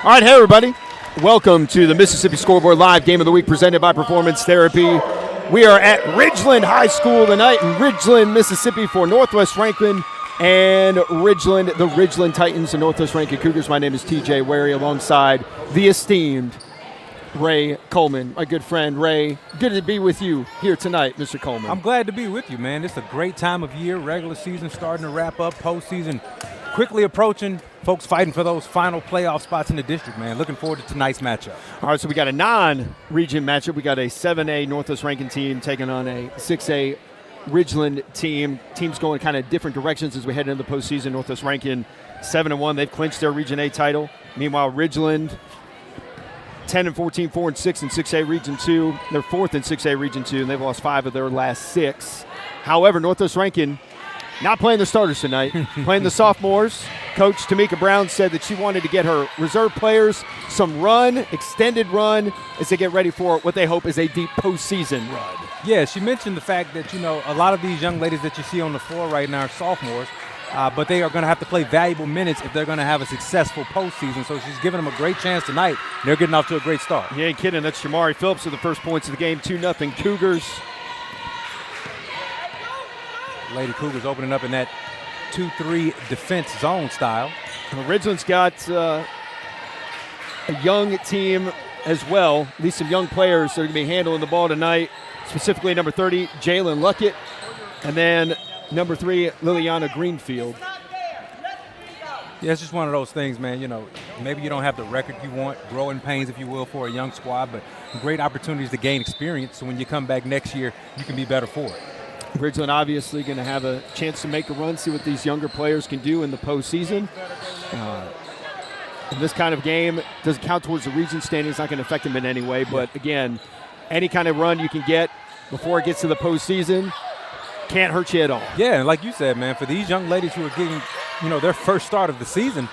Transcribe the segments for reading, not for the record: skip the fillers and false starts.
All right, hey everybody. Welcome to the Mississippi Scoreboard Live Game of the Week presented by Performance Therapy. We are at Ridgeland High School tonight in Ridgeland, Mississippi for Northwest Rankin and the Ridgeland Titans and Northwest Rankin Cougars. My name is TJ Werre alongside the esteemed Ray Coleman, my good friend Ray. Good to be with you here tonight, Mr. Coleman. I'm glad to be with you, man. It's a great time of year. Regular season starting to wrap up, postseason quickly approaching. Folks fighting for those final playoff spots in the district, man. Looking forward to tonight's matchup. All right, so we got a non-region matchup. We got a 7A Northwest Rankin team taking on a 6A Ridgeland team. Teams going kind of different directions as we head into the postseason. Northwest Rankin 7-1. They've clinched their Region A title. Meanwhile, Ridgeland 10-14, 4-6 in 6A Region 2. They're fourth in 6A Region 2, and they've lost 5 of their last 6. However, Northwest Rankin not playing the starters tonight, playing the sophomores. Coach Tamika Brown said that she wanted to get her reserve players some run, extended run, as they get ready for what they hope is a deep postseason run. Yeah, she mentioned the fact that, a lot of these young ladies that you see on the floor right now are sophomores, but they are going to have to play valuable minutes if they're going to have a successful postseason. So she's giving them a great chance tonight. They're getting off to a great start. You ain't kidding. That's Jamari Phillips with the first points of the game, 2-0 Cougars. Lady Cougars opening up in that 2-3 defense zone style. Ridgeland's got a young team as well, at least some young players that are going to be handling the ball tonight, specifically number 30, Jalen Luckett, and then number 3, Liliana Greenfield. Yeah, it's just one of those things, man. Maybe you don't have the record you want, growing pains, if you will, for a young squad, but great opportunities to gain experience, so when you come back next year, you can be better for it. Ridgeland obviously going to have a chance to make a run, see what these younger players can do in the postseason. In this kind of game, doesn't count towards the region standings, not going to affect them in any way. But again, any kind of run you can get before it gets to the postseason can't hurt you at all. Yeah, and like you said, man, for these young ladies who are getting, their first start of the season,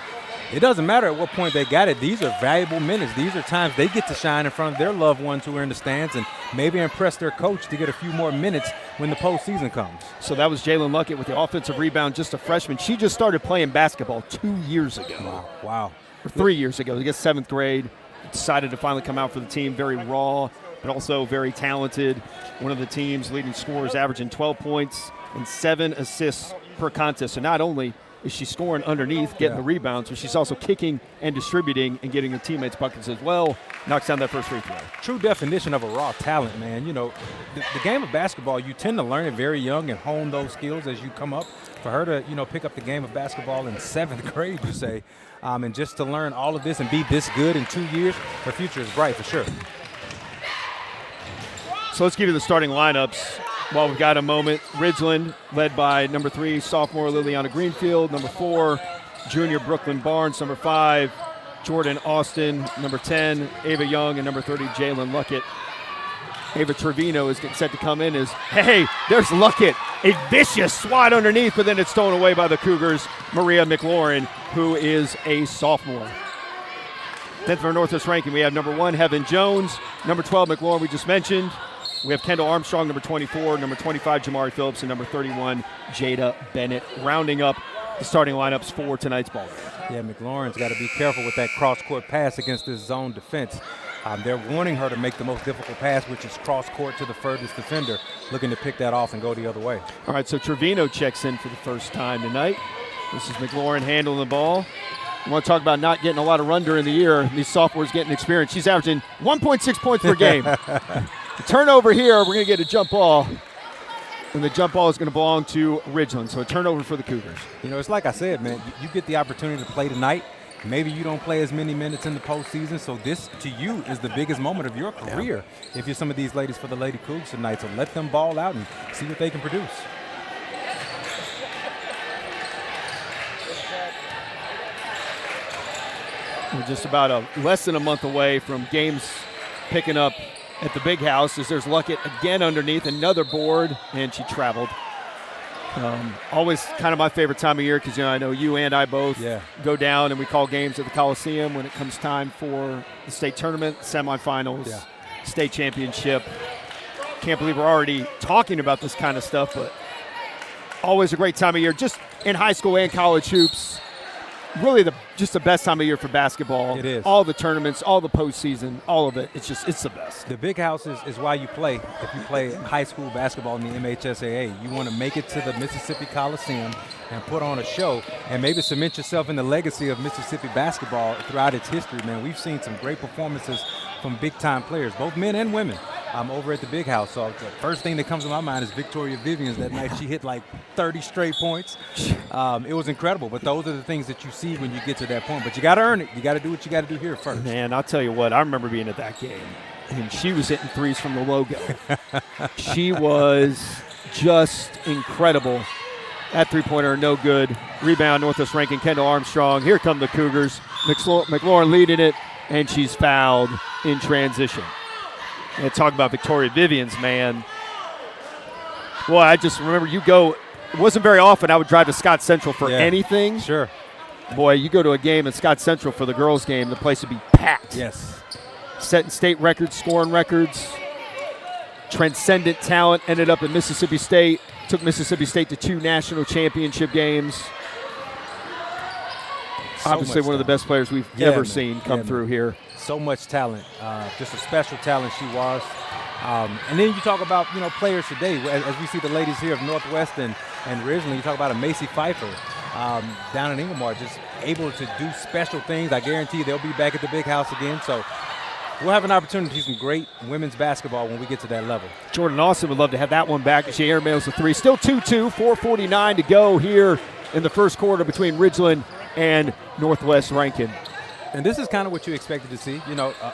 it doesn't matter at what point they got it. These are valuable minutes. These are times they get to shine in front of their loved ones who are in the stands and maybe impress their coach to get a few more minutes when the postseason comes. So that was Jalen Luckett with the offensive rebound, just a freshman. She just started playing basketball 2 years ago. Wow. Or 3 years ago. I guess 7th grade. Decided to finally come out for the team. Very raw, but also very talented. One of the team's leading scorers, averaging 12 points and 7 assists per contest. So not only is she scoring underneath, getting the rebounds, but she's also kicking and distributing and getting her teammates buckets as well. Knocks down that first free throw. True definition of a raw talent, man. The game of basketball, you tend to learn it very young and hone those skills as you come up. For her to, pick up the game of basketball in 7th grade, you say, and just to learn all of this and be this good in 2 years, her future is bright for sure. So let's give you the starting lineups while we've got a moment. Ridgeland, led by number 3, sophomore Liliana Greenfield, number 4, junior Brooklyn Barnes, number 5, Jordan Austin, number 10, Ava Young, and number 30, Jalen Luckett. Ava Trevino is set to come in hey, there's Luckett. A vicious swat underneath, but then it's stolen away by the Cougars, Maria McLaurin, who is a sophomore. Then for Northwest Rankin, we have number 1, Heaven Jones, number 12, McLaurin, we just mentioned. We have Kendall Armstrong, number 24, number 25, Jamari Phillips, and number 31, Jada Bennett, rounding up the starting lineups for tonight's ball game. Yeah, McLaurin's got to be careful with that cross-court pass against this zone defense. They're wanting her to make the most difficult pass, which is cross-court to the furthest defender, looking to pick that off and go the other way. All right, so Trevino checks in for the first time tonight. This is McLaurin handling the ball. You want to talk about not getting a lot of run during the year. These sophomores getting experience. She's averaging 1.6 points per game. The turnover here, we're going to get a jump ball. And the jump ball is going to belong to Ridgeland. So a turnover for the Cougars. It's like I said, man, you get the opportunity to play tonight. Maybe you don't play as many minutes in the postseason, so this, to you, is the biggest moment of your career if you're some of these ladies for the Lady Cougs tonight. So let them ball out and see what they can produce. We're just about less than a month away from games picking up at the big house as there's Luckett again underneath another board, and she traveled. Always kind of my favorite time of year because, I know you and I both go down and we call games at the Coliseum when it comes time for the state tournament, semifinals, state championship. Can't believe we're already talking about this kind of stuff, but always a great time of year just in high school and college hoops. really just the best time of year for basketball. It is. All the tournaments, all the postseason, all of it. It's the best. The big house is why you play. If you play high school basketball in the MHSAA, you want to make it to the Mississippi Coliseum and put on a show and maybe cement yourself in the legacy of Mississippi basketball throughout its history, man. We've seen some great performances from big-time players, both men and women, over at the big house. So the first thing that comes to my mind is Victoria Vivians. That night she hit like 30 straight points. It was incredible, but those are the things that you see when you get to that point. But you got to earn it. You got to do what you got to do here first. Man, I'll tell you what, I remember being at that game, and she was hitting threes from the logo. She was just incredible. That three-pointer, no good. Rebound, Northwest Rankin, Kendall Armstrong. Here come the Cougars. McLaurin leading it, and she's fouled in transition. And talk about Victoria Vivians, man. Boy, I just remember it wasn't very often I would drive to Scott Central for anything. Sure. Boy, you go to a game at Scott Central for the girls' game, the place would be packed. Yes. Setting state records, scoring records. Transcendent talent, ended up at Mississippi State. Took Mississippi State to 2 national championship games. Obviously one of the best players we've ever seen come through here. So much talent, just a special talent she was. And then you talk about, players today. As we see the ladies here of Northwest and Ridgeland, you talk about a Macy Pfeiffer down in Inglemark, just able to do special things. I guarantee they'll be back at the big house again. So we'll have an opportunity to see some great women's basketball when we get to that level. Jordan Austin would love to have that one back. She airmails the three. Still 2-2, 4:49 to go here in the first quarter between Ridgeland and Northwest Rankin. And this is kind of what you expected to see.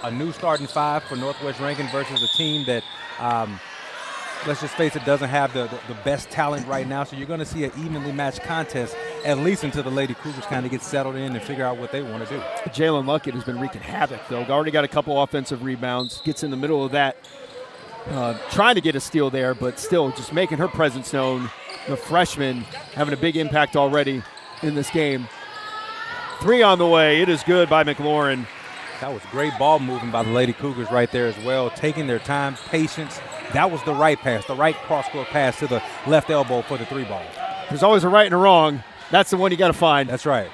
A new starting five for Northwest Rankin versus a team that, let's just face it, doesn't have the best talent right now. So you're going to see an evenly matched contest, at least until the Lady Cougars kind of get settled in and figure out what they want to do. Jalen Luckett has been wreaking havoc, though. Already got a couple offensive rebounds. Gets in the middle of that, trying to get a steal there, but still just making her presence known. The freshman having a big impact already in this game. 3 on the way. It is good by McLaurin. That was great ball moving by the Lady Cougars right there as well, taking their time, patience. That was the right pass, the right cross-court pass to the left elbow for the 3-ball. There's always a right and a wrong. That's the one you got to find. That's right.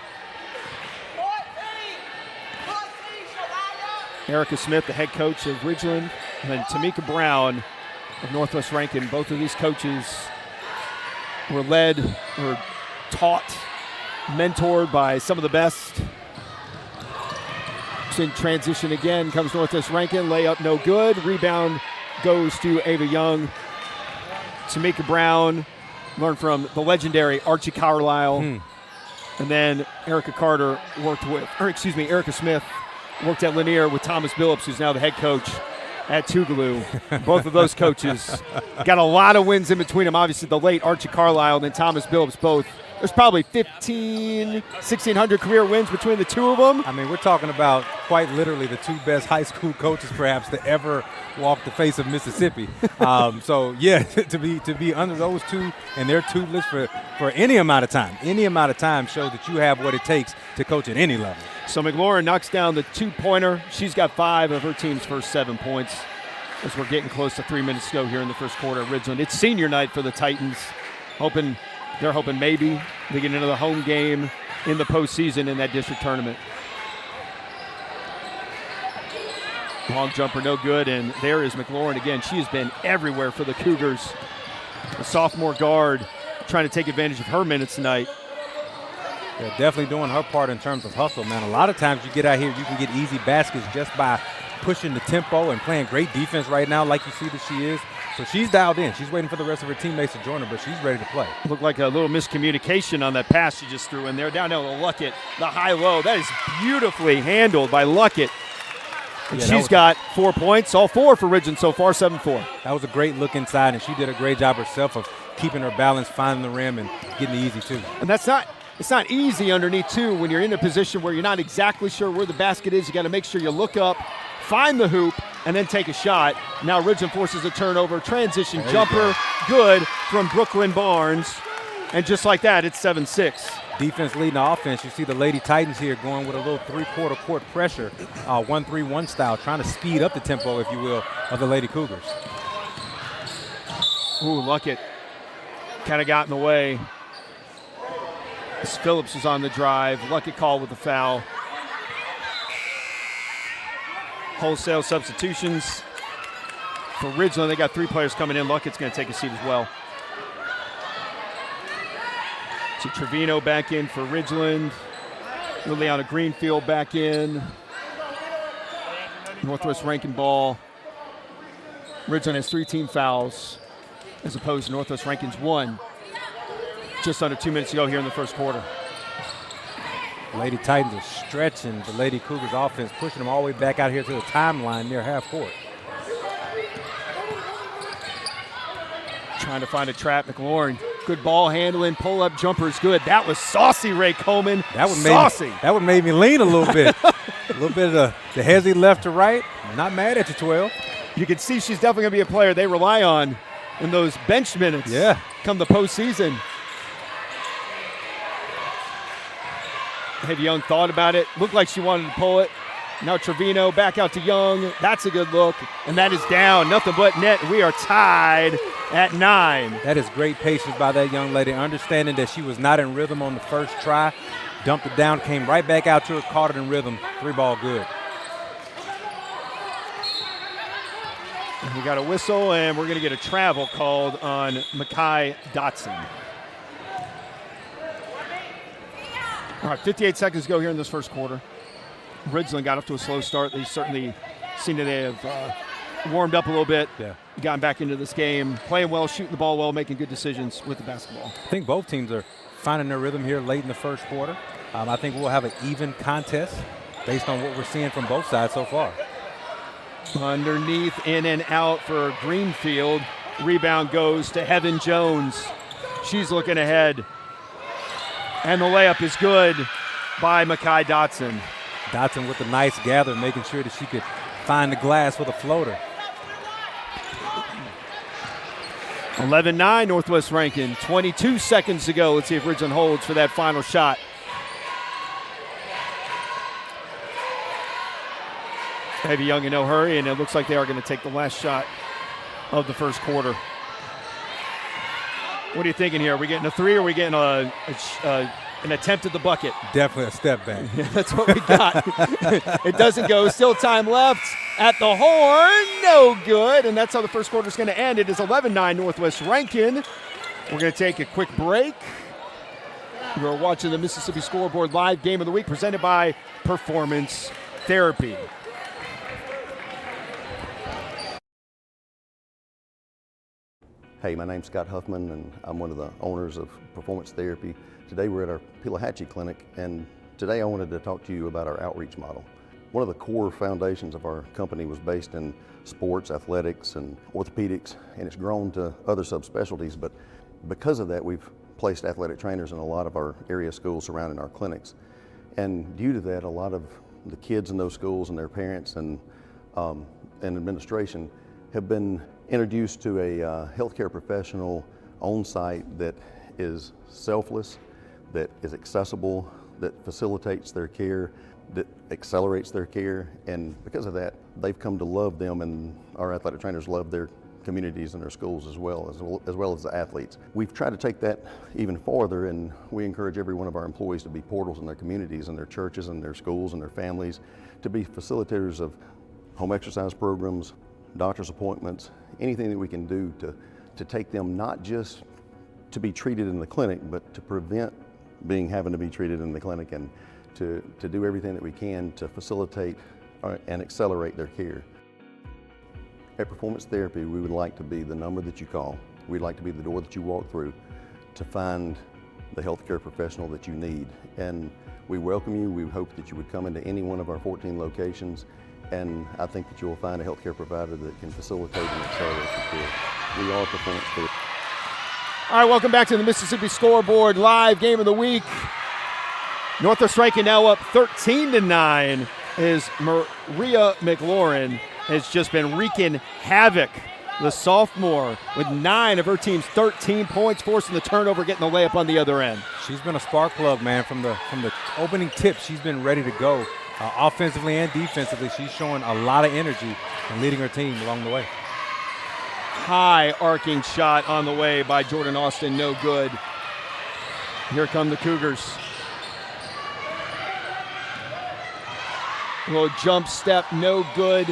Erica Smith, the head coach of Ridgeland, and Tamika Brown of Northwest Rankin. Both of these coaches were taught, mentored by some of the best. In transition again comes Northwest Rankin. Layup no good. Rebound goes to Ava Young. Tamika Brown learned from the legendary Archie Carlisle. And then Erica Smith worked at Lanier with Thomas Billups, who's now the head coach at Tougaloo. Both of those coaches got a lot of wins in between them. Obviously, the late Archie Carlisle and then Thomas Billups both. There's probably 1,600 career wins between the two of them. I mean, we're talking about quite literally the 2 best high school coaches perhaps to ever walk the face of Mississippi. To be under those 2 and their tutelage for any amount of time shows that you have what it takes to coach at any level. So McLaurin knocks down the 2-pointer. She's got 5 of her team's first 7 points as we're getting close to 3 minutes to go here in the first quarter at Ridgeland. It's senior night for the Titans. They're hoping maybe they get another home game in the postseason in that district tournament. Long jumper, no good, and there is McLaurin again. She has been everywhere for the Cougars. The sophomore guard trying to take advantage of her minutes tonight. Yeah, definitely doing her part in terms of hustle, man. A lot of times you get out here, you can get easy baskets just by pushing the tempo and playing great defense right now like you see that she is. So she's dialed in. She's waiting for the rest of her teammates to join her, but she's ready to play. Looked like a little miscommunication on that pass she just threw in there. Down to Luckett, the high-low. That is beautifully handled by Luckett. And she's got 4 points, all 4 for Ridgeland so far, 7-4. That was a great look inside, and she did a great job herself of keeping her balance, finding the rim, and getting the easy two. And it's not easy underneath, too, when you're in a position where you're not exactly sure where the basket is. You got to make sure you look up, find the hoop, and then take a shot. Now Ridgeland forces a turnover. Transition jumper, good from Brooklyn Barnes. And just like that, it's 7-6. Defense leading the offense. You see the Lady Titans here going with a little 3-quarter court pressure, 1-3-1 style, trying to speed up the tempo, if you will, of the Lady Cougars. Ooh, Luckett kind of got in the way. Phillips is on the drive. Luckett called with the foul. Wholesale substitutions for Ridgeland. They got 3 players coming in. Luckett's going to take a seat as well. So Trevino back in for Ridgeland. Liliana Greenfield back in. Northwest Rankin ball. Ridgeland has 3 team fouls as opposed to Northwest Rankin's 1. Just under 2 minutes to go here in the first quarter. Lady Titans are stretching the Lady Cougars offense, pushing them all the way back out here to the timeline near half court. Trying to find a trap. McLaurin, good ball handling, pull-up jumper is good. That was saucy, Ray Coleman. That would saucy. That would made me lean a little bit. A little bit of the hezzy left to right. Not mad at you, 12. You can see she's definitely going to be a player they rely on in those bench minutes. Yeah. Come the postseason. Have Young thought about it? Looked like she wanted to pull it. Now Trevino back out to Young. That's a good look. And that is down. Nothing but net. We are tied at 9. That is great patience by that young lady, understanding that she was not in rhythm on the first try. Dumped it down, came right back out to her, caught it in rhythm. 3-ball good. We got a whistle, and we're going to get a travel called on Makai Dotson. All right, 58 seconds to go here in this first quarter. Ridgeland got off to a slow start. They certainly seem to have warmed up a little bit, gotten back into this game, playing well, shooting the ball well, making good decisions with the basketball. I think both teams are finding their rhythm here late in the first quarter. I think we'll have an even contest based on what we're seeing from both sides so far. Underneath, in and out for Greenfield. Rebound goes to Heaven Jones. She's looking ahead. And the layup is good by Makai Dotson. Dotson with a nice gather, making sure that she could find the glass with a floater. 11-9 Northwest Rankin. 22 seconds to go. Let's see if Ridgeland holds for that final shot. Heavy Young in no hurry, and it looks like they are going to take the last shot of the first quarter. What are you thinking here? Are we getting a 3 or are we getting an attempt at the bucket? Definitely a step back. Yeah, that's what we got. It doesn't go. Still time left at the horn. No good. And that's how the first quarter is going to end. It is 11-9 Northwest Rankin. We're going to take a quick break. You're watching the Mississippi Scoreboard Live Game of the Week presented by Performance Therapy. Hey, my name's Scott Huffman, and I'm one of the owners of Performance Therapy. Today we're at our Pelahatchie Clinic, and today I wanted to talk to you about our outreach model. One of the core foundations of our company was based in sports, athletics, and orthopedics, and it's grown to other subspecialties, but because of that, we've placed athletic trainers in a lot of our area schools surrounding our clinics. And due to that, a lot of the kids in those schools and their parents and administration have been introduced to a healthcare professional on site that is selfless, that is accessible, that facilitates their care, that accelerates their care, and because of that, they've come to love them, and our athletic trainers love their communities and their schools as well as the athletes. We've tried to take that even farther, and we encourage every one of our employees to be portals in their communities and their churches and their schools and their families, to be facilitators of home exercise programs, doctor's appointments, anything that we can do to take them not just to be treated in the clinic, but to prevent having to be treated in the clinic, and to do everything that we can to facilitate and accelerate their care. At Performance Therapy, we would like to be the number that you call. We'd like to be the door that you walk through to find the healthcare professional that you need. And we welcome you. We hope that you would come into any one of our 14 locations, and I think that you will find a healthcare provider that can facilitate and accelerate your care. We are Performance Therapy. All right, welcome back to the Mississippi Scoreboard Live Game of the Week. Northwest Rankin now up 13-9 as Maria McLaurin has just been wreaking havoc. The sophomore with 9 of her team's 13 points, forcing the turnover, getting the layup on the other end. She's been a spark plug, man, from the opening tip. She's been ready to go. Offensively and defensively, she's showing a lot of energy and leading her team along the way. High arcing shot on the way by Jordan Austin, no good. Here come the Cougars. A little jump step, no good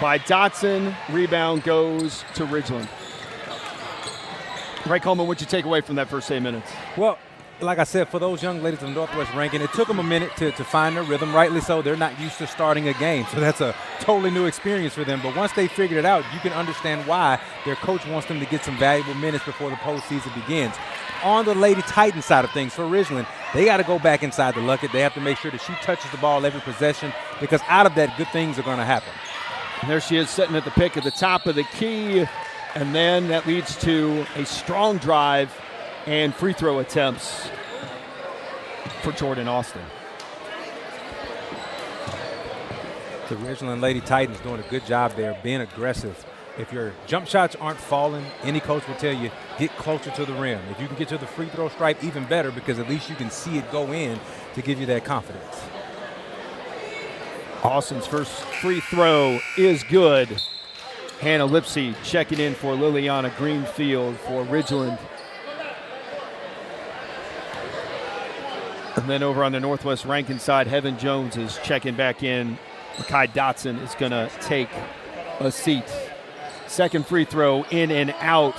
by Dotson. Rebound goes to Ridgeland. Right, Coleman, what'd you take away from that first 8 minutes? Well, like I said, for those young ladies of Northwest Rankin, it took them a minute to find their rhythm. Rightly so, they're not used to starting a game, so that's a totally new experience for them. But once they figured it out, you can understand why their coach wants them to get some valuable minutes before the postseason begins. On the Lady Titan side of things, for Ridgeland, they got to go back inside the bucket. They have to make sure that she touches the ball every possession, because out of that, good things are going to happen. And there she is sitting at the pick at the top of the key, and then that leads to a strong drive and free throw attempts for Jordan Austin. The Ridgeland Lady Titans doing a good job there, being aggressive. If your jump shots aren't falling, any coach will tell you, get closer to the rim. If you can get to the free throw stripe, even better, because at least you can see it go in to give you that confidence. Austin's first free throw is good. Hannah Lipsey checking in for Liliana Greenfield for Ridgeland. And then over on the Northwest Rankin side, Heaven Jones is checking back in. Makai Dotson is going to take a seat. Second free throw in and out.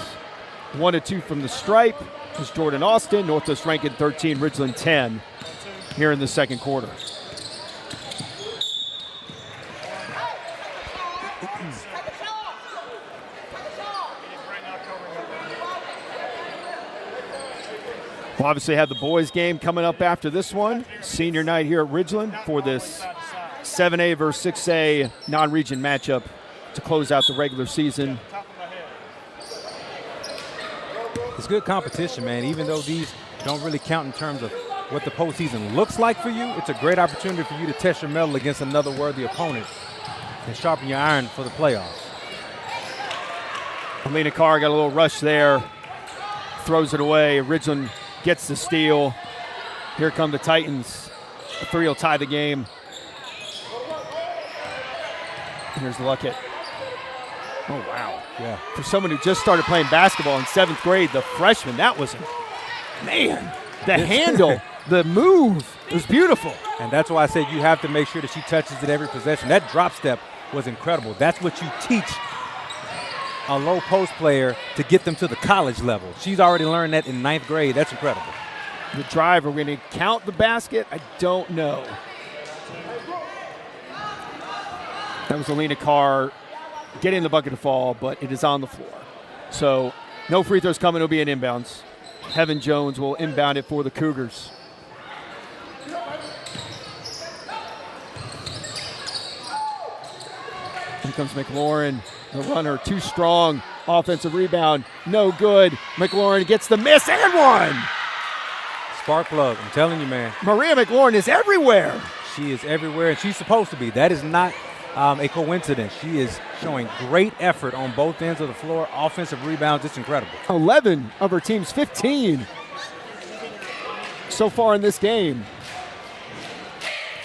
1 of 2 from the stripe is Jordan Austin. Northwest Rankin 13, Ridgeland 10 here in the second quarter. We'll obviously have the boys game coming up after this one. Senior night here at Ridgeland for this 7A versus 6A non-region matchup to close out the regular season. It's good competition, man. Even though these don't really count in terms of what the postseason looks like for you, it's a great opportunity for you to test your mettle against another worthy opponent and sharpen your iron for the playoffs. Alina Carr got a little rush there, throws it away. Ridgeland gets the steal. Here come the Titans. A 3 will tie the game. Here's Luckett. Oh, wow. Yeah. For someone who just started playing basketball in 7th grade, the freshman, that was, man, the handle, the move, it was beautiful. And that's why I said you have to make sure that she touches it every possession. That drop step was incredible. That's what you teach a low post player to get them to the college level. She's already learned that in 9th grade. That's incredible. The drive, are we going to count the basket? I don't know. That was Alina Carr getting the bucket to fall, but it is on the floor. So no free throws coming. It'll be an inbounds. Heaven Jones will inbound it for the Cougars. Here comes McLaurin, the runner, too strong. Offensive rebound, no good. McLaurin gets the miss and one. Spark plug, I'm telling you, man. Maria McLaurin is everywhere. She is everywhere, and she's supposed to be. That is not a coincidence. She is showing great effort on both ends of the floor. Offensive rebounds, it's incredible. 11 of her team's 15 so far in this game.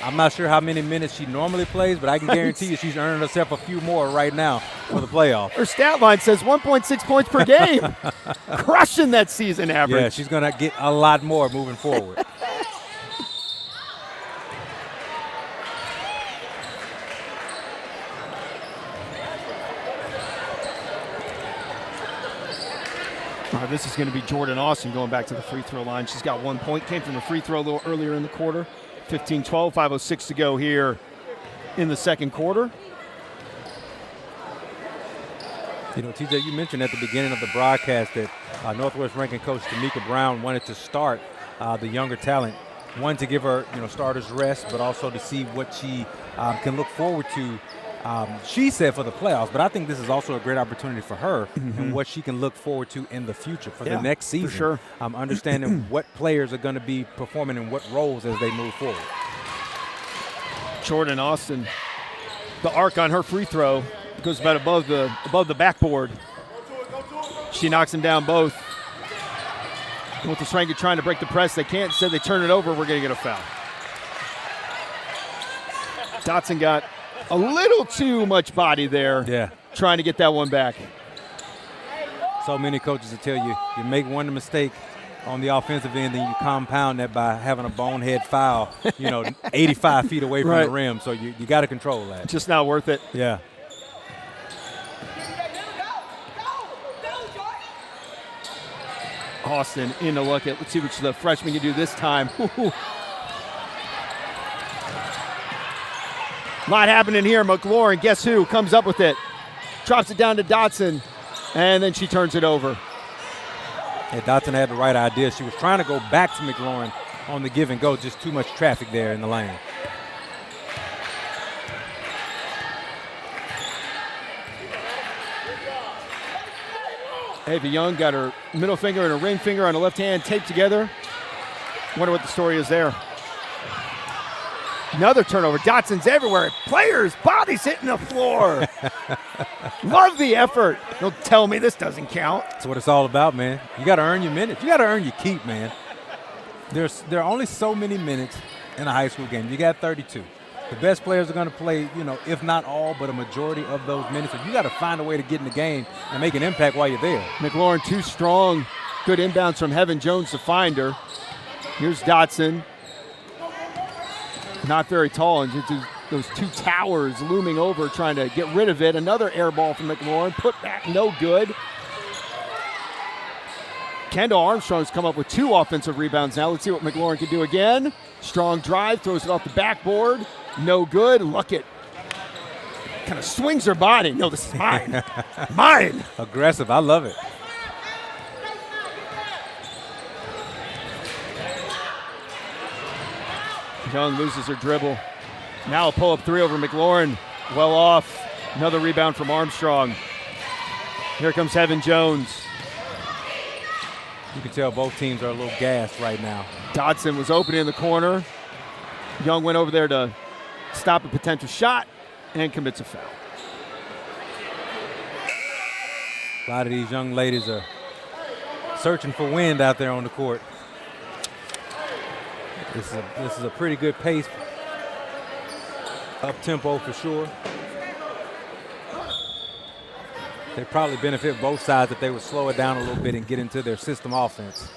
I'm not sure how many minutes she normally plays, but I can guarantee you she's earning herself a few more right now for the playoffs. Her stat line says 1.6 points per game. Crushing that season average. Yeah, she's going to get a lot more moving forward. This is going to be Jordan Austin going back to the free throw line. She's got 1 point. Came from the free throw a little earlier in the quarter. 15-12, 5:06 to go here in the second quarter. You know, TJ, you mentioned at the beginning of the broadcast that Northwest Rankin coach Tamika Brown wanted to start the younger talent. One, to give her, starters rest, but also to see what she can look forward to. She said for the playoffs, but I think this is also a great opportunity for her and what she can look forward to in the future for the next season. For sure. Understanding what players are going to be performing in what roles as they move forward. Jordan Austin, the arc on her free throw goes about above the backboard. She knocks them down both. Northwest Rankin trying to break the press. They can't, so they turn it over. We're going to get a foul. Dotson got a little too much body there, trying to get that one back. So many coaches will tell you, you make one mistake, on the offensive end, then you compound that by having a bonehead foul, 85 feet away from right. the rim. So you got to control that. Just not worth it. Yeah. Austin in to look at. Let's see what the freshman can do this time. A lot happening here. McLaurin, guess who? Comes up with it. Drops it down to Dotson, and then she turns it over. Yeah, Dotson had the right idea. She was trying to go back to McLaurin on the give and go. Just too much traffic there in the lane. Ava Young got her middle finger and her ring finger on the left hand taped together. Wonder what the story is there. Another turnover. Dotson's everywhere. Players' bodies hitting the floor. Love the effort. Don't tell me this doesn't count. That's what it's all about, man. You got to earn your minutes. You got to earn your keep, man. There are only so many minutes in a high school game. You got 32. The best players are going to play, if not all, but a majority of those minutes. So you got to find a way to get in the game and make an impact while you're there. McLaurin too strong. Good inbounds from Heaven Jones to find her. Here's Dotson. Not very tall, and just those two towers looming over, trying to get rid of it. Another air ball from McLaurin. Put back, no good. Kendall Armstrong's come up with 2 offensive rebounds now. Let's see what McLaurin can do again. Strong drive, throws it off the backboard. No good. Luckett kind of swings her body. No, this is mine. Mine. Aggressive. I love it. Young loses her dribble. Now a pull-up 3 over McLaurin. Well off. Another rebound from Armstrong. Here comes Heaven Jones. You can tell both teams are a little gassed right now. Dotson was open in the corner. Young went over there to stop a potential shot and commits a foul. A lot of these young ladies are searching for wind out there on the court. This is a pretty good pace. Up-tempo for sure. They'd probably benefit both sides if they would slow it down a little bit and get into their system offense.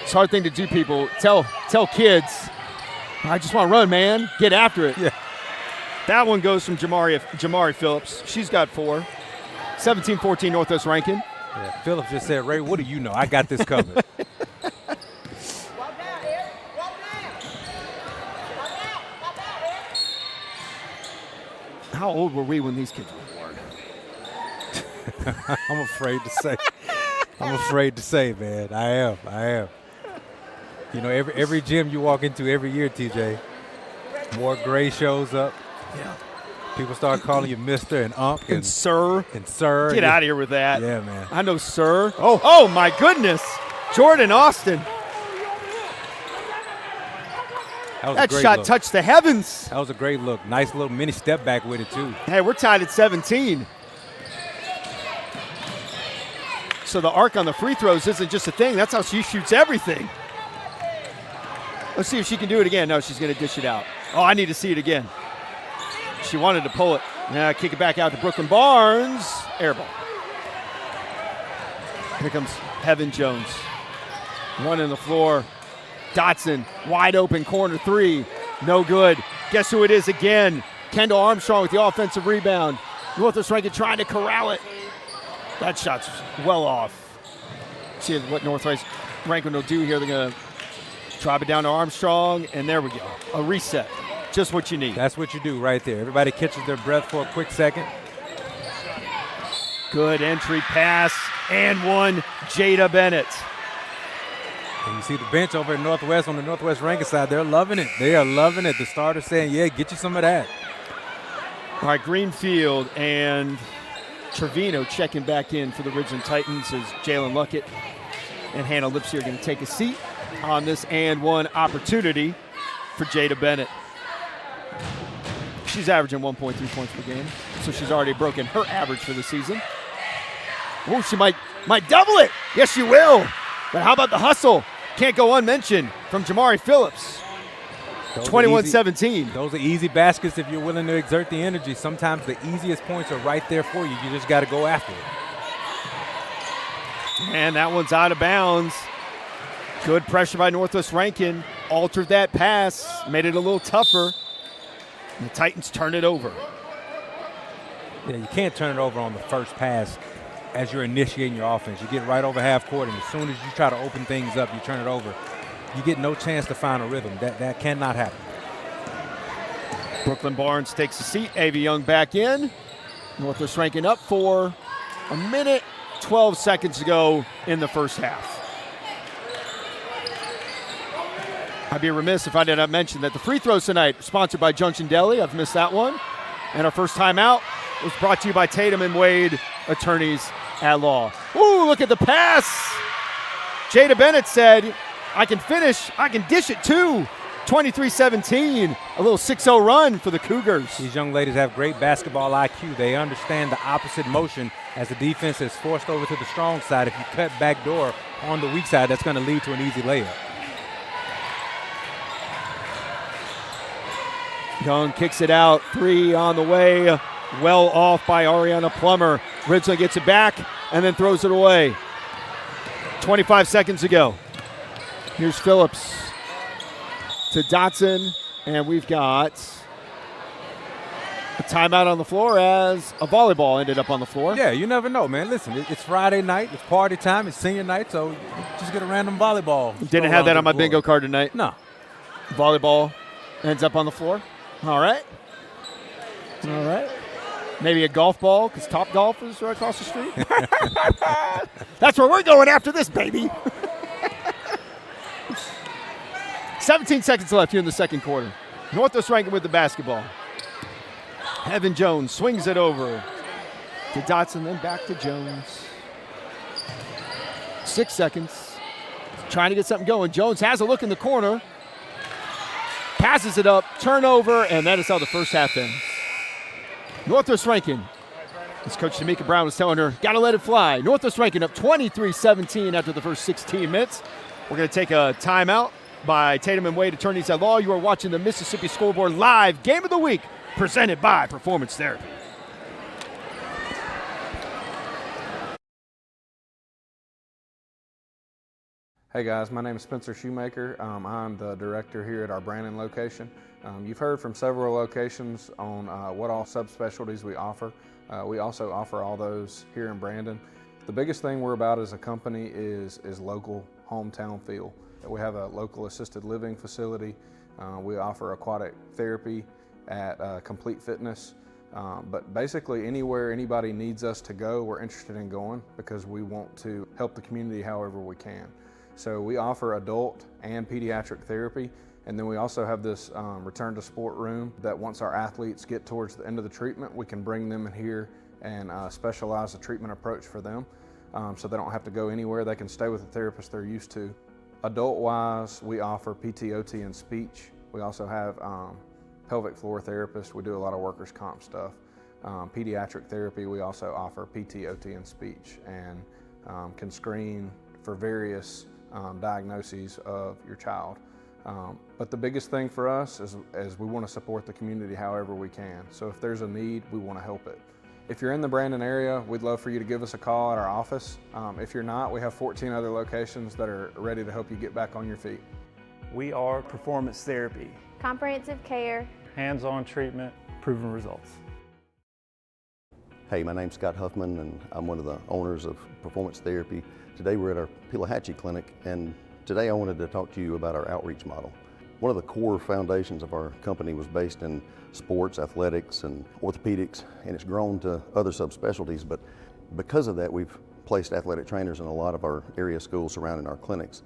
It's a hard thing to do, people. Tell kids, I just want to run, man. Get after it. Yeah. That one goes from Jamari Phillips. She's got 4. 17-14 Northwest Rankin. Yeah, Phillips just said, Ray, what do you know? I got this covered. How old were we when these kids were born? I'm afraid to say. I'm afraid to say, man. I am. Every gym you walk into every year, TJ, more gray shows up. Yeah. People start calling you Mr. and Unc and Sir. And Sir. Get out of here with that. Yeah, man. I know Sir. Oh my goodness. Jordan Austin. That shot touched the heavens. That was a great look. Nice little mini step back with it, too. Hey, we're tied at 17. So the arc on the free throws isn't just a thing. That's how she shoots everything. Let's see if she can do it again. No, she's going to dish it out. Oh, I need to see it again. She wanted to pull it. Now kick it back out to Brooklyn Barnes. Air ball. Here comes Heaven Jones. Running the floor. Dotson, wide open corner 3. No good. Guess who it is again? Kendall Armstrong with the offensive rebound. Northwest Rankin trying to corral it. That shot's well off. See what Northwest Rankin will do here. They're going to drop it down to Armstrong, and there we go. A reset. Just what you need. That's what you do right there. Everybody catches their breath for a quick second. Good entry pass, and one, Jada Bennett. And you see the bench over at Northwest on the Northwest Rankin side. They're loving it. They are loving it. The starter's saying, yeah, get you some of that. All right, Greenfield and Trevino checking back in for the Ridgeland Titans as Jalen Luckett and Hannah Lipsy are going to take a seat on this and one opportunity for Jada Bennett. She's averaging 1.3 points per game, so she's already broken her average for the season. Oh, she might double it. Yes, she will. But how about the hustle? Can't go unmentioned from Jamari Phillips. 21-17. Those are easy baskets if you're willing to exert the energy. Sometimes the easiest points are right there for you. You just got to go after it. And that one's out of bounds. Good pressure by Northwest Rankin. Altered that pass, made it a little tougher. And the Titans turn it over. Yeah, you can't turn it over on the first pass as you're initiating your offense. You get right over half court, and as soon as you try to open things up, you turn it over. You get no chance to find a rhythm. That cannot happen. Brooklyn Barnes takes a seat. A.V. Young back in. Northwest Rankin up for a minute, 12 seconds to go in the first half. I'd be remiss if I did not mention that the free throws tonight are sponsored by Junction Deli. I've missed that one. And our first timeout was brought to you by Tatum and Wade, attorneys at law. Ooh, look at the pass. Jada Bennett said, I can finish, I can dish it too. 23-17, a little 6-0 run for the Cougars. These young ladies have great basketball IQ. They understand the opposite motion as the defense is forced over to the strong side. If you cut back door on the weak side, that's going to lead to an easy layup. Young kicks it out, 3 on the way, well off by Ariana Plummer. Ridgeland gets it back and then throws it away. 25 seconds to go. Here's Phillips to Dotson, and we've got a timeout on the floor as a volleyball ended up on the floor. Yeah, you never know, man. Listen, it's Friday night, it's party time, it's senior night, so just get a random volleyball. Didn't have that on my bingo card tonight. No. Volleyball ends up on the floor. All right. All right. Maybe a golf ball because Top Golf is right across the street. That's where we're going after this, baby. 17 seconds left here in the second quarter. Northwest Rankin with the basketball. Evan Jones swings it over to Dotson, then back to Jones. 6 seconds. Trying to get something going. Jones has a look in the corner. Passes it up, turnover, and that is how the first half ends. Northwest Rankin, as Coach Tamika Brown was telling her, got to let it fly. Northwest Rankin up 23-17 after the first 16 minutes. We're going to take a timeout by Tatum and Wade, attorneys at law. You are watching the Mississippi Scoreboard Live Game of the Week, presented by Performance Therapy. Hey guys, my name is Spencer Shoemaker. I'm the director here at our Brandon location. You've heard from several locations on what all subspecialties we offer. We also offer all those here in Brandon. The biggest thing we're about as a company is local hometown feel. We have a local assisted living facility. We offer aquatic therapy at Complete Fitness. But basically anywhere anybody needs us to go, we're interested in going because we want to help the community however we can. So we offer adult and pediatric therapy, and then we also have this return to sport room that once our athletes get towards the end of the treatment, we can bring them in here and specialize the treatment approach for them so they don't have to go anywhere. They can stay with the therapist they're used to. Adult-wise, we offer PT, OT, and speech. We also have pelvic floor therapists. We do a lot of workers' comp stuff. Pediatric therapy, we also offer PT, OT, and speech, and can screen for various diagnoses of your child. But the biggest thing for us is we want to support the community however we can. So if there's a need, we want to help it. If you're in the Brandon area, we'd love for you to give us a call at our office. If you're not, we have 14 other locations that are ready to help you get back on your feet. We are Performance Therapy. Comprehensive care. Hands-on treatment, proven results. Hey, my name's Scott Huffman, and I'm one of the owners of Performance Therapy. Today we're at our Pelahatchie Clinic, and today I wanted to talk to you about our outreach model. One of the core foundations of our company was based in sports, athletics, and orthopedics, and it's grown to other subspecialties, but because of that, we've placed athletic trainers in a lot of our area schools surrounding our clinics.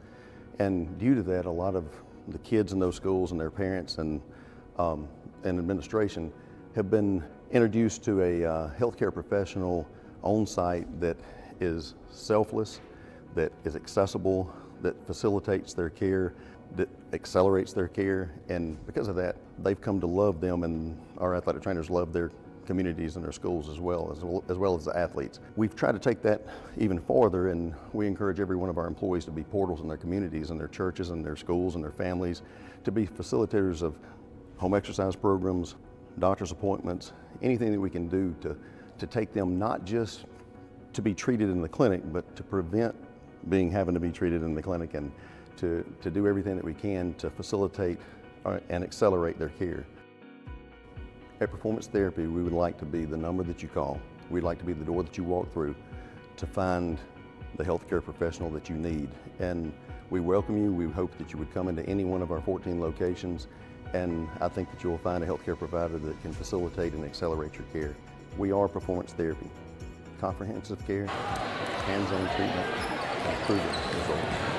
And due to that, a lot of the kids in those schools and their parents and administration have been introduced to a healthcare professional on site that is selfless, that is accessible, that facilitates their care, that accelerates their care, and because of that, they've come to love them, and our athletic trainers love their communities and their schools as well as the athletes. We've tried to take that even farther, and we encourage every one of our employees to be portals in their communities and their churches and their schools and their families, to be facilitators of home exercise programs, doctor's appointments, anything that we can do to take them not just to be treated in the clinic, but to prevent having to be treated in the clinic, and to do everything that we can to facilitate and accelerate their care. At Performance Therapy, we would like to be the number that you call. We'd like to be the door that you walk through to find the healthcare professional that you need. And we welcome you. We hope that you would come into any one of our 14 locations, and I think that you will find a healthcare provider that can facilitate and accelerate your care. We are Performance Therapy. Comprehensive care, hands-on treatment, and proven results.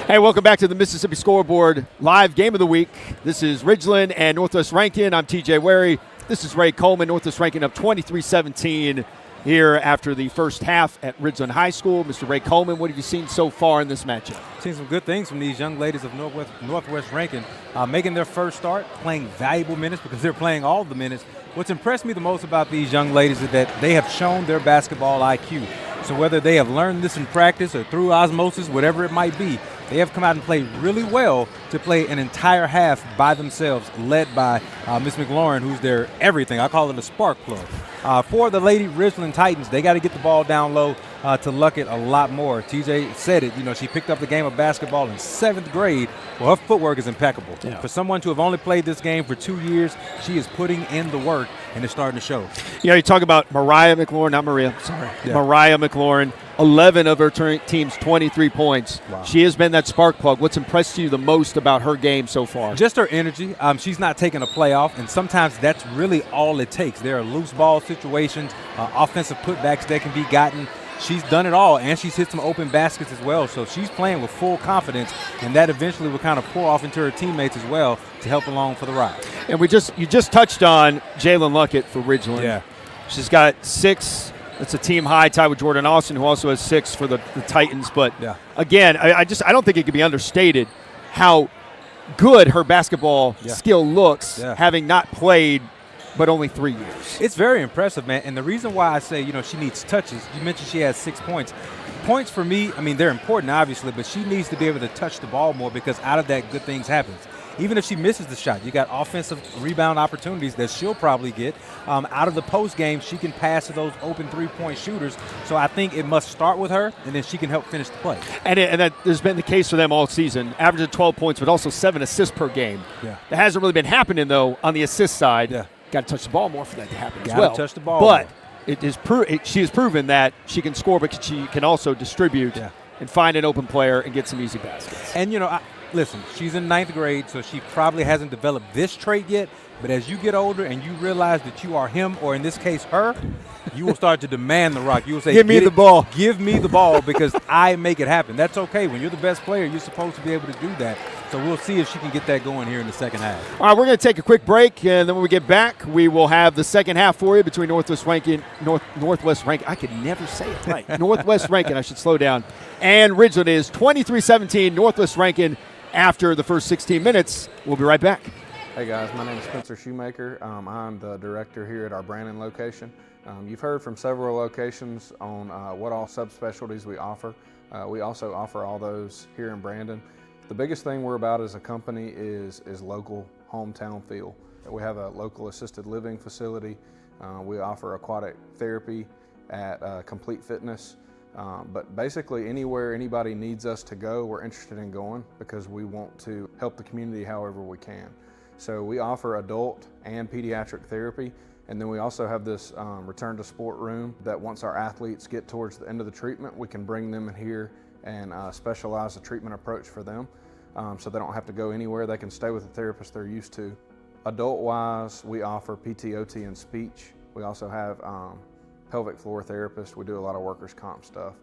Hey, welcome back to the Mississippi Scoreboard Live Game of the Week. This is Ridgeland and Northwest Rankin. I'm TJ Werre. This is Ray Coleman. Northwest Rankin up 23-17 here after the first half at Ridgeland High School. Mr. Ray Coleman, what have you seen so far in this matchup? Seen some good things from these young ladies of Northwest Rankin, making their first start, playing valuable minutes because they're playing all the minutes. What's impressed me the most about these young ladies is that they have shown their basketball IQ. So whether they have learned this in practice or through osmosis, whatever it might be, they have come out and played really well to play an entire half by themselves, led by Miss McLaurin, who's their everything. I call it a spark plug. For the Lady Ridgeland Titans, they got to get the ball down low to luck it a lot more. TJ said it, she picked up the game of basketball in 7th grade. Well, her footwork is impeccable. Yeah. For someone to have only played this game for 2 years, she is putting in the work, and it's starting to show. You talk about Mariah McLaurin, not Maria, sorry. Yeah. Mariah McLaurin, 11 of her team's 23 points. Wow. She has been that spark plug. What's impressed you the most about her game so far? Just her energy. She's not taking a play off, and sometimes that's really all it takes. There are loose ball situations, offensive putbacks that can be gotten. She's done it all, and she's hit some open baskets as well. So she's playing with full confidence, and that eventually will kind of pour off into her teammates as well to help along for the ride. And you just touched on Jalen Luckett for Ridgeland. Yeah. She's got 6. That's a team high, tied with Jordan Austin, who also has 6 for the Titans. But again, I don't think it can be understated how good her basketball skill looks, having not played but only 3 years. It's very impressive, man. And the reason why I say, she needs touches, you mentioned she has 6 points. Points for me, they're important, obviously, but she needs to be able to touch the ball more because out of that, good things happen. Even if she misses the shot, you got offensive rebound opportunities that she'll probably get. Out of the post game, she can pass to those open three-point shooters. So I think it must start with her, and then she can help finish the play. And that there's been the case for them all season. Average of 12 points, but also 7 assists per game. Yeah. That hasn't really been happening, though, on the assist side. Yeah. Got to touch the ball more for that to happen as well. Got to touch the ball but more. She has proven that she can score, but she can also distribute and find an open player and get some easy baskets. And, listen, she's in 9th grade, so she probably hasn't developed this trait yet. But as you get older and you realize that you are him, or in this case her, you will start to demand the rock. You will say, give me the ball. Give me the ball because I make it happen. That's okay. When you're the best player, you're supposed to be able to do that. So we'll see if she can get that going here in the second half. All right, we're going to take a quick break, and then when we get back, we will have the second half for you between Northwest Rankin. I could never say it right. Northwest Rankin, I should slow down. And Ridgeland is 23-17, Northwest Rankin after the first 16 minutes. We'll be right back. Hey guys, my name is Spencer Shoemaker. I'm the director here at our Brandon location. You've heard from several locations on what all subspecialties we offer. We also offer all those here in Brandon. The biggest thing we're about as a company is local hometown feel. We have a local assisted living facility. We offer aquatic therapy at Complete Fitness. But basically anywhere anybody needs us to go, we're interested in going because we want to help the community however we can. So we offer adult and pediatric therapy, and then we also have this return to sport room that once our athletes get towards the end of the treatment, we can bring them in here and specialize the treatment approach for them so they don't have to go anywhere. They can stay with the therapist they're used to. Adult-wise, we offer PT, OT, and speech. We also have pelvic floor therapists. We do a lot of workers' comp stuff.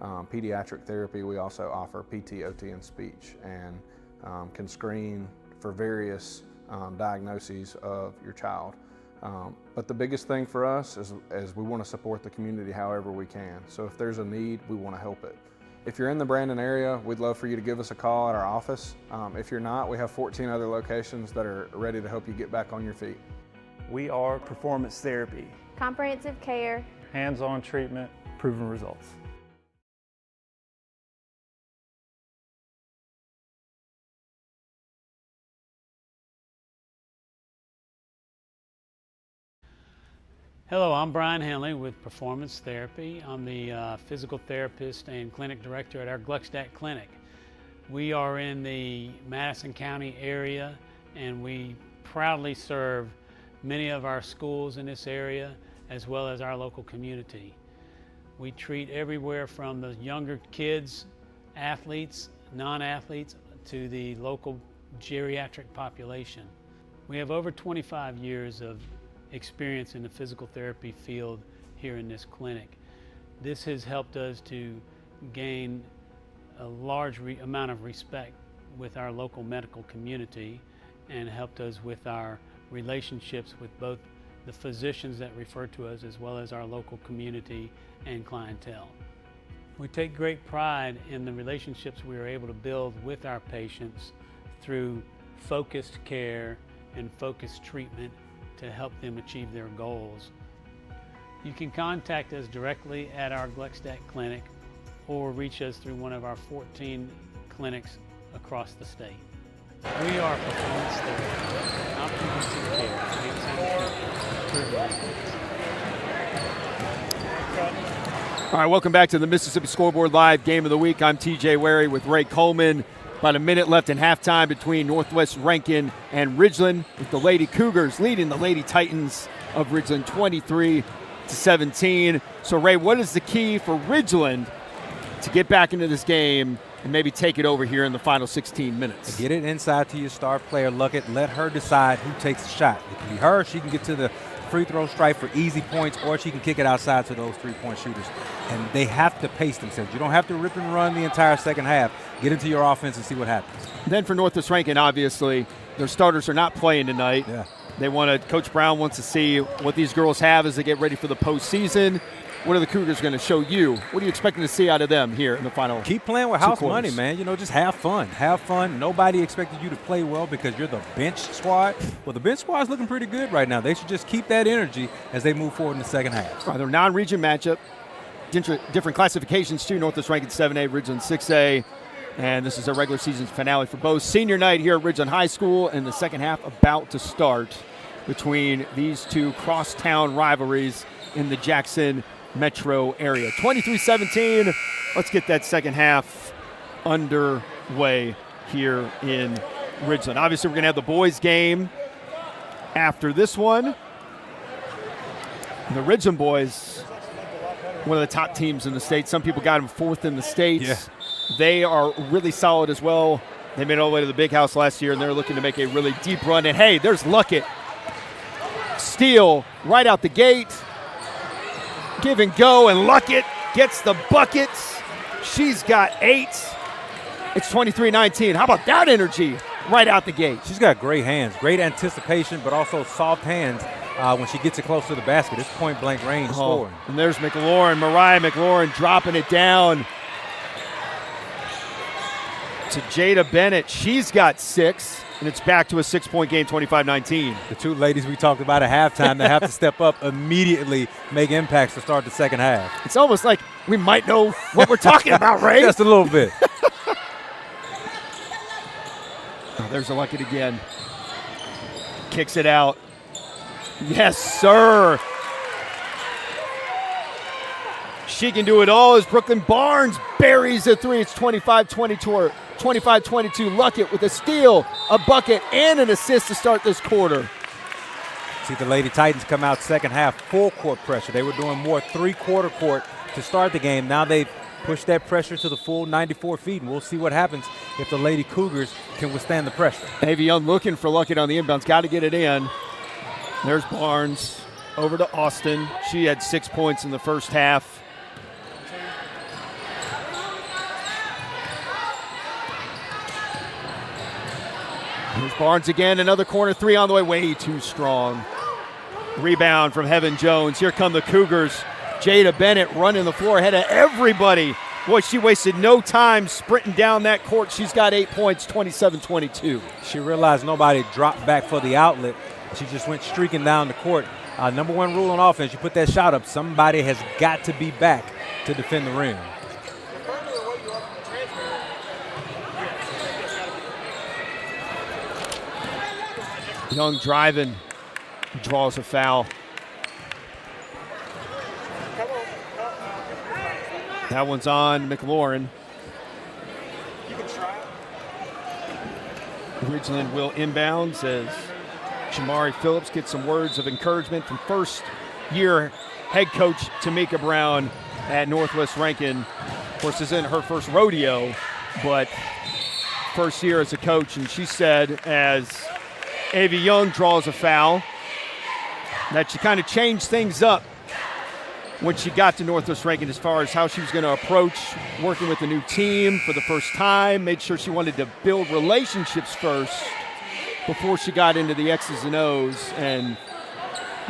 Pediatric therapy, we also offer PT, OT, and speech, and can screen for various diagnoses of your child. But the biggest thing for us is we want to support the community however we can. So if there's a need, we want to help it. If you're in the Brandon area, we'd love for you to give us a call at our office. If you're not, we have 14 other locations that are ready to help you get back on your feet. We are Performance Therapy. Comprehensive care. Hands-on treatment, proven results. Hello, I'm Brian Henley with Performance Therapy. I'm the physical therapist and clinic director at our Gluckstadt Clinic. We are in the Madison County area, and we proudly serve many of our schools in this area as well as our local community. We treat everywhere from the younger kids, athletes, non-athletes, to the local geriatric population. We have over 25 years of experience in the physical therapy field here in this clinic. This has helped us to gain a large amount of respect with our local medical community, and helped us with our relationships with both the physicians that refer to us as well as our local community and clientele. We take great pride in the relationships we are able to build with our patients through focused care and focused treatment to help them achieve their goals. You can contact us directly at our Gluckstadt Clinic or reach us through one of our 14 clinics across the state. We are Performance Therapy, comprehensive care. All right, welcome back to the Mississippi Scoreboard Live Game of the Week. I'm TJ Werre with Ray Coleman. About a minute left in halftime between Northwest Rankin and Ridgeland, with the Lady Cougars leading the Lady Titans of Ridgeland 23-17. So, Ray, what is the key for Ridgeland to get back into this game and maybe take it over here in the final 16 minutes? Get it inside to your star player, Luckett. Let her decide who takes the shot. It can be her. She can get to the free throw stripe for easy points, or she can kick it outside to those three-point shooters. And they have to pace themselves. You don't have to rip and run the entire second half. Get into your offense and see what happens. Then for Northwest Rankin, obviously, their starters are not playing tonight. Yeah. They want to. Coach Brown wants to see what these girls have as they get ready for the postseason. What are the Cougars going to show you? What are you expecting to see out of them here in the final? Keep playing with house money, man. You know, just have fun. Have fun. Nobody expected you to play well because you're the bench squad. Well, the bench squad's looking pretty good right now. They should just keep that energy as they move forward in the second half. Their non-region matchup, different classifications too. Northwest Rankin 7A, Ridgeland 6A. And this is a regular season finale for both. Senior night here at Ridgeland High School, and the second half about to start between these two crosstown rivalries in the Jackson metro area. 23-17. Let's get that second half underway here in Ridgeland. Obviously, we're going to have the boys game after this one. The Ridgeland boys, one of the top teams in the state. Some people got them fourth in the state. Yeah. They are really solid as well. They made it all the way to the big house last year, and they're looking to make a really deep run. And, hey, there's Luckett. Steal right out the gate. Give and go, and Luckett gets the buckets. She's got 8. It's 23-19. How about that energy right out the gate? She's got great hands, great anticipation, but also soft hands when she gets it close to the basket. It's point-blank range scoring. And there's Mariah McLaurin dropping it down to Jada Bennett. She's got 6. And it's back to a 6-point game, 25-19. The two ladies we talked about at halftime that have to step up immediately, make impacts to start the second half. It's almost like we might know what we're talking about, Ray. Just a little bit. There's a Luckett again. Kicks it out. Yes, sir. She can do it all as Brooklyn Barnes buries a 3. It's 25-22. 25-22, Luckett with a steal, a bucket, and an assist to start this quarter. See the Lady Titans come out second half, full court pressure. They were doing more three-quarter court to start the game. Now they've pushed that pressure to the full 94 feet, and we'll see what happens if the Lady Cougars can withstand the pressure. Navy Young looking for Luckett on the inbounds. Got to get it in. There's Barnes over to Austin. She had 6 points in the first half. Here's Barnes again, another corner 3 on the way too strong. Rebound from Heaven Jones. Here come the Cougars. Jada Bennett running the floor ahead of everybody. Boy, she wasted no time sprinting down that court. She's got 8 points, 27-22. She realized nobody dropped back for the outlet. She just went streaking down the court. Number one rule on offense, you put that shot up, somebody has got to be back to defend the rim. Young driving, draws a foul. That one's on McLaurin. Ridgeland will inbounds as Jamari Phillips gets some words of encouragement from first-year head coach Tamika Brown at Northwest Rankin. Of course, this isn't her first rodeo, but first year as a coach. And she said as Ava Young draws a foul that she kind of changed things up when she got to Northwest Rankin as far as how she was going to approach working with a new team for the first time, made sure she wanted to build relationships first before she got into the X's and O's. And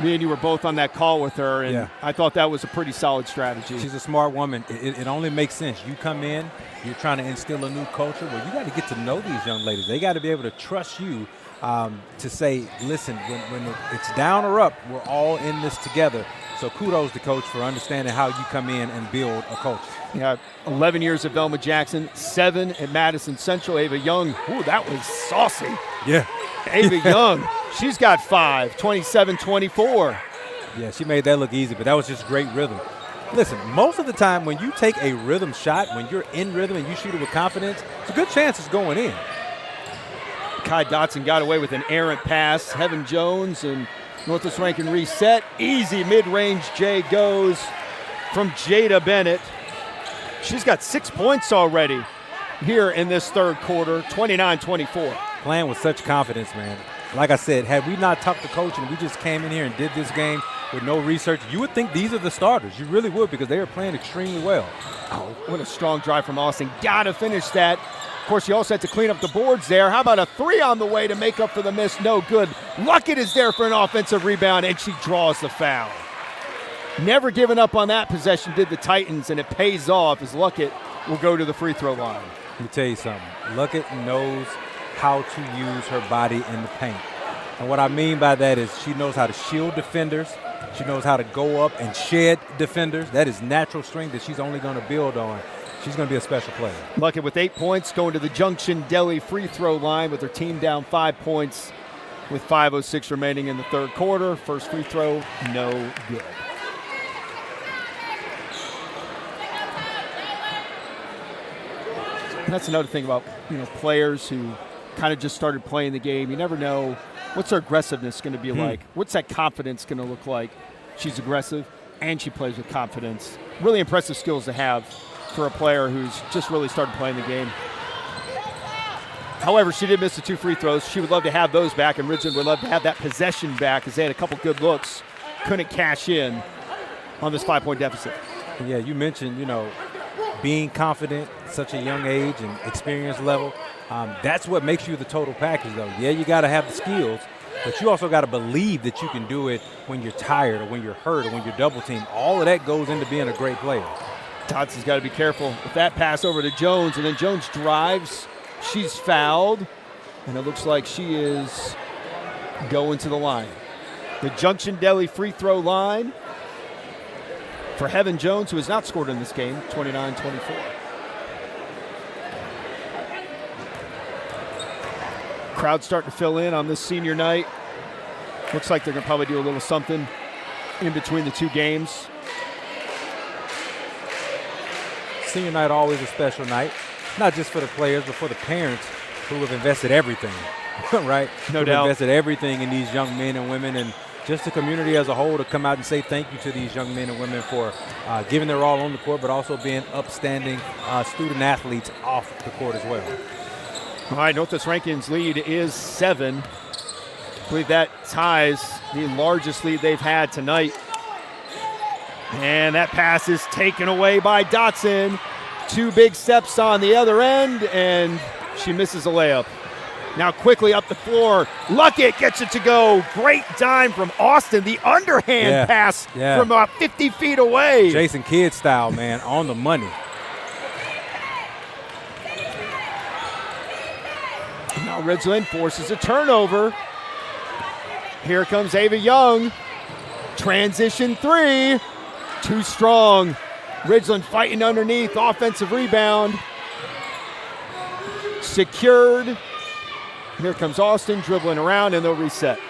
me and you were both on that call with her, and I thought that was a pretty solid strategy. She's a smart woman. It only makes sense. You come in, you're trying to instill a new culture. Well, you got to get to know these young ladies. They got to be able to trust you to say, listen, when it's down or up, we're all in this together. So kudos to Coach for understanding how you come in and build a culture. Yeah, 11 years at Velma Jackson, 7 at Madison Central. Ava Young, ooh, that was saucy. Yeah. Ava Young, she's got 5, 27-24. Yeah, she made that look easy, but that was just great rhythm. Listen, most of the time when you take a rhythm shot, when you're in rhythm and you shoot it with confidence, it's a good chance it's going in. Kai Dotson got away with an errant pass. Heaven Jones and Northwest Rankin reset. Easy mid-range J goes from Jada Bennett. She's got 6 points already here in this third quarter, 29-24. Playing with such confidence, man. Like I said, had we not talked to Coach and we just came in here and did this game with no research, you would think these are the starters. You really would, because they are playing extremely well. Oh, what a strong drive from Austin. Got to finish that. Of course, you also had to clean up the boards there. How about a 3 on the way to make up for the miss? No good. Luckett is there for an offensive rebound, and she draws the foul. Never giving up on that possession did the Titans, and it pays off as Luckett will go to the free throw line. Let me tell you something. Luckett knows how to use her body in the paint. And what I mean by that is she knows how to shield defenders. She knows how to go up and shed defenders. That is natural strength that she's only going to build on. She's going to be a special player. Luckett with 8 points, going to the Junction Deli free throw line with her team down 5 points with 5:06 remaining in the third quarter. First free throw, no good. And that's another thing about, players who kind of just started playing the game. You never know what's their aggressiveness going to be like. What's that confidence going to look like? She's aggressive and she plays with confidence. Really impressive skills to have for a player who's just really started playing the game. However, she did miss the 2 free throws. She would love to have those back, and Ridgeland would love to have that possession back as they had a couple good looks. Couldn't cash in on this 5-point deficit. Yeah, you mentioned, being confident at such a young age and experience level. That's what makes you the total package, though. Yeah, you got to have the skills, but you also got to believe that you can do it when you're tired or when you're hurt or when you're double teamed. All of that goes into being a great player. Dotson's got to be careful with that pass over to Jones, and then Jones drives. She's fouled, and it looks like she is going to the line. The Junction Deli free throw line for Heaven Jones, who has not scored in this game, 29-24. Crowd starting to fill in on this senior night. Looks like they're going to probably do a little something in between the 2 games. Senior night always a special night, not just for the players, but for the parents who have invested everything, right? No doubt. Invested everything in these young men and women, and just the community as a whole to come out and say thank you to these young men and women for giving their all on the court, but also being upstanding student athletes off the court as well. All right, Northwest Rankin's lead is 7. I believe that ties the largest lead they've had tonight. And that pass is taken away by Dotson. 2 big steps on the other end, and she misses a layup. Now quickly up the floor. Luckett gets it to go. Great dime from Austin. The underhand pass from about 50 feet away. Jason Kidd style, man, on the money. Now Ridgeland forces a turnover. Here comes Ava Young. Transition 3. Too strong. Ridgeland fighting underneath. Offensive rebound. Secured. Here comes Austin dribbling around, and they'll reset.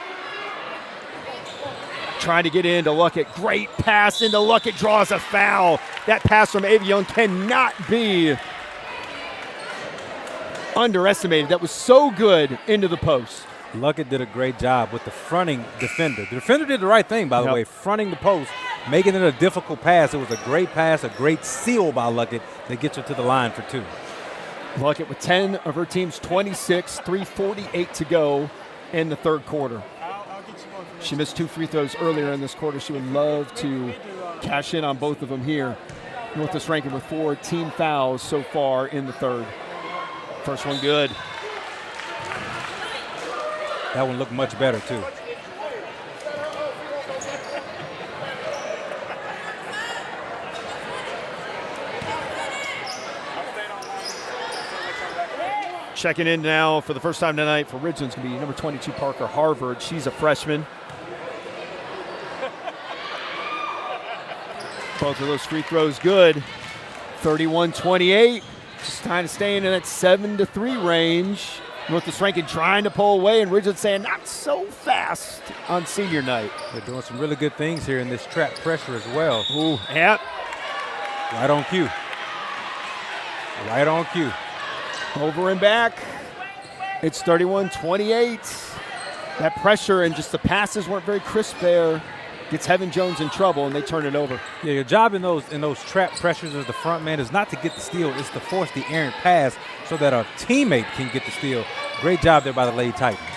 trying to get into Luckett. Great pass into Luckett, draws a foul. That pass from Avion cannot be underestimated. That was so good into the post. Luckett did a great job with the fronting defender. The defender did the right thing, by the way, fronting the post, making it a difficult pass. It was a great pass, a great seal by Luckett that gets her to the line for 2. Luckett with 10 of her team's 26, 3:48 to go in the third quarter. She missed 2 free throws earlier in this quarter. She would love to cash in on both of them here. Northwest Rankin with 4 team fouls so far in the third. First one good. That one looked much better, too. Checking in now for the first time tonight for Ridgeland's going to be number 22, Parker Harvard. She's a freshman. Both of those free throws good. 31-28. Just kind of staying in that 7-3 range. Northwest Rankin trying to pull away, and Ridgeland saying not so fast on senior night. They're doing some really good things here in this trap pressure as well. Ooh, yep. Right on cue. Right on cue. Over and back. It's 31-28. That pressure and just the passes weren't very crisp there. Gets Heaven Jones in trouble, and they turn it over. Yeah, your job in those trap pressures as the front man is not to get the steal. It's to force the errant pass so that a teammate can get the steal. Great job there by the Lady Titans.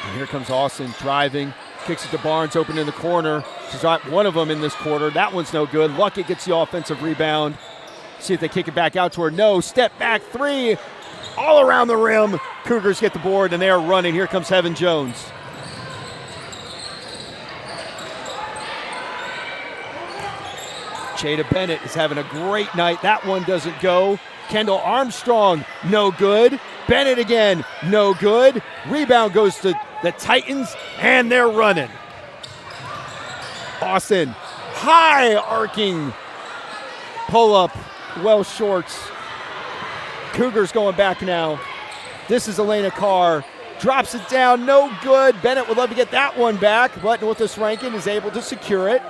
And here comes Austin driving. Kicks it to Barnes, open in the corner. She's got one of them in this quarter. That one's no good. Luckett gets the offensive rebound. See if they kick it back out to her. No, step back 3. All around the rim. Cougars get the board, and they are running. Here comes Heaven Jones. Jada Bennett is having a great night. That one doesn't go. Kendall Armstrong, no good. Bennett again, no good. Rebound goes to the Titans, and they're running. Austin, high arcing pull-up, well short. Cougars going back now. This is Elena Carr. Drops it down, no good. Bennett would love to get that one back, but Northwest Rankin is able to secure it.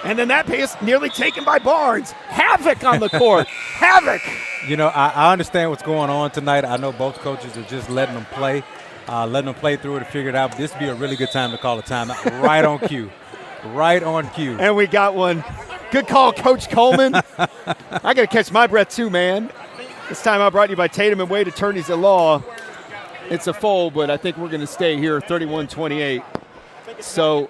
And then that pass nearly taken by Barnes. Havoc on the court. Havoc. You know, I understand what's going on tonight. I know both coaches are just letting them play through it and figure it out. But this would be a really good time to call a timeout. Right on cue. Right on cue. And we got one. Good call, Coach Coleman. I got to catch my breath too, man. This timeout brought to you by Tatum and Wade Attorneys at Law. It's a fold, but I think we're going to stay here 31-28. So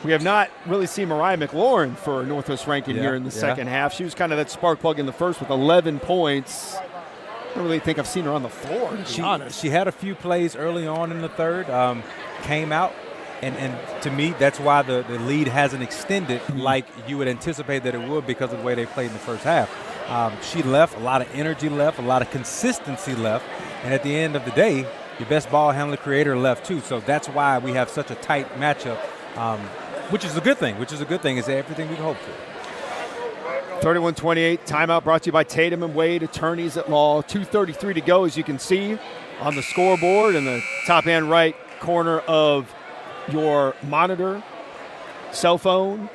we have not really seen Mariah McLaurin for Northwest Rankin here in the second half. She was kind of that spark plug in the first with 11 points. I don't really think I've seen her on the floor, to be honest. She had a few plays early on in the third, came out, and to me, that's why the lead hasn't extended like you would anticipate that it would because of the way they played in the first half. She left, a lot of energy left, a lot of consistency left, and at the end of the day, your best ball handler creator left too. So that's why we have such a tight matchup. Which is a good thing. It's everything we can hope for. 31-28, timeout brought to you by Tatum and Wade Attorneys at Law. 2:33 to go, as you can see on the scoreboard in the top-hand right corner of your monitor, cell phone,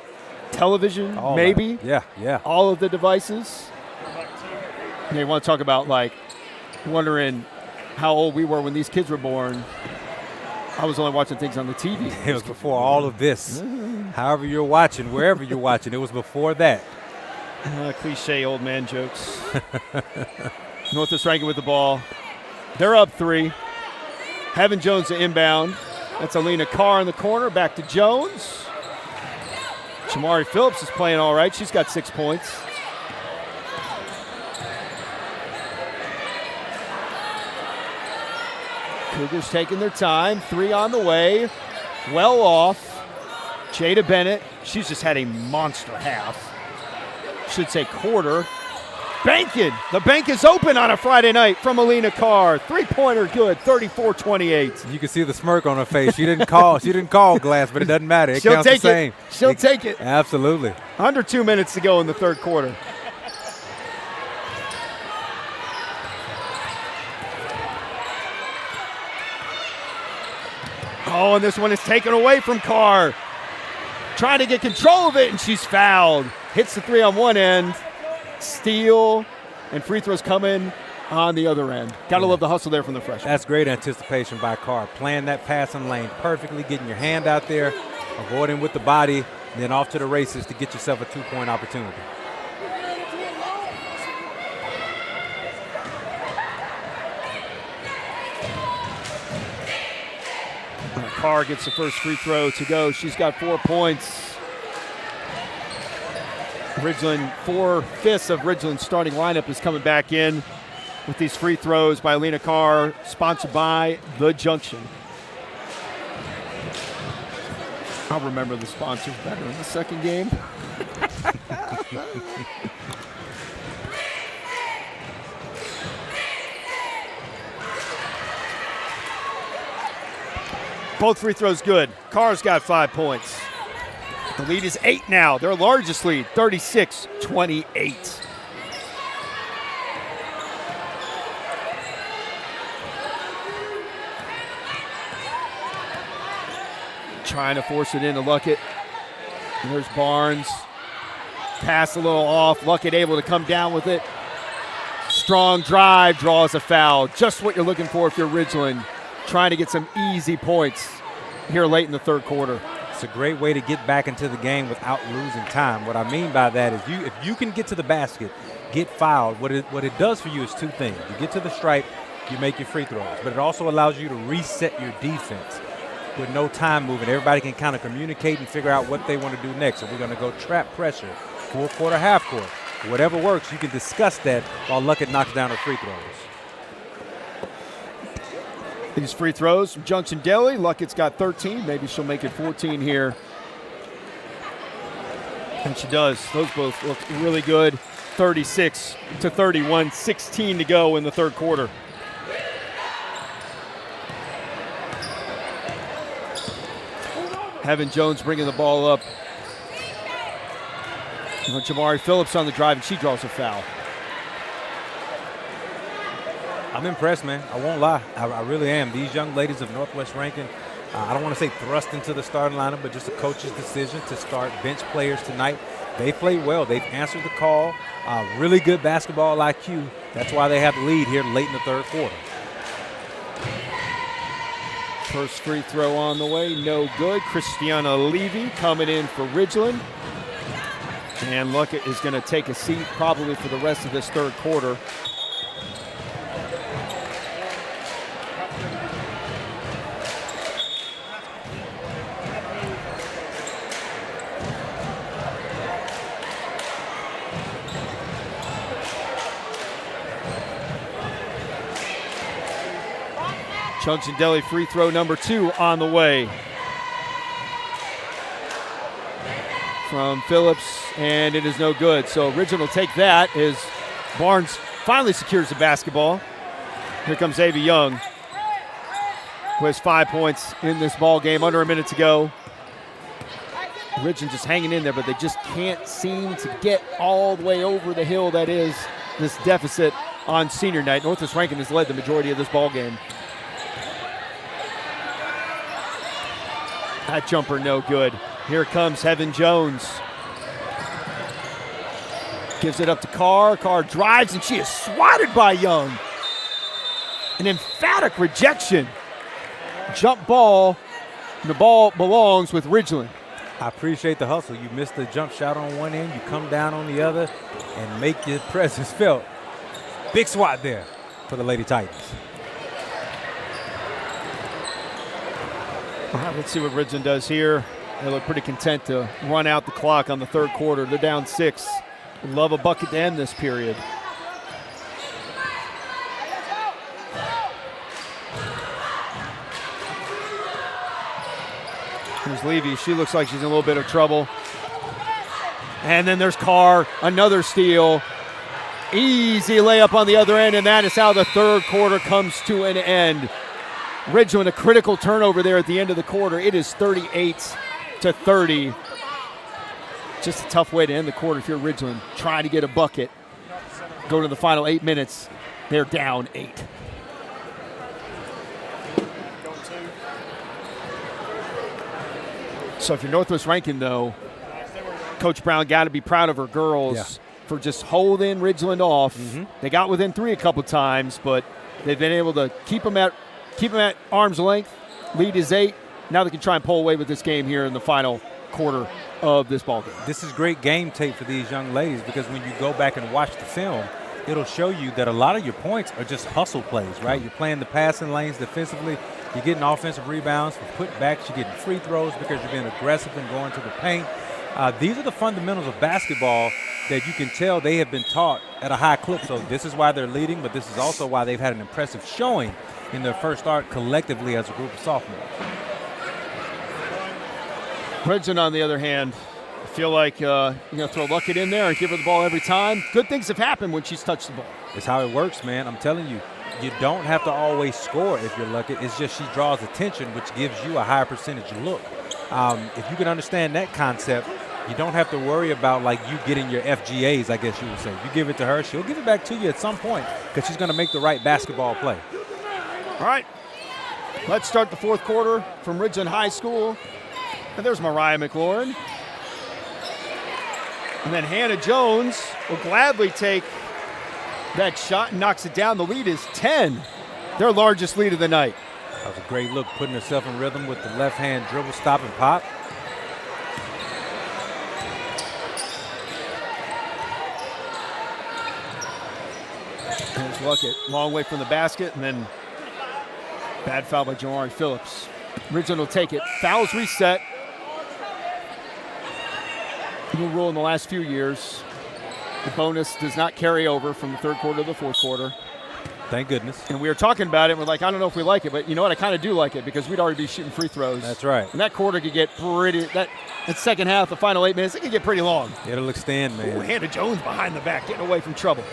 television, all maybe. That. Yeah. All of the devices. You want to talk about, like, wondering how old we were when these kids were born. I was only watching things on the TV. It was before all of this. However you're watching, wherever you're watching, it was before that. Cliche old man jokes. Northwest Rankin with the ball. They're up 3. Heaven Jones to inbound. That's Alina Carr in the corner. Back to Jones. Shamari Phillips is playing all right. She's got 6 points. Cougars taking their time. 3 on the way. Well off. Jada Bennett. She's just had a monster half. Should say quarter. Banking. The bank is open on a Friday night from Alina Carr. 3-pointer good. 34-28. You can see the smirk on her face. She didn't call glass, but it doesn't matter. It counts the same. She'll take it. Absolutely. Under 2 minutes to go in the third quarter. Oh, and this one is taken away from Carr. trying to get control of it, and she's fouled. Hits the three on one end, steal, and free throws coming on the other end. Gotta love the hustle there from the freshman. That's great anticipation by Carr. Playing that passing lane perfectly, getting your hand out there, avoiding with the body, and then off to the races to get yourself a two-point opportunity. Carr gets the first free throw to go. She's got 4 points. Ridgeland, 4/5 of Ridgeland's starting lineup is coming back in with these free throws by Alina Carr, sponsored by The Junction. I'll remember the sponsors better in the second game. Both free throws good. Carr's got 5 points. The lead is 8 now. Their largest lead, 36-28. Trying to force it into Luckett. And there's Barnes. Pass a little off. Luckett able to come down with it. Strong drive, draws a foul. Just what you're looking for if you're Ridgeland. Trying to get some easy points here late in the third quarter. It's a great way to get back into the game without losing time. What I mean by that is if you can get to the basket, get fouled, what it does for you is two things. You get to the stripe, you make your free throws, but it also allows you to reset your defense with no time moving. Everybody can kind of communicate and figure out what they want to do next. If we're going to go trap pressure, full quarter, half court, whatever works, you can discuss that while Luckett knocks down her free throws. These free throws from Junction Deli. Luckett's got 13. Maybe she'll make it 14 here. And she does. Those both look really good. 36-31, 16 to go in the third quarter. Heaven Jones bringing the ball up. Jamari Phillips on the drive, and she draws a foul. I'm impressed, man. I won't lie. I really am. These young ladies of Northwest Rankin, I don't want to say thrust into the starting lineup, but just a coach's decision to start bench players tonight. They played well. They've answered the call. Really good basketball IQ. That's why they have the lead here late in the third quarter. First free throw on the way, no good. Christiana Levy coming in for Ridgeland. And Luckett is going to take a seat probably for the rest of this third quarter. Junction Deli free throw number 2 on the way. From Phillips, and it is no good. So Ridgeland will take that as Barnes finally secures the basketball. Here comes Ava Young, who has 5 points in this ball game, under a minute to go. Ridgeland just hanging in there, but they just can't seem to get all the way over the hill that is this deficit on senior night. Northwest Rankin has led the majority of this ball game. That jumper no good. Here comes Heaven Jones. Gives it up to Carr. Carr drives, and she is swatted by Young. An emphatic rejection. Jump ball, and the ball belongs with Ridgeland. I appreciate the hustle. You missed the jump shot on one end, you come down on the other, and make your presence felt. Big swat there for the Lady Titans. All right, let's see what Ridgeland does here. They look pretty content to run out the clock on the third quarter. They're down 6. Love a bucket to end this period. Here's Levy. She looks like she's in a little bit of trouble. And then there's Carr, another steal. Easy layup on the other end, and that is how the third quarter comes to an end. Ridgeland, a critical turnover there at the end of the quarter. It is 38-30. Just a tough way to end the quarter if you're Ridgeland. Trying to get a bucket. Go to the final 8 minutes. They're down 8. So if you're Northwest Rankin, though, Coach Brown got to be proud of her girls for just holding Ridgeland off. They got within 3 a couple times, but they've been able to keep them at arm's length. Lead is 8. Now they can try and pull away with this game here in the final quarter of this ball game. This is great game tape for these young ladies because when you go back and watch the film, it'll show you that a lot of your points are just hustle plays, right? You're playing the passing lanes defensively. You're getting offensive rebounds for putbacks. You're getting free throws because you're being aggressive and going to the paint. These are the fundamentals of basketball that you can tell they have been taught at a high clip. So this is why they're leading, but this is also why they've had an impressive showing in their first start collectively as a group of sophomores. Ridgeland, on the other hand, I feel like you're going to throw Luckett in there and give her the ball every time. Good things have happened when she's touched the ball. It's how it works, man. I'm telling you, you don't have to always score if you're Luckett. It's just she draws attention, which gives you a higher percentage look. If you can understand that concept, you don't have to worry about like you getting your FGAs, I guess you would say. You give it to her, she'll give it back to you at some point because she's going to make the right basketball play. All right, let's start the fourth quarter from Ridgeland High School. And there's Mariah McLaurin. And then Hannah Jones will gladly take that shot and knocks it down. The lead is 10, their largest lead of the night. That was a great look, putting herself in rhythm with the left-hand dribble, stop, and pop. There's Luckett, long way from the basket, and then bad foul by Jamari Phillips. Ridgeland will take it. Fouls reset. New rule in the last few years. The bonus does not carry over from the third quarter to the fourth quarter. Thank goodness. And we were talking about it, and we're like, I don't know if we like it, but you know what? I kind of do like it because we'd already be shooting free throws. That's right. And that quarter could get pretty, that second half, the final 8 minutes, it could get pretty long. It'll extend, man. Ooh, Hannah Jones behind the back, getting away from trouble.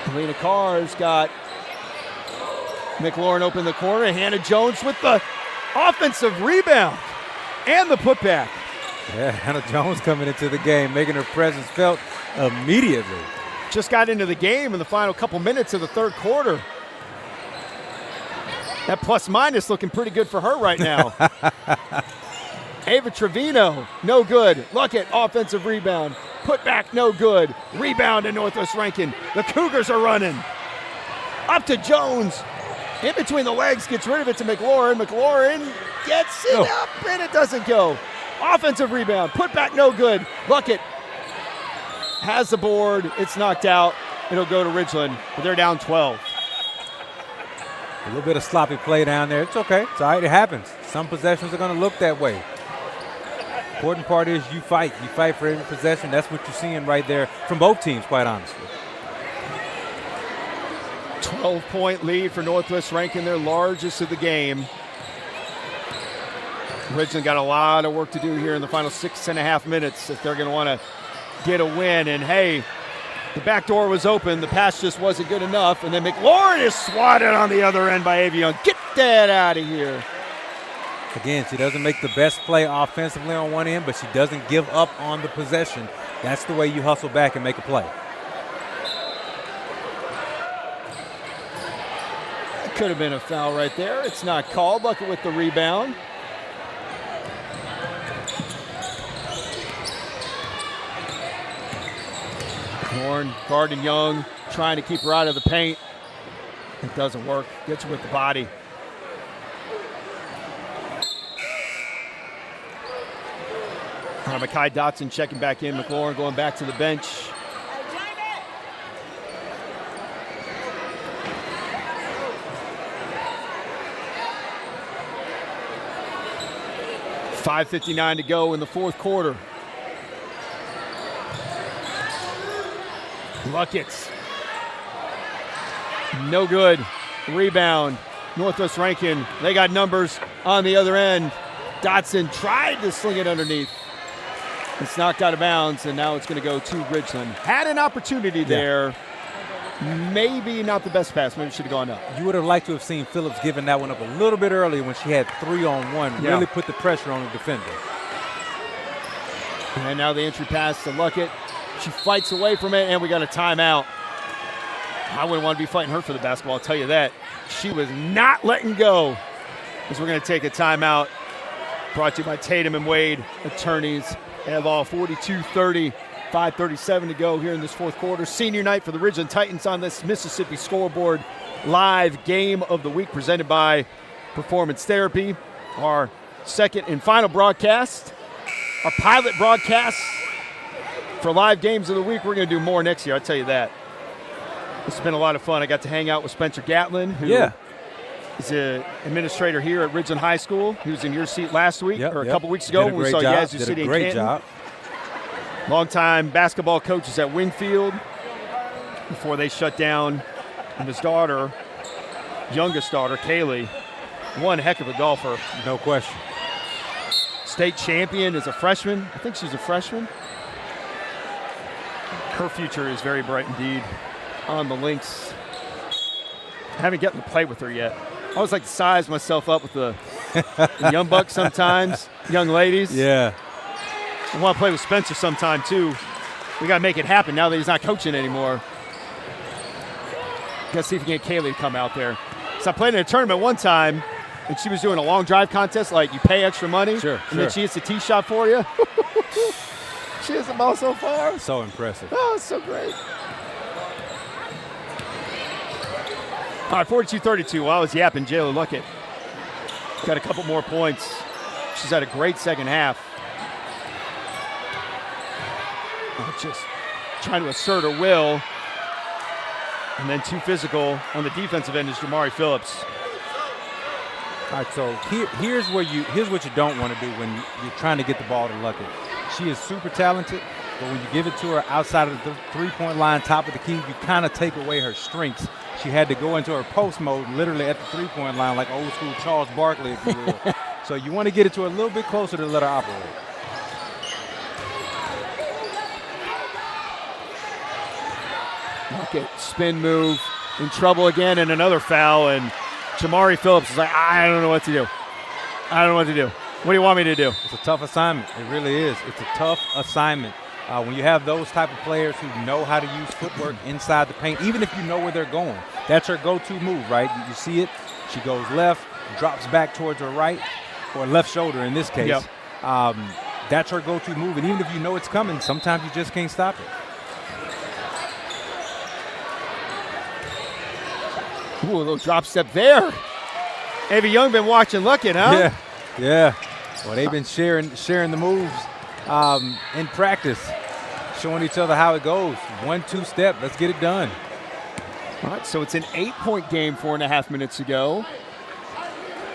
Alina Carr's got McLaurin open the corner. Hannah Jones with the offensive rebound and the putback. Yeah, Hannah Jones coming into the game, making her presence felt immediately. Just got into the game in the final couple minutes of the third quarter. That plus-minus looking pretty good for her right now. Ava Trevino, no good. Luckett, offensive rebound. Putback, no good. Rebound to Northwest Rankin. The Cougars are running. Up to Jones. In between the legs, gets rid of it to McLaurin. McLaurin gets it up, and it doesn't go. Offensive rebound. Putback, no good. Luckett has the board. It's knocked out. It'll go to Ridgeland, but they're down 12. A little bit of sloppy play down there. It's okay. It's all right. It happens. Some possessions are going to look that way. Important part is you fight. You fight for every possession. That's what you're seeing right there from both teams, quite honestly. 12-point lead for Northwest Rankin, their largest of the game. Ridgeland got a lot of work to do here in the final 6.5 minutes if they're going to want to get a win. And, hey, the back door was open. The pass just wasn't good enough. And then McLaurin is swatted on the other end by Avion. Get that out of here. Again, she doesn't make the best play offensively on one end, but she doesn't give up on the possession. That's the way you hustle back and make a play. It could have been a foul right there. It's not called. Luckett with the rebound. Horn guarding Young, trying to keep her out of the paint. It doesn't work. Gets her with the body. Makai Dotson checking back in. McLaurin going back to the bench. .5:59 to go in the fourth quarter. Luckett. No good. Rebound. Northwest Rankin. They got numbers on the other end. Dotson tried to sling it underneath. It's knocked out of bounds, and now it's going to go to Ridgeland. Had an opportunity there. Maybe not the best pass. Maybe should have gone up. You would have liked to have seen Phillips giving that one up a little bit earlier when she had 3-on-1. Yeah. Really put the pressure on the defender. And now the entry pass to Luckett. She fights away from it, and we got a timeout. I wouldn't want to be fighting her for the basketball, I'll tell you that. She was not letting go. as we're going to take a timeout. Brought to you by Tatum and Wade Attorneys. They have all 42-30, 5:37 to go here in this fourth quarter. Senior night for the Ridgeland Titans on this Mississippi Scoreboard Live Game of the Week presented by Performance Therapy. Our second and final broadcast, our pilot broadcast for live games of the week. We're going to do more next year, I'll tell you that. This has been a lot of fun. I got to hang out with Spencer Gatlin, who is an administrator here at Ridgeland High School. He was in your seat last week or a couple weeks ago when we saw Yazoo City and Canton. Job. Longtime basketball coaches at Wingfield before they shut down. And his daughter, youngest daughter, Kaylee, one heck of a golfer. No question. State champion as a freshman. I think she's a freshman. Her future is very bright indeed on the links. I haven't gotten to play with her yet. I always like to size myself up with the young bucks sometimes, young ladies. Yeah. I want to play with Spencer sometime too. We got to make it happen now that he's not coaching anymore. Got to see if we can get Kaylee to come out there. So I played in a tournament one time, and she was doing a long drive contest, like you pay extra money, and then she hits a tee shot for you. She hits the ball so far. So impressive. Oh, it's so great. All right, 42-32. Well, I was yapping. Jayla Luckett got a couple more points. She's had a great second half. Just trying to assert her will. And then too physical on the defensive end is Jamari Phillips. All right, so here's what you don't want to do when you're trying to get the ball to Luckett. She is super talented, but when you give it to her outside of the three-point line, top of the key, you kind of take away her strengths. She had to go into her post mode literally at the three-point line like old school Charles Barkley, if you will. So you want to get it to her a little bit closer to let her operate. Okay, spin move, in trouble again, and another foul, and Jamari Phillips is like, I don't know what to do. I don't know what to do. What do you want me to do? It's a tough assignment. It really is. It's a tough assignment. When you have those type of players who know how to use footwork inside the paint, even if you know where they're going, that's her go-to move, right? You see it. She goes left, drops back towards her right, or left shoulder in this case. Yep. That's her go-to move, and even if you know it's coming, sometimes you just can't stop it. Ooh, a little drop step there. Avy Young been watching Luckett, huh? Yeah. Well, they've been sharing the moves in practice, showing each other how it goes. 1-2 step. Let's get it done. All right, so it's an 8-point game 4.5 minutes ago.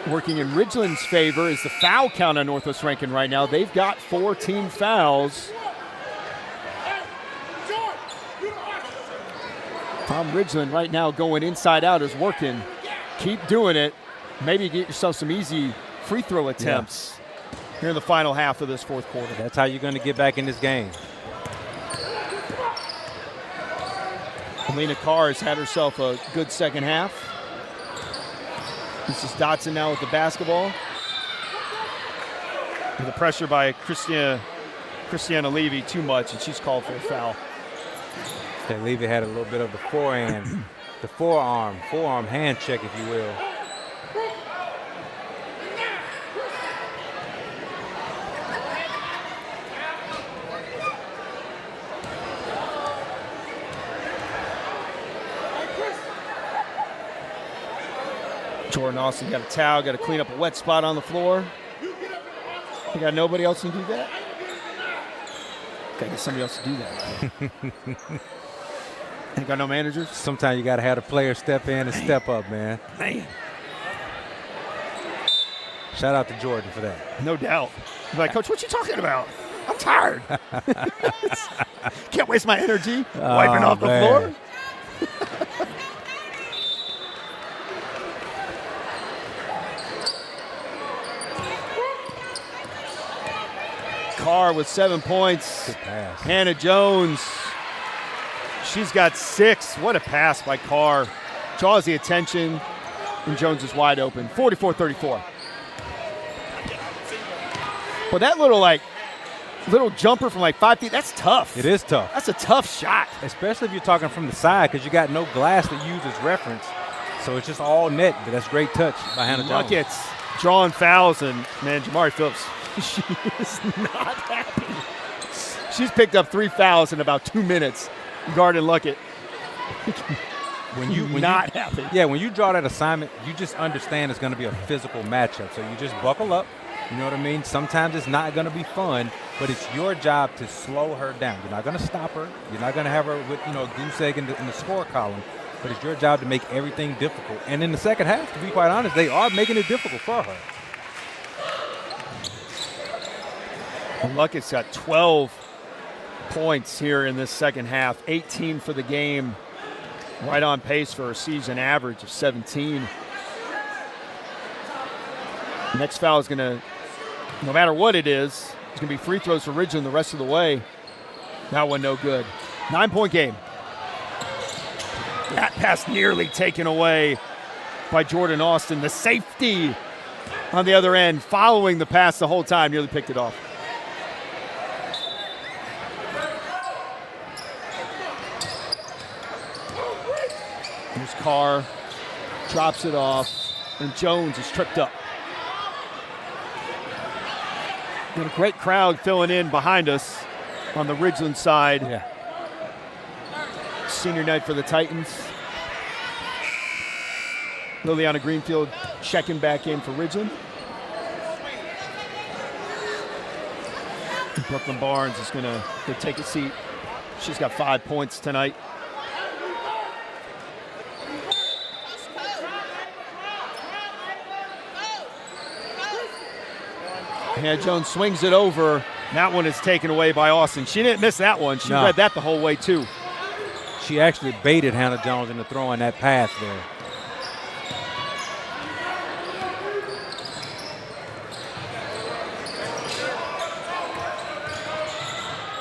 Working in Ridgeland's favor is the foul count on Northwest Rankin right now. They've got 4 team fouls. Tom Ridgeland right now going inside out is working. Keep doing it. Maybe get yourself some easy free throw attempts here in the final half of this fourth quarter. That's how you're going to get back in this game. Alina Carr has had herself a good second half. This is Dotson now with the basketball. And the pressure by Christiana Levy too much, and she's called for a foul. Okay, Levy had a little bit of the forearm hand check, if you will. Jordan Austin got a towel, got to clean up a wet spot on the floor. You got nobody else can do that? Got to get somebody else to do that. Ain't got no managers? Sometimes you got to have a player step in and step up, man. Shout out to Jordan for that. No doubt. He's like, Coach, what you talking about? I'm tired. Can't waste my energy wiping off the floor. Carr with 7 points. Good pass. Hannah Jones, she's got 6. What a pass by Carr. Draws the attention, and Jones is wide open. 44-34. Well, that little jumper from 5 feet, that's tough. It is tough. That's a tough shot. Especially if you're talking from the side, because you got no glass to use as reference. So it's just all net, but that's great touch by Hannah Jones. Luckett drawing fouls, and, man, Jamari Phillips, she is not happy. She's picked up 3 fouls in about 2 minutes, guarding Luckett. When you happy. Yeah, when you draw that assignment, you just understand it's going to be a physical matchup. So you just buckle up. You know what I mean? Sometimes it's not going to be fun, but it's your job to slow her down. You're not going to stop her. You're not going to have her with, goose egg in the score column. But it's your job to make everything difficult. And in the second half, to be quite honest, they are making it difficult for her. Luckett's got 12 points here in this second half, 18 for the game. Right on pace for a season average of 17. Next foul is going to, no matter what it is, it's going to be free throws for Ridgeland the rest of the way. That one no good. 9-point game. That pass nearly taken away by Jordan Austin. The safety on the other end, following the pass the whole time, nearly picked it off. Here's Carr, drops it off, and Jones is tripped up. Got a great crowd filling in behind us on the Ridgeland side. Yeah. Senior night for the Titans. Liliana Greenfield checking back in for Ridgeland. Brooklyn Barnes is going to go take a seat. She's got 5 points tonight. Yeah, Jones swings it over. That one is taken away by Austin. She didn't miss that one. She read that the whole way, too. She actually baited Hannah Jones into throwing that pass there.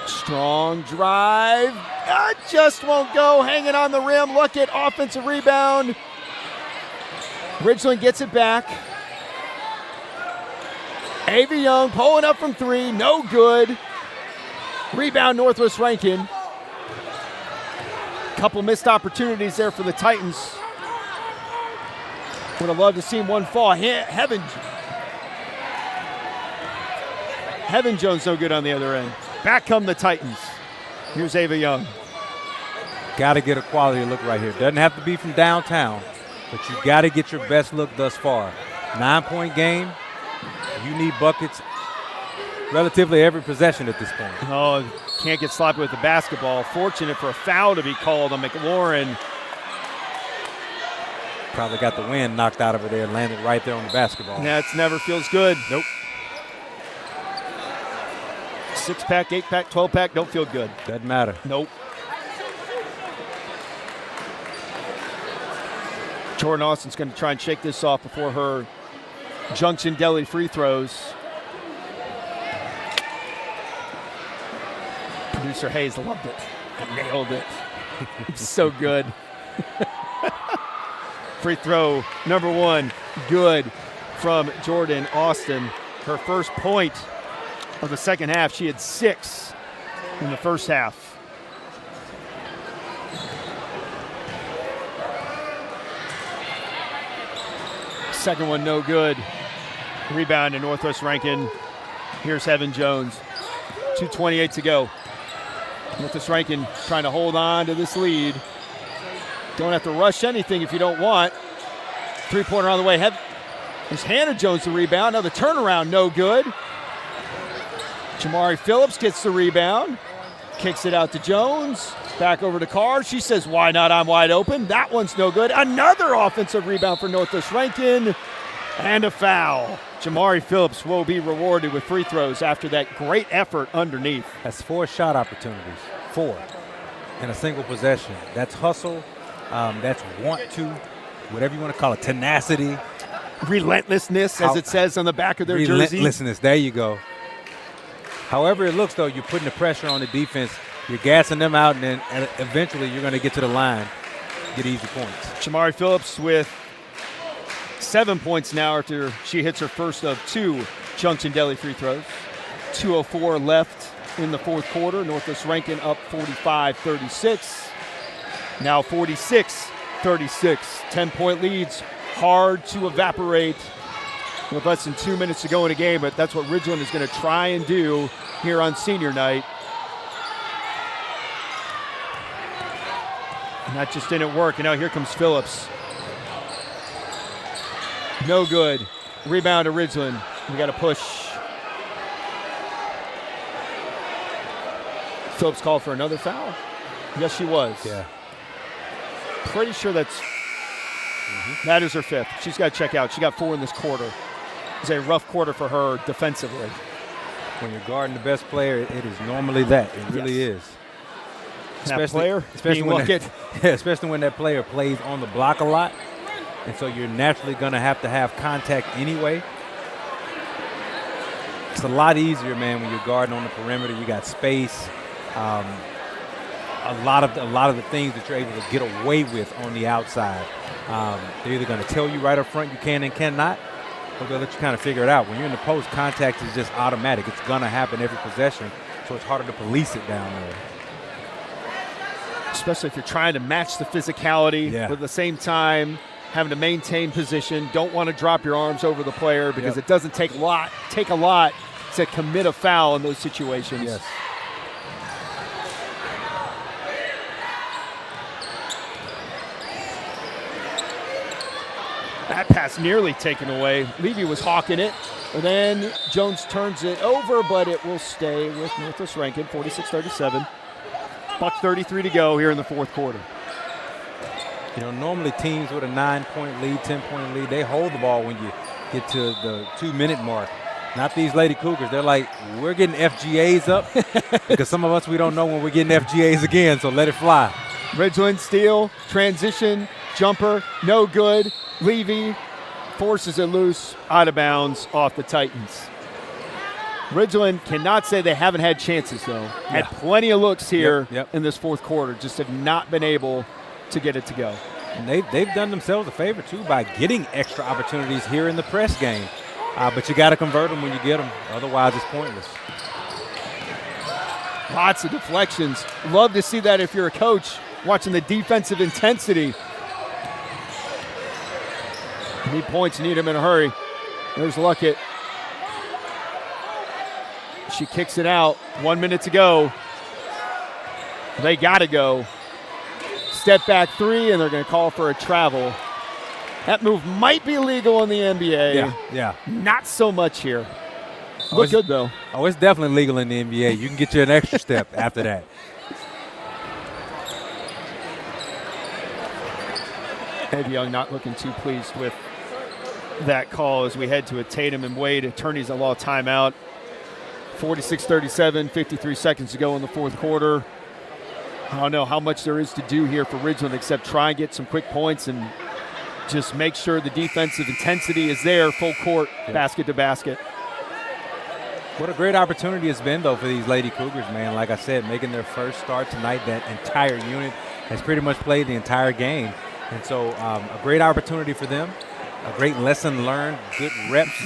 Strong drive. Just won't go. Hanging on the rim. Look at offensive rebound. Ridgeland gets it back. Ava Young pulling up from 3, no good. Rebound Northwest Rankin. Couple missed opportunities there for the Titans. Would have loved to see one fall. Heaven Jones no good on the other end. Back come the Titans. Here's Ava Young. Got to get a quality look right here. Doesn't have to be from downtown, but you got to get your best look thus far. 9-point game. You need buckets relatively every possession at this point. Oh, can't get sloppy with the basketball. Fortunate for a foul to be called on McLaurin. Probably got the wind knocked out of her there and landed right there on the basketball. That never feels good. Nope. 6-pack, 8-pack, 12-pack, don't feel good. Doesn't matter. Nope. Jordan Austin's going to try and shake this off before her Junction Deli free throws. Producer Hayes loved it. Nailed it. It's so good. Free throw number 1, good from Jordan Austin. Her first point of the second half. She had 6 in the first half. Second one no good. Rebound to Northwest Rankin. Here's Heaven Jones. 2:28 to go. Northwest Rankin trying to hold on to this lead. Don't have to rush anything if you don't want. 3-pointer on the way. There's Hannah Jones the rebound. Now the turnaround no good. Jamari Phillips gets the rebound. Kicks it out to Jones. Back over to Carr. She says, why not? I'm wide open. That one's no good. Another offensive rebound for Northwest Rankin. And a foul. Jamari Phillips will be rewarded with free throws after that great effort underneath. That's 4 shot opportunities. 4 in a single possession. That's hustle. That's want to, whatever you want to call it, tenacity. Relentlessness, as it says on the back of their jersey. Relentlessness, there you go. However it looks, though, you're putting the pressure on the defense. You're gassing them out, and then eventually you're going to get to the line, get easy points. Jamari Phillips with 7 points now after she hits her first of 2 Junction Deli free throws. 2:04 left in the fourth quarter. Northwest Rankin up 45-36. Now 46-36. 10-point leads hard to evaporate with less than 2 minutes to go in a game, but that's what Ridgeland is going to try and do here on senior night. And that just didn't work, and now here comes Phillips. No good. Rebound to Ridgeland. We got to push. Phillips called for another foul? Yes, she was. Yeah. Pretty sure that's that is her 5th. She's got to check out. She got 4 in this quarter. It's a rough quarter for her defensively. When you're guarding the best player, it is normally that. It really is. That player especially being when especially when that player plays on the block a lot. And so you're naturally going to have contact anyway. It's a lot easier, man, when you're guarding on the perimeter. You got space. A lot of the things that you're able to get away with on the outside. They're either going to tell you right up front you can and cannot, or they'll let you kind of figure it out. When you're in the post, contact is just automatic. It's going to happen every possession, so it's harder to police it down there. Especially if you're trying to match the physicality, but at the same time having to maintain position. Don't want to drop your arms over the player because it doesn't take a lot to commit a foul in those situations. Yes. That pass nearly taken away. Levy was hawking it. And then Jones turns it over, but it will stay with Northwest Rankin, 46-37. $1:33 to go here in the fourth quarter. You know, normally teams with a 9-point lead, 10-point lead, they hold the ball when you get to the 2-minute mark. Not these Lady Cougars. They're like, we're getting FGAs up because some of us, we don't know when we're getting FGAs again, so let it fly. Ridgeland steal, transition, jumper, no good. Levy forces it loose, out of bounds, off the Titans. Ridgeland cannot say they haven't had chances, though. Had plenty of looks here in this fourth quarter, just have not been able to get it to go. And they've done themselves a favor, too, by getting extra opportunities here in the press game. But you got to convert them when you get them. Otherwise, it's pointless. Lots of deflections. Love to see that if you're a coach, watching the defensive intensity. Need points, need them in a hurry. There's Luckett. She kicks it out. 1 minute to go. They got to go. Step back three, and they're going to call for a travel. That move might be legal in the NBA. Yeah. Not so much here. Look good, though. Oh, it's definitely legal in the NBA. You can get you an extra step after that. Ed Young not looking too pleased with that call as we head to a Tatum and Wade attorneys at law timeout. 46-37, 53 seconds to go in the fourth quarter. I don't know how much there is to do here for Ridgeland except try and get some quick points and just make sure the defensive intensity is there, full court, basket to basket. What a great opportunity it's been, though, for these Lady Cougars, man. Like I said, making their first start tonight, that entire unit has pretty much played the entire game. And so a great opportunity for them, a great lesson learned, good reps,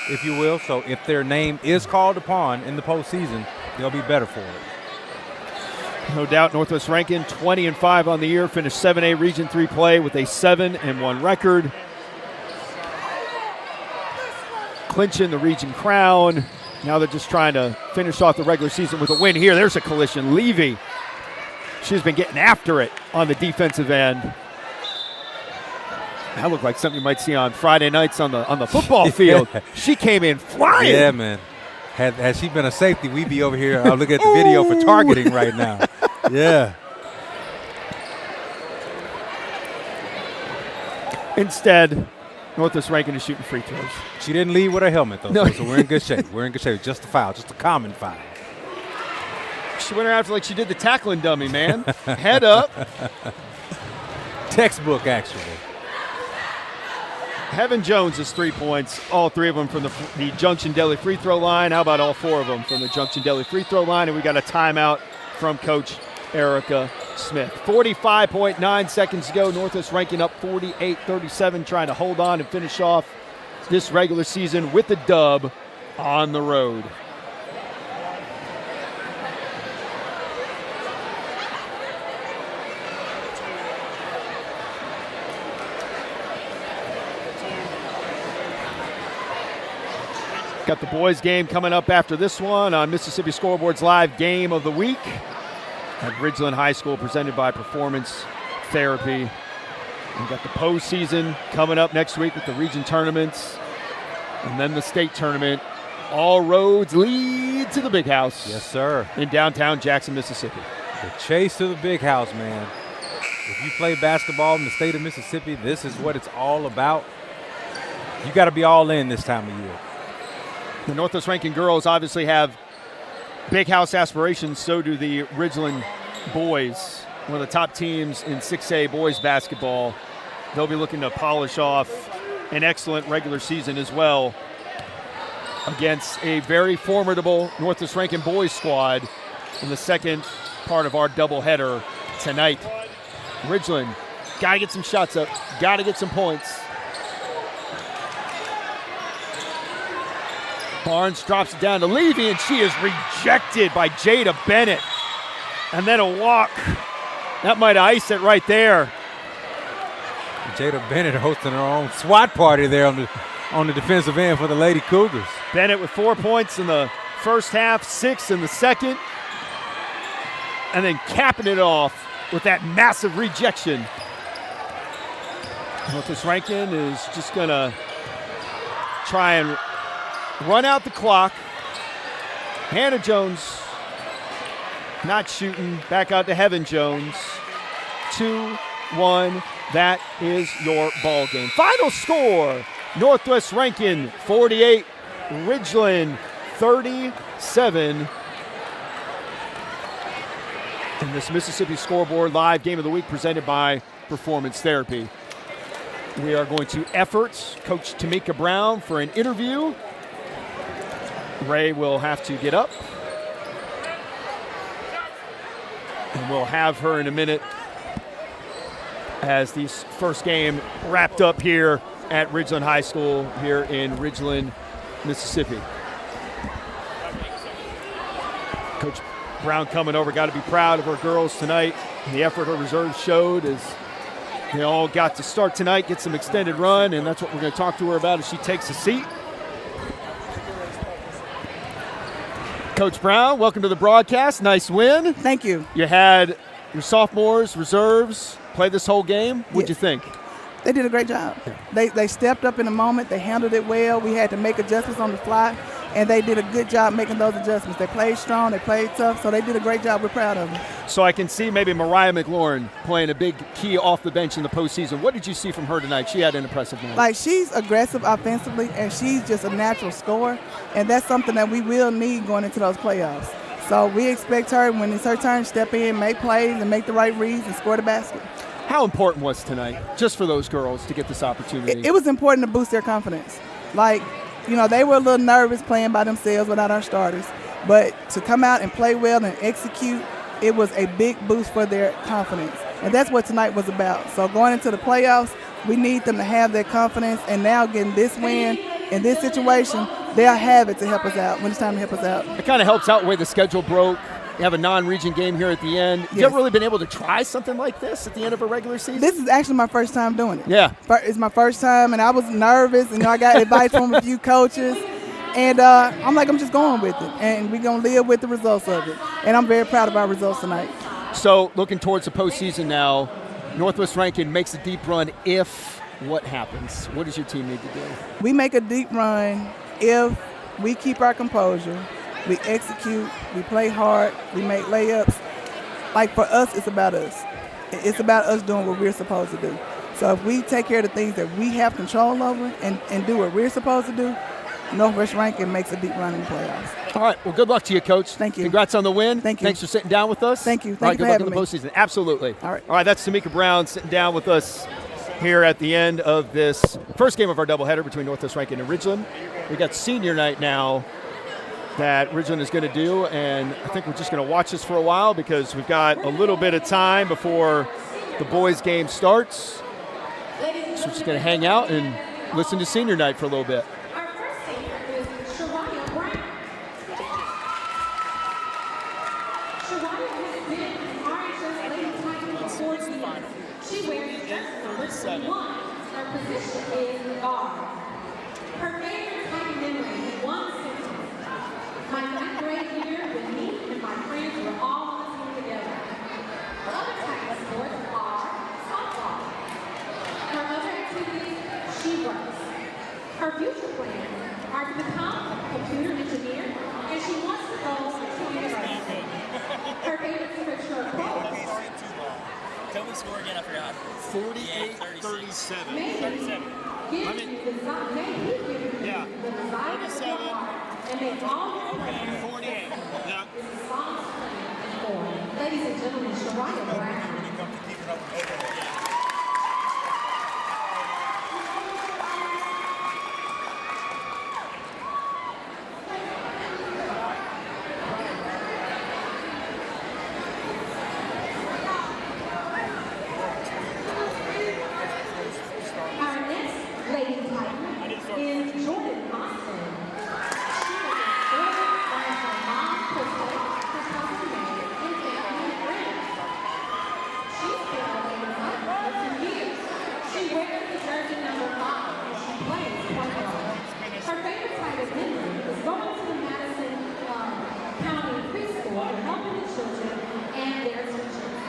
if you will. So if their name is called upon in the postseason, they'll be better for it. No doubt Northwest Rankin, 20-5 on the year, finished 7A Region 3 play with a 7-1 record. Clinching the region crown. Now they're just trying to finish off the regular season with a win here. There's a collision. Levy, she's been getting after it on the defensive end. That looked like something you might see on Friday nights on the football field. She came in flying. Yeah, man. Had she been a safety, we'd be over here looking at the video for targeting right now. Yeah. Instead, Northwest Rankin is shooting free throws. She didn't leave with her helmet, though, No. so we're in good shape. We're in good shape. Just a foul, just a common foul. She went after like she did the tackling dummy, man. Head up. Textbook, actually. Heaven Jones is 3 points, all three of them from the Junction Deli free throw line. How about all four of them from the Junction Deli free throw line? And we got a timeout from Coach Erica Smith. 45.9 seconds to go. Northwest Rankin up 48-37, trying to hold on and finish off this regular season with the dub on the road. Got the boys game coming up after this one on Mississippi Scoreboard's live game of the week at Ridgeland High School, presented by Performance Therapy. We've got the postseason coming up next week with the region tournaments and then the state tournament. All roads lead to the big house. Yes, sir. In downtown Jackson, Mississippi. The chase to the big house, man. If you play basketball in the state of Mississippi, this is what it's all about. You got to be all in this time of year. The Northwest Rankin girls obviously have big house aspirations. So do the Ridgeland boys, one of the top teams in 6A boys basketball. They'll be looking to polish off an excellent regular season as well against a very formidable Northwest Rankin boys squad in the second part of our doubleheader tonight. Ridgeland, got to get some shots up, got to get some points. Barnes drops it down to Levy, and she is rejected by Jada Bennett. And then a walk. That might ice it right there. Jada Bennett hosting her own SWAT party there on the defensive end for the Lady Cougars. Bennett with 4 points in the first half, 6 in the second. And then capping it off with that massive rejection. Northwest Rankin is just going to try and run out the clock. Hannah Jones not shooting. Back out to Heaven Jones. 2-1. That is your ball game. Final score, Northwest Rankin 48, Ridgeland 37. In this Mississippi Scoreboard live game of the week presented by Performance Therapy. We are going to effort Coach Tamika Brown for an interview. Ray will have to get up. And we'll have her in a minute as this first game wrapped up here at Ridgeland High School here in Ridgeland, Mississippi. Coach Brown coming over, got to be proud of her girls tonight. The effort her reserves showed as they all got to start tonight, get some extended run, and that's what we're going to talk to her about as she takes a seat. Coach Brown, welcome to the broadcast. Nice win. Thank you. You had your sophomores, reserves, play this whole game. What'd you think? They did a great job. They stepped up in the moment. They handled it well. We had to make adjustments on the fly, and they did a good job making those adjustments. They played strong. They played tough, so they did a great job. We're proud of them. So I can see maybe Mariah McLaurin playing a big key off the bench in the postseason. What did you see from her tonight? She had an impressive night. Like, she's aggressive offensively, and she's just a natural scorer, and that's something that we will need going into those playoffs. So we expect her, when it's her turn, step in, make plays, and make the right reads and score the basket. How important was tonight, just for those girls, to get this opportunity? It was important to boost their confidence. Like, you know, they were a little nervous playing by themselves without our starters. But to come out and play well and execute, it was a big boost for their confidence. And that's what tonight was about. So going into the playoffs, we need them to have their confidence. And now getting this win in this situation, they'll have it to help us out when it's time to help us out. It kind of helps out the way the schedule broke. You have a non-region game here at the end. Yes. You ever really been able to try something like this at the end of a regular season? This is actually my first time doing it. Yeah. It's my first time, and I was nervous. And, you know, I got advice from a few coaches. And I'm just going with it. And we're going to live with the results of it. And I'm very proud of our results tonight. So looking towards the postseason now, Northwest Rankin makes a deep run if what happens? What does your team need to do? We make a deep run if we keep our composure. We execute, we play hard, we make layups. Like, for us, it's about us. It's about us doing what we're supposed to do. So if we take care of the things that we have control over and do what we're supposed to do, Northwest Rankin makes a deep run in the playoffs. All right, well, good luck to you, Coach. Thank you. Congrats on the win. Thank you. Thanks for sitting down with us. Thank you. All right, Thank you good for luck in having the postseason. Absolutely. All right, that's Tamika Brown sitting down with us here at the end of this first game of our doubleheader between Northwest Rankin and Ridgeland. We got senior night now that Ridgeland is going to do, and I think we're just going to watch this for a while because we've got a little bit of time before the boys' game starts. So we're just going to hang out and listen to senior night for a little bit. She wears jersey number 1. Her position is guard. Her favorite time memory, once My ninth grade year with me and my friends were all on the team together. Her other type of sports are softball. Her other activities, she works. Her future plans are to become a computer engineer, and she wants to go to university. Her favorite scripture quote. Tell me the score again, I forgot. 48-37. Maybe 37. give you the desire, maybe give you Yeah. the desire of your heart, and make all your plans 48. Yeah. is a song for. Ladies and gentlemen, Shariah Brown. When it comes to keeping up with overhead. Our next lady titan is Jordan Austin. She was a student when her mom proposed her cousin May in family and friends. She's been a lady titan for 2 years. She wears the jersey number 5 and she plays point guard. Her favorite title memory is going to the Madison County preschool and helping the children and their teachers.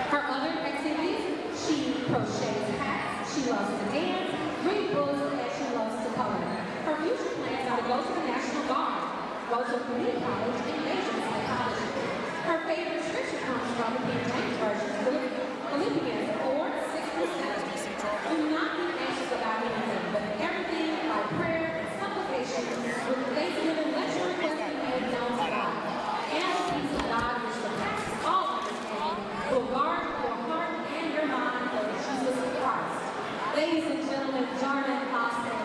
Her other activities, she crochets hats, she loves to dance, read books, and she loves to color. Her future plans are to go to the National Guard, go to a community college, and major in psychology. Her favorite scripture comes from the King James Version, Philippians 4:6-7. Do not be anxious about anything, but in everything by prayer and supplication, with thanksgiving, let your requests be made known to God. And the peace of God, which surpasses all understanding, will guard your heart and your mind for Jesus Christ. Ladies and gentlemen, Jordan Austin.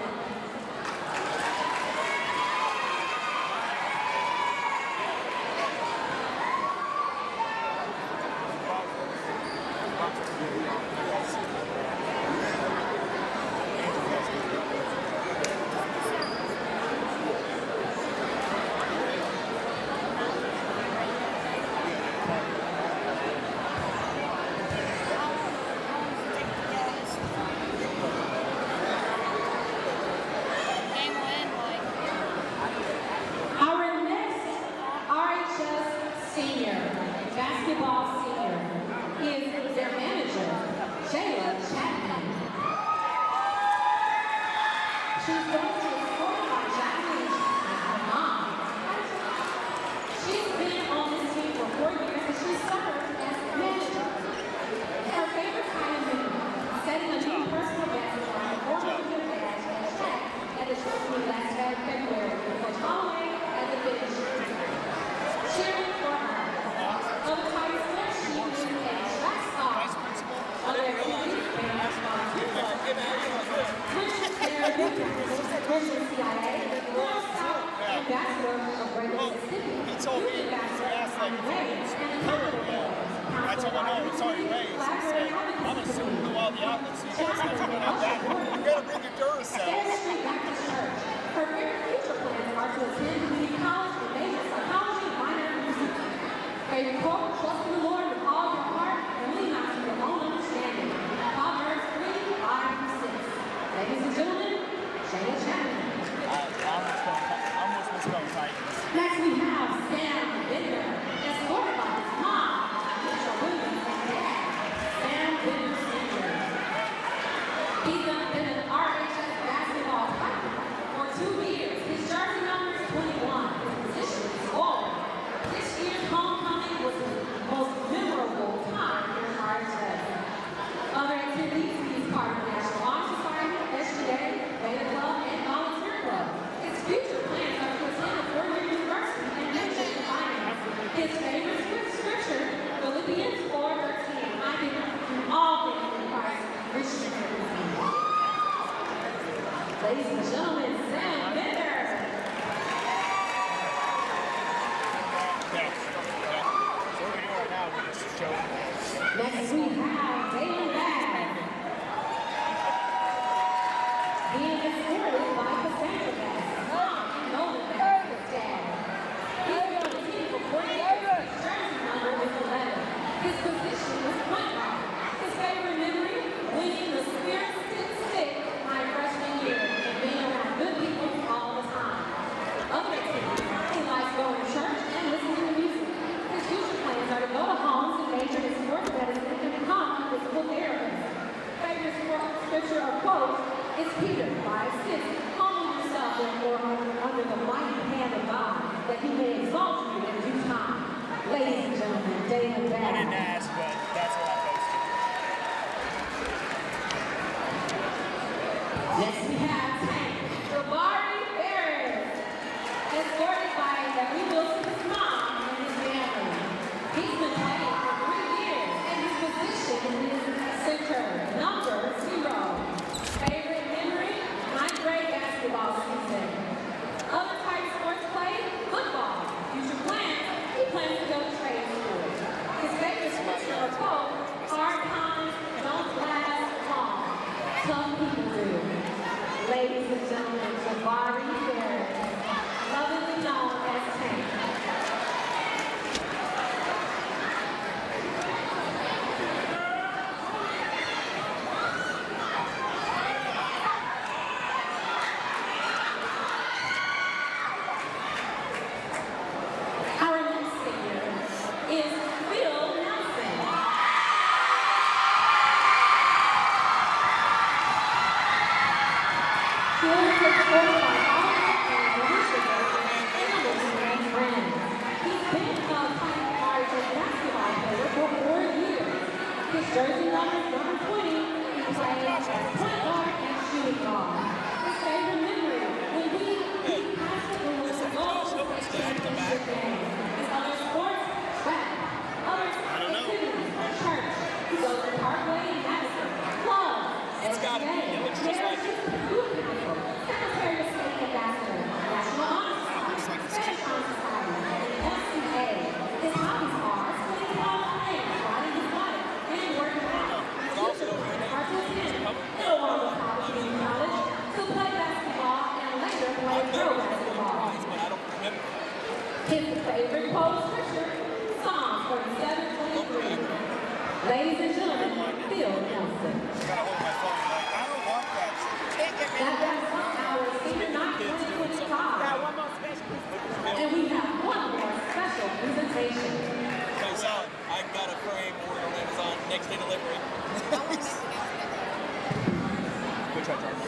Our next RHS senior, basketball senior, is their manager, Jayla Chapman. She's going to the school by Jacqueline Chapman, her mom. She's been on this team for 4 years and she served as manager. Her favorite time of meeting, setting a new personal best for her 400 badge and track at the track meet last February for Coleman at the finish. Cheering for her. Other titles that she is a track star. Other activities, Ridgeland CIA, Girl Scout, Ambassador of Greater Mississippi, Youth Ambassador of Waves, and a couple of things. I told him, no, it's already raised. He said, I'm assuming who all the outlets you guys have to go up that. You gotta bring your Duracell. Street Baptist Church. Her favorite future plans are to attend community college and major in psychology and minor in music. Favorite quote, trust in the Lord with all your heart and lean not to your own understanding. Proverbs 3:5-6. Ladies and gentlemen, Jayla Chapman. I'm with Miss Go Titans. Next we have Sam Bender, escorted by his mom, Mitchell Williams, and dad, Sam Bender Sr. He's been an RHS basketball player for 2 years. His jersey number is 21. His position is forward. This year's homecoming was his most memorable time in RHS. Other activities, he's part of the National Honor Society, SGA, Beta Club, and Volunteer Club. His future plans are to attend a 4-year university and major in finance. His favorite scripture, Philippians 4:13. I can do all things in Christ, which strengthens me. Ladies and gentlemen, Sam Bender. Next we have Dalen Bass. Being escorted by Cassandra Bass, mom and Nolan Bass, his dad. He's been on the team for 4 years. His jersey number is 11. His position was point guard. His favorite memory, winning the Spirit Stick my freshman year and being around good is Peter, 5'6", humble yourself therefore under the mighty hand of God, that he may exalt you in due time. Ladies and gentlemen, David I didn't Bass. ask, but that's what I posted. Next we have Tank Werre, escorted by Larry Wilson's mom and his family. He's been playing for 3 years, and his position is center, number 0. Favorite memory? 9th grade basketball season. Other type sports play? Football. Future plans? He plans to go to trade school. His favorite scripture or quote? Hard times don't last long. Some people do. Ladies and gentlemen, Werre, lovingly known as Tank. Our next singer is Phil Nelson. Phil is supported by all and participants and friends. He's been a playing part of basketball player for 4 years. His jersey number is number 20. He plays point guard and shooting guard. His favorite memory when he passed the ball to goals in the championship game. His other sports, track. Other activities, church. He goes to Parkway in Madison, club, It's gotta be. It looks just like it. Secretary of State Ambassador, National Honor Society, Spanish Honor Society, and FCA. His hobbies are spending time playing, riding his bike, and working out. His future plans are to attend Illinois College to play basketball and later play pro basketball. His favorite quote scripture, Psalm 47:23. Ladies and gentlemen, Phil Nelson. That wraps up our senior night 2025. And we have one more special presentation. Okay, so I got a frame order on Amazon, next day delivery. Which I charge.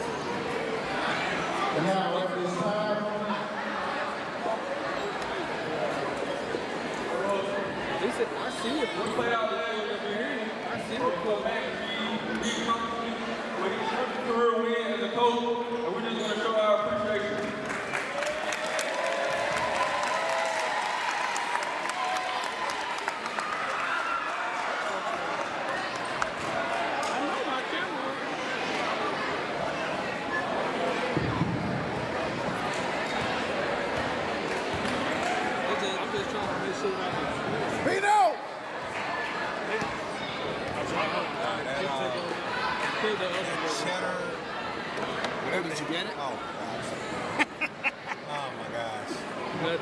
And now at this time, They said, I see it. One play out there over here. I see it. Pull back and be comfortable. When he took his career win as a coach, and we're just going to show our appreciation. I know my camera. I'm just trying to make sure that I Pino! Did you get it? Oh, gosh. Oh, my gosh. Good. I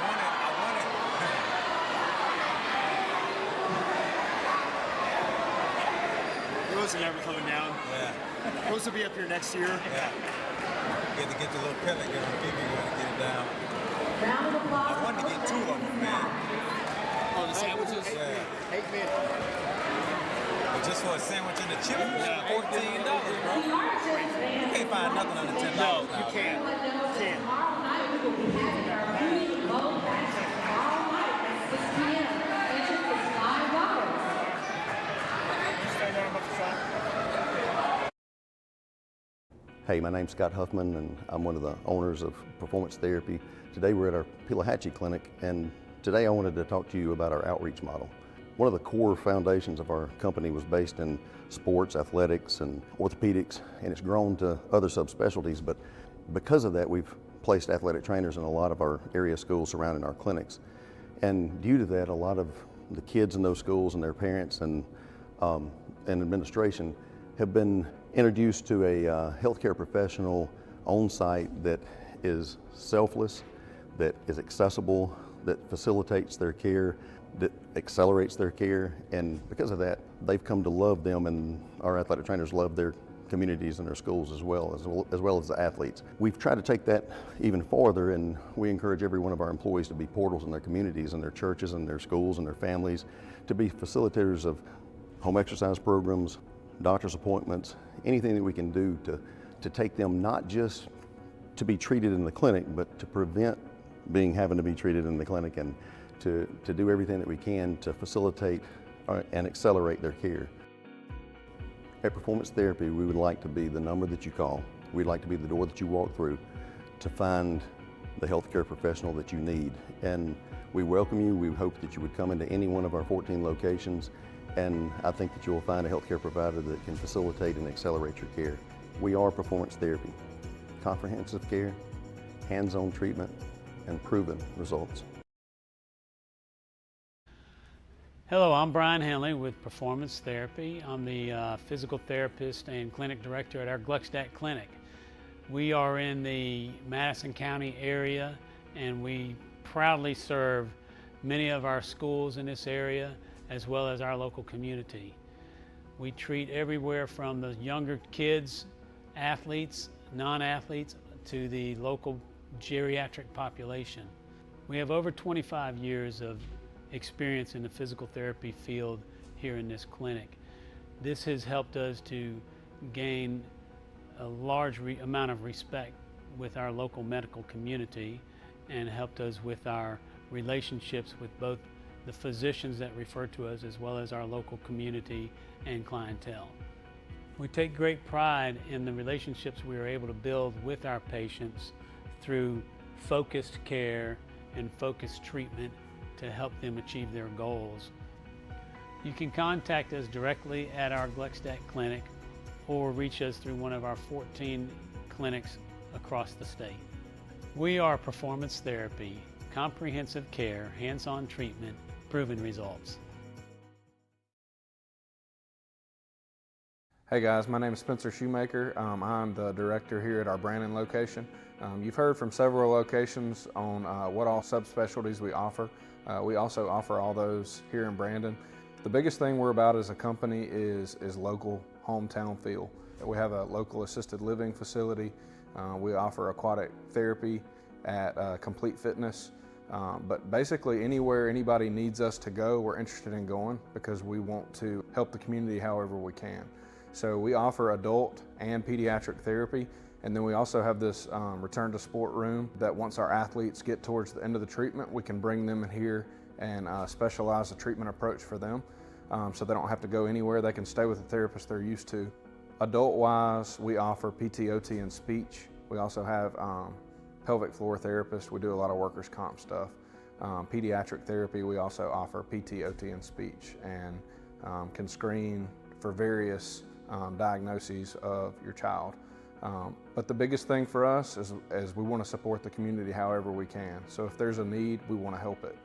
want it. It wasn't ever coming down. Yeah. Supposed to be up here next year. Yeah. You get to get the little pellet gun if you want to get it down. Round of applause. I wanted to get 2 of them, man. Oh, the sandwiches? Yeah. 8 minutes. But just for a sandwich and a chip, $14, bro. You can't find nothing under $10 No, now. you can't. Can't. Tomorrow night we will be having our beauty low fashion. Tomorrow night at 6 p.m. Entrance is $5. Hey, my name's Scott Huffman, and I'm one of the owners of Performance Therapy. Today we're at our Pelahatchie Clinic, and today I wanted to talk to you about our outreach model. One of the core foundations of our company was based in sports, athletics, and orthopedics, and it's grown to other subspecialties, but because of that, we've placed athletic trainers in a lot of our area schools surrounding our clinics. And due to that, a lot of the kids in those schools and their parents and administration have been introduced to a healthcare professional on site that is selfless, that is accessible, that facilitates their care, that accelerates their care, and because of that, they've come to love them, and our athletic trainers love their communities and their schools as well as the athletes. We've tried to take that even farther, and we encourage every one of our employees to be portals in their communities and their churches and their schools and their families, to be facilitators of home exercise programs, doctor's appointments, anything that we can do to take them not just to be treated in the clinic, but to prevent having to be treated in the clinic, and to do everything that we can to facilitate and accelerate their care. At Performance Therapy, we would like to be the number that you call. We'd like to be the door that you walk through to find the healthcare professional that you need. And we welcome you. We hope that you would come into any one of our 14 locations, and I think that you will find a healthcare provider that can facilitate and accelerate your care. We are Performance Therapy. Comprehensive care, hands-on treatment, and proven results. Hello, I'm Brian Henley with Performance Therapy. I'm the physical therapist and clinic director at our Gluckstadt Clinic. We are in the Madison County area, and we proudly serve many of our schools in this area as well as our local community. We treat everywhere from the younger kids, athletes, non-athletes, to the local geriatric population. We have over 25 years of experience in the physical therapy field here in this clinic. This has helped us to gain a large amount of respect with our local medical community, and helped us with our relationships with both the physicians that refer to us as well as our local community and clientele. We take great pride in the relationships we are able to build with our patients through focused care and focused treatment to help them achieve their goals. You can contact us directly at our Gluckstadt Clinic or reach us through one of our 14 clinics across the state. We are Performance Therapy, comprehensive care, hands-on treatment, proven results. Hey guys, my name is Spencer Shoemaker. I'm the director here at our Brandon location. You've heard from several locations on what all subspecialties we offer. We also offer all those here in Brandon. The biggest thing we're about as a company is local hometown feel. We have a local assisted living facility. We offer aquatic therapy at Complete Fitness. But basically anywhere anybody needs us to go, we're interested in going because we want to help the community however we can. So we offer adult and pediatric therapy, and then we also have this return to sport room that once our athletes get towards the end of the treatment, we can bring them in here and specialize the treatment approach for them so they don't have to go anywhere. They can stay with the therapist they're used to. Adult-wise, we offer PT, OT, and speech. We also have pelvic floor therapists. We do a lot of workers' comp stuff. Pediatric therapy, we also offer PT, OT, and speech, and can screen for various diagnoses of your child. But the biggest thing for us is we want to support the community however we can. So if there's a need, we want to help it.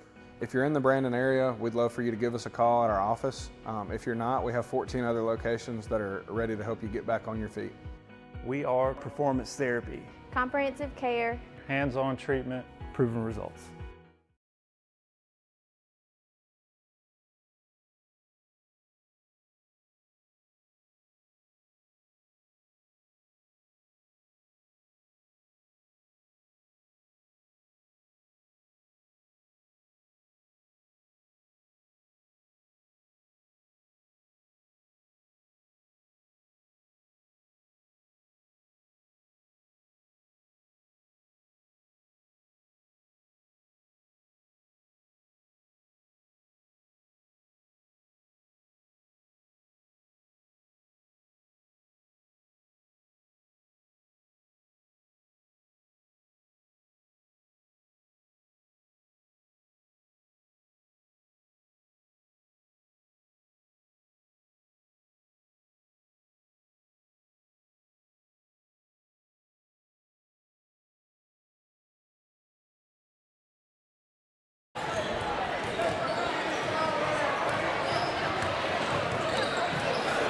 If you're in the Brandon area, we'd love for you to give us a call at our office. If you're not, we have 14 other locations that are ready to help you get back on your feet. We are Performance Therapy. Comprehensive care, Hands-on treatment, proven results.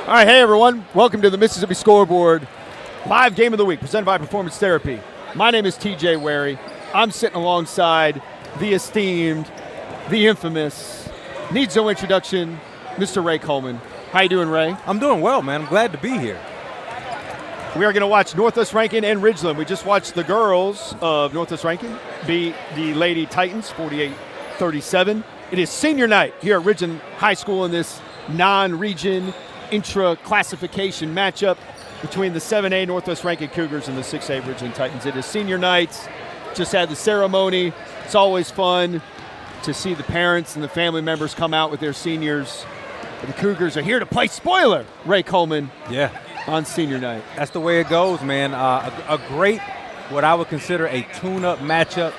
All right, hey everyone. Welcome to the Mississippi Scoreboard Live Game of the Week presented by Performance Therapy. My name is TJ Werre. I'm sitting alongside the esteemed, the infamous, needs no introduction, Mr. Ray Coleman. How you doing, Ray? I'm doing well, man. I'm glad to be here. We are going to watch Northwest Rankin and Ridgeland. We just watched the girls of Northwest Rankin beat the Lady Titans 48-37. It is senior night here at Ridgeland High School in this non-region intra-classification matchup between the 7A Northwest Rankin Cougars and the 6A Ridgeland Titans. It is senior night. Just had the ceremony. It's always fun to see the parents and the family members come out with their seniors. The Cougars are here to play spoiler, Ray Coleman. Yeah. On senior night. That's the way it goes, man. A great, what I would consider a tune-up matchup.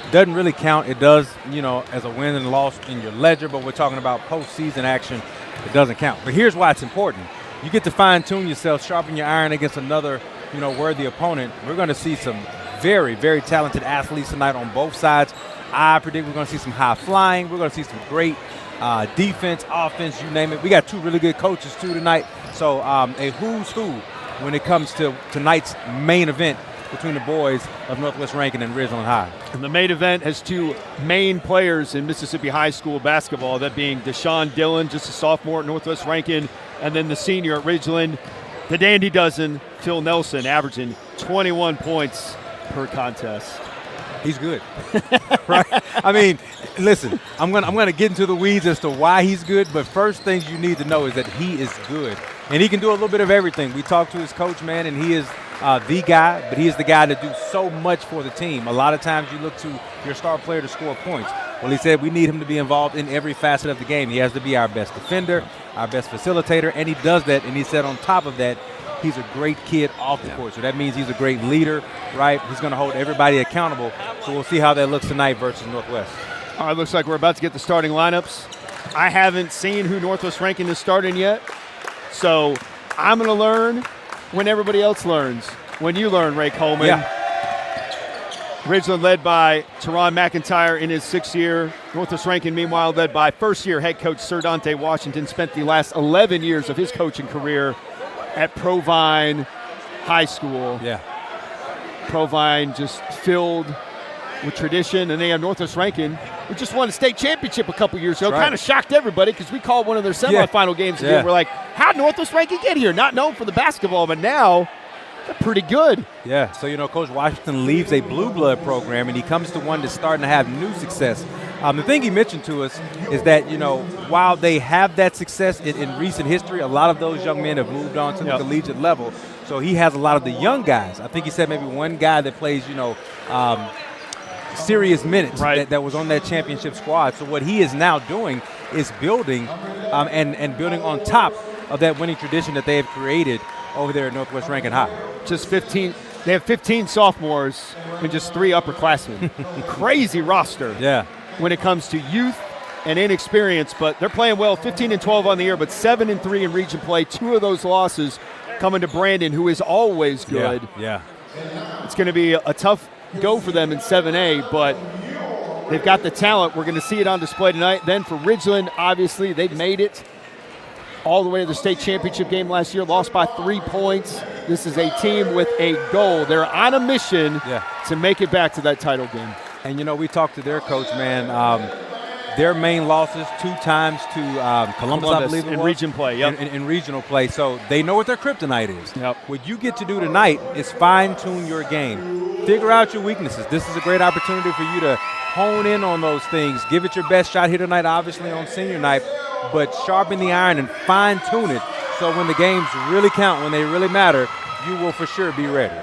Doesn't really count. It does, as a win and loss in your ledger, but we're talking about postseason action. It doesn't count. But here's why it's important. You get to fine-tune yourself, sharpen your iron against another, worthy opponent. We're going to see some very, very talented athletes tonight on both sides. I predict we're going to see some high flying. We're going to see some great defense, offense, you name it. We got two really good coaches, too, tonight. So a who's who when it comes to tonight's main event between the boys of Northwest Rankin and Ridgeland High. And the main event has two main players in Mississippi high school basketball, that being Deshaun Dillon, just a sophomore at Northwest Rankin, and then the senior at Ridgeland, the Dandy Dozen, Phil Nelson, averaging 21 points per contest. He's good, right? I mean, listen, I'm gonna get into the weeds as to why he's good, but first things you need to know is that he is good. And he can do a little bit of everything. We talked to his coach, man, and he is the guy, but he is the guy to do so much for the team. A lot of times you look to your star player to score points. Well, he said we need him to be involved in every facet of the game. He has to be our best defender, our best facilitator, and he does that. And he said on top of that, he's a great kid off the court. So that means he's a great leader, right? He's going to hold everybody accountable. So we'll see how that looks tonight versus Northwest. All right, looks like we're about to get the starting lineups. I haven't seen who Northwest Rankin is starting yet. So I'm going to learn when everybody else learns. When you learn, Ray Coleman. Yeah. Ridgeland led by Teron McIntyre in his 6th year. Northwest Rankin, meanwhile, led by first-year head coach Sir Dante Washington. Spent the last 11 years of his coaching career at Provine High School. Yeah. Provine just filled with tradition. And they have Northwest Rankin, who just won a state championship a couple years ago. Right. Kind of shocked everybody because we called one of their semifinal games again. We're like, how'd Northwest Rankin get here? Not known for the basketball, but now they're pretty good. Yeah, so, Coach Washington leaves a blue blood program, and he comes to one that's starting to have new success. The thing he mentioned to us is that, while they have that success in recent history, a lot of those young men have moved on to the collegiate level. So he has a lot of the young guys. I think he said maybe one guy that plays, serious minutes that was on that championship squad. So what he is now doing is building and building on top of that winning tradition that they have created over there at Northwest Rankin High. Just 15. They have 15 sophomores and just 3 upperclassmen. Crazy roster. Yeah. When it comes to youth and inexperience, but they're playing well. 15-12 on the year, but 7-3 in region play. 2 of those losses coming to Brandon, who is always good. Yeah. It's going to be a tough go for them in 7A, but they've got the talent. We're going to see it on display tonight. Then for Ridgeland, obviously, they've made it all the way to the state championship game last year, lost by 3 points. This is a team with a goal. They're on a mission to make it back to that title game. And, we talked to their coach, man. Their main losses 2 times to Columbus, I believe it was. In region play, in regional play. So they know what their kryptonite is. Yep. What you get to do tonight is fine-tune your game. Figure out your weaknesses. This is a great opportunity for you to hone in on those things. Give it your best shot here tonight, obviously, on senior night. But sharpen the iron and fine-tune it so when the games really count, when they really matter, you will for sure be ready.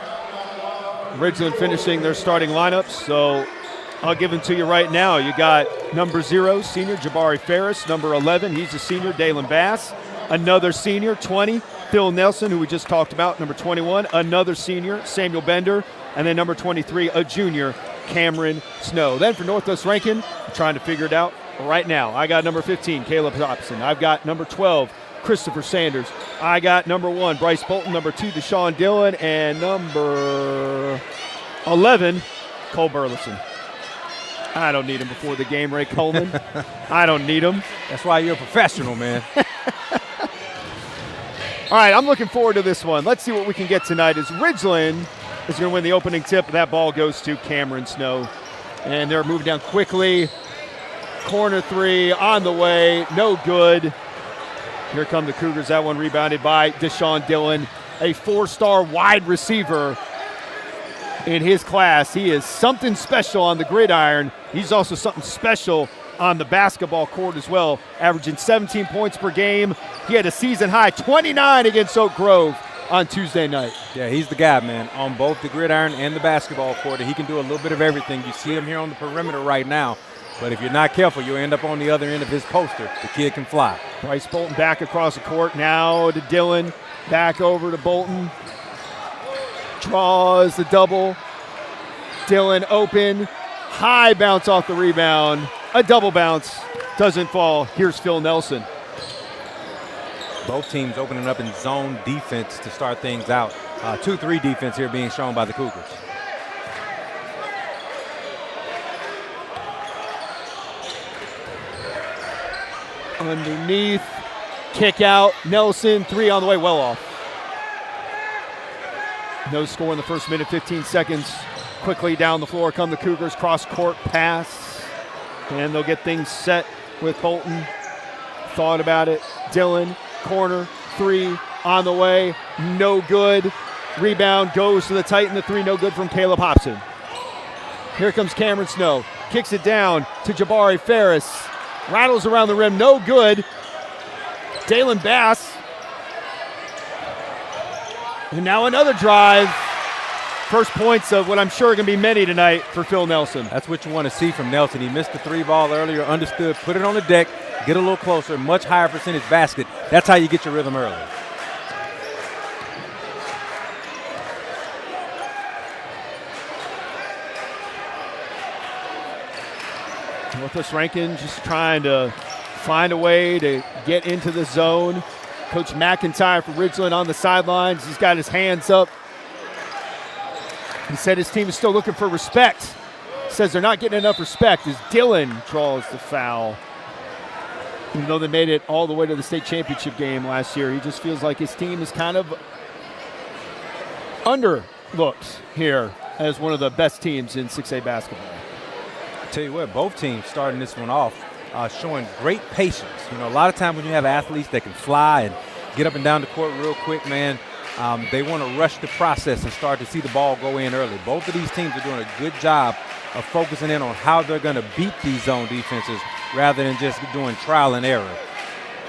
Ridgeland finishing their starting lineups, so I'll give them to you right now. You got number 0, senior Jabari Ferris. Number 11, he's a senior, Dalen Bass. Another senior, 20, Phil Nelson, who we just talked about. Number 21, another senior, Samuel Bender. And then number 23, a junior, Cameron Snow. Then for Northwest Rankin, I'm trying to figure it out right now. I got number 15, Caleb Hobson. I've got number 12, Christopher Sanders. I got number 1, Bryce Bolton. Number 2, Deshaun Dillon. And number 11, Cole Burleson. I don't need him before the game, Ray Coleman. I don't need him. That's why you're a professional, man. All right, I'm looking forward to this one. Let's see what we can get tonight as Ridgeland is going to win the opening tip. That ball goes to Cameron Snow. And they're moving down quickly. Corner 3 on the way. No good. Here come the Cougars. That one rebounded by Deshaun Dillon, a 4-star wide receiver in his class. He is something special on the gridiron. He's also something special on the basketball court as well, averaging 17 points per game. He had a season high 29 against Oak Grove on Tuesday night. Yeah, he's the guy, man, on both the gridiron and the basketball court. He can do a little bit of everything. You see him here on the perimeter right now, but if you're not careful, you'll end up on the other end of his poster. The kid can fly. Bryce Bolton back across the court, now to Dylan, back over to Bolton. Draws the double. Dylan open, high bounce off the rebound. A double bounce, doesn't fall. Here's Phil Nelson. Both teams opening up in zone defense to start things out. 2-3 defense here being shown by the Cougars. Underneath, kick out, Nelson, 3 on the way, well off. No score in the first minute, 15 seconds. Quickly down the floor come the Cougars, cross-court pass, and they'll get things set with Bolton. Thought about it, Dylan, corner, 3 on the way, no good. Rebound goes to the Titan, the 3 no good from Caleb Hobson. Here comes Cameron Snow, kicks it down to Jabari Ferris. Rattles around the rim, no good. Dalen Bass. And now another drive. First points of what I'm sure are going to be many tonight for Phil Nelson. That's what you want to see from Nelson. He missed the 3 ball earlier, understood, put it on the deck, get a little closer, much higher percentage basket. That's how you get your rhythm early. Northwest Rankin just trying to find a way to get into the zone. Coach McIntyre for Ridgeland on the sidelines. He's got his hands up. He said his team is still looking for respect. Says they're not getting enough respect as Dylan draws the foul. Even though they made it all the way to the state championship game last year, he just feels like his team is kind of underlooked here as one of the best teams in 6A basketball. I tell you what, both teams starting this one off showing great patience. You know, a lot of times when you have athletes that can fly and get up and down the court real quick, man, they want to rush the process and start to see the ball go in early. Both of these teams are doing a good job of focusing in on how they're going to beat these zone defenses rather than just doing trial and error.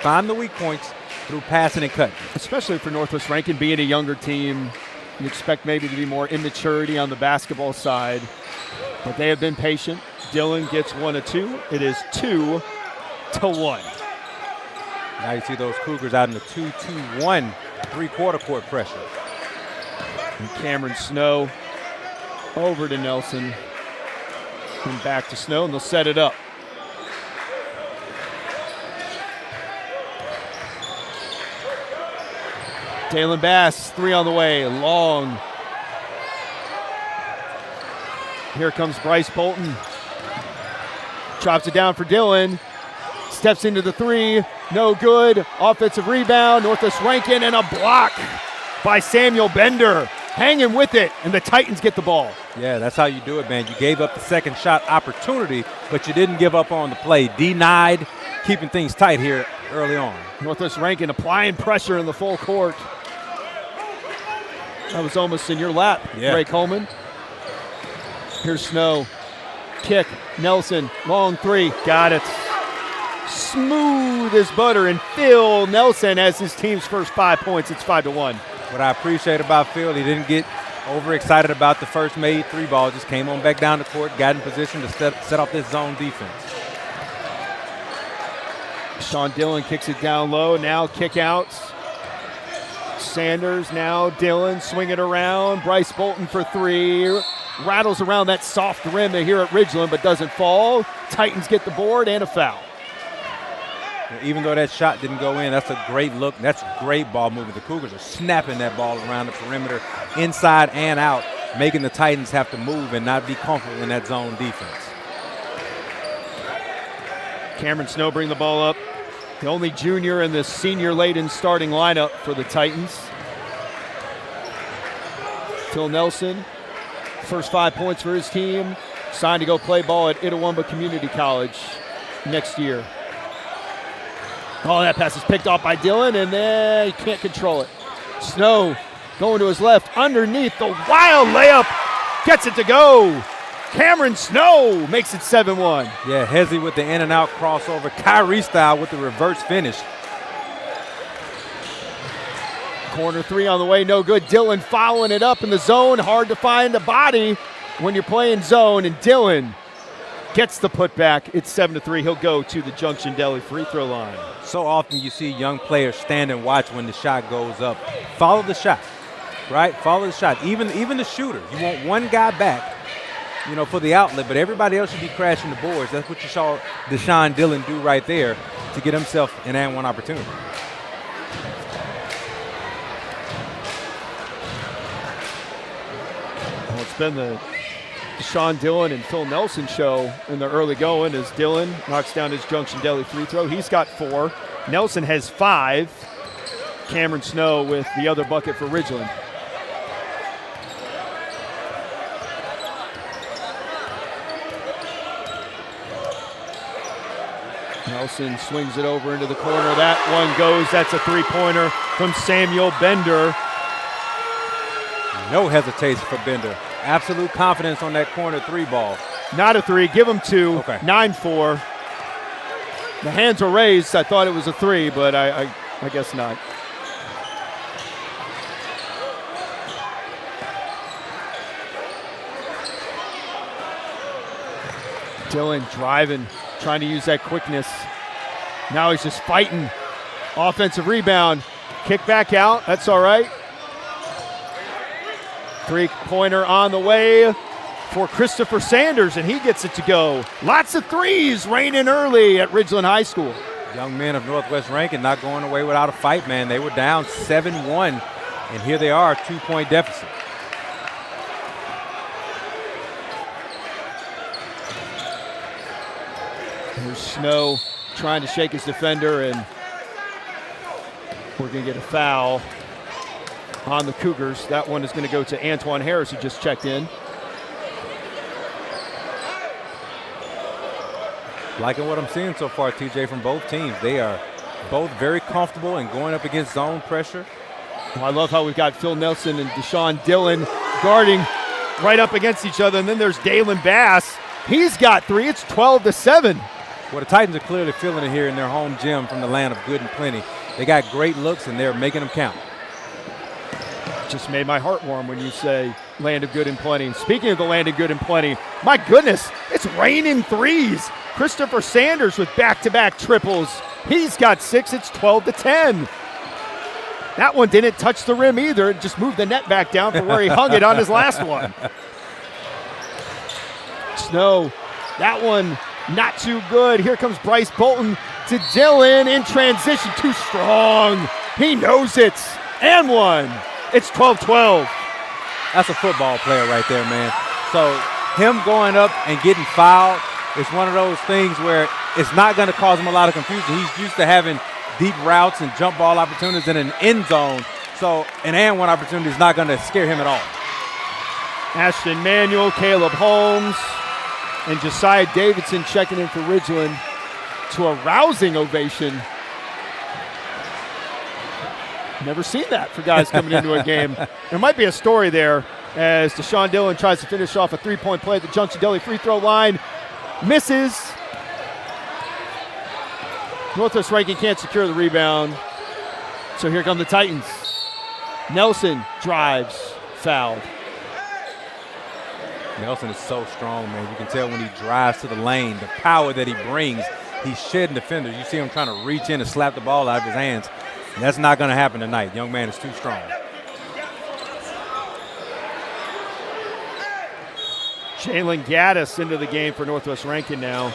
Find the weak points through passing and cutting. Especially for Northwest Rankin being a younger team, you expect maybe to be more immaturity on the basketball side, but they have been patient. Dylan gets 1 of 2. It is 2-1. Now you see those Cougars out in the 2-2-1 three-quarter court pressure. And Cameron Snow over to Nelson and back to Snow, and they'll set it up. Dalen Bass, 3 on the way, long. Here comes Bryce Bolton. Drops it down for Dylan. Steps into the 3, no good. Offensive rebound, Northwest Rankin, and a block by Samuel Bender. Hanging with it, and the Titans get the ball. Yeah, that's how you do it, man. You gave up the second shot opportunity, but you didn't give up on the play. Denied, keeping things tight here early on. Northwest Rankin applying pressure in the full court. That was almost in your lap, Ray Coleman. Here's Snow. Kick, Nelson, long 3, got it. Smooth as butter, and Phil Nelson has his team's first 5 points. It's 5-1. What I appreciate about Phil, he didn't get overexcited about the first made 3 ball, just came on back down the court, got in position to set off this zone defense. Sean Dillon kicks it down low, now kick outs. Sanders, now Dillon, swing it around. Bryce Bolton for 3. Rattles around that soft rim here at Ridgeland, but doesn't fall. Titans get the board and a foul. Even though that shot didn't go in, that's a great look. That's great ball movement. The Cougars are snapping that ball around the perimeter, inside and out, making the Titans have to move and not be comfortable in that zone defense. Cameron Snow bring the ball up. The only junior in the senior-laden starting lineup for the Titans. Phil Nelson, first 5 points for his team. Signed to go play ball at Itawamba Community College next year. Oh, that pass is picked off by Dylan, and then he can't control it. Snow going to his left, underneath the wild layup. Gets it to go. Cameron Snow makes it 7-1. Yeah, Hezzy with the in and out crossover. Kyrie style with the reverse finish. Corner three on the way, no good. Dylan following it up in the zone. Hard to find a body when you're playing zone, and Dylan gets the putback. It's 7-3. He'll go to the Junction Deli free throw line. So often you see young players stand and watch when the shot goes up. Follow the shot, right? Follow the shot. Even the shooter. You want one guy back, you know, for the outlet, but everybody else should be crashing the boards. That's what you saw Deshaun Dillon do right there to get himself an and one opportunity. Well, it's been the Deshaun Dillon and Phil Nelson show in the early going as Dillon knocks down his Junction Deli free throw. He's got 4. Nelson has 5. Cameron Snow with the other bucket for Ridgeland. Nelson swings it over into the corner. That one goes. That's a three-pointer from Samuel Bender. No hesitation for Bender. Absolute confidence on that corner 3 ball. Not a 3. Give him 2. Okay. 9-4. The hands were raised. I thought it was a 3, but I guess not. Dillon driving, trying to use that quickness. Now he's just fighting. Offensive rebound. Kick back out. That's all right. 3-pointer on the way for Christopher Sanders, and he gets it to go. Lots of threes raining early at Ridgeland High School. Young men of Northwest Rankin not going away without a fight, man. They were down 7-1, and here they are, 2-point deficit. Here's Snow trying to shake his defender, and we're going to get a foul on the Cougars. That one is going to go to Antoine Harris, who just checked in. Liking what I'm seeing so far, TJ, from both teams. They are both very comfortable in going up against zone pressure. Well, I love how we've got Phil Nelson and Deshaun Dillon guarding right up against each other, and then there's Dalen Bass. He's got 3. It's 12-7. Well, the Titans are clearly feeling it here in their home gym from the land of good and plenty. They got great looks, and they're making them count. Just made my heart warm when you say land of good and plenty. Speaking of the land of good and plenty, my goodness, it's raining threes. Christopher Sanders with back-to-back triples. He's got 6. It's 12-10. That one didn't touch the rim either. It just moved the net back down for where he hung it on his last one. Snow, that one not too good. Here comes Bryce Bolton to Dillon in transition. Too strong. He knows it. And one. It's 12-12. That's a football player right there, man. So him going up and getting fouled is one of those things where it's not going to cause him a lot of confusion. He's used to having deep routes and jump ball opportunities in an end zone. So an and one opportunity is not going to scare him at all. Ashton Manuel, Caleb Holmes, and Josiah Davidson checking in for Ridgeland to a rousing ovation. Never seen that for guys coming into a game. There might be a story there as Deshaun Dillon tries to finish off a 3-point play at the Junction Deli free throw line. Misses. Northwest Rankin can't secure the rebound. So here come the Titans. Nelson drives, fouled. Nelson is so strong, man. You can tell when he drives to the lane, the power that he brings. He's shedding defenders. You see him trying to reach in and slap the ball out of his hands. And that's not going to happen tonight. The young man is too strong. Jalen Gaddis into the game for Northwest Rankin now.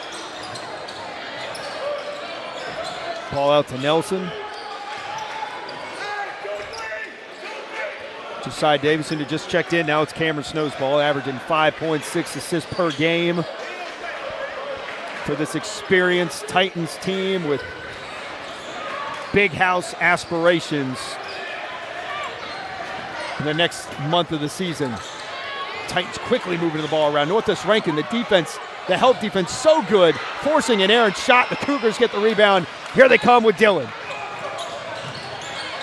Ball out to Nelson. Josiah Davidson who just checked in. Now it's Cameron Snow's ball, averaging 5.6 assists per game for this experienced Titans team with big house aspirations in the next month of the season. Titans quickly moving the ball around. Northwest Rankin, the defense, the help defense, so good, forcing an errant shot. The Cougars get the rebound. Here they come with Dillon.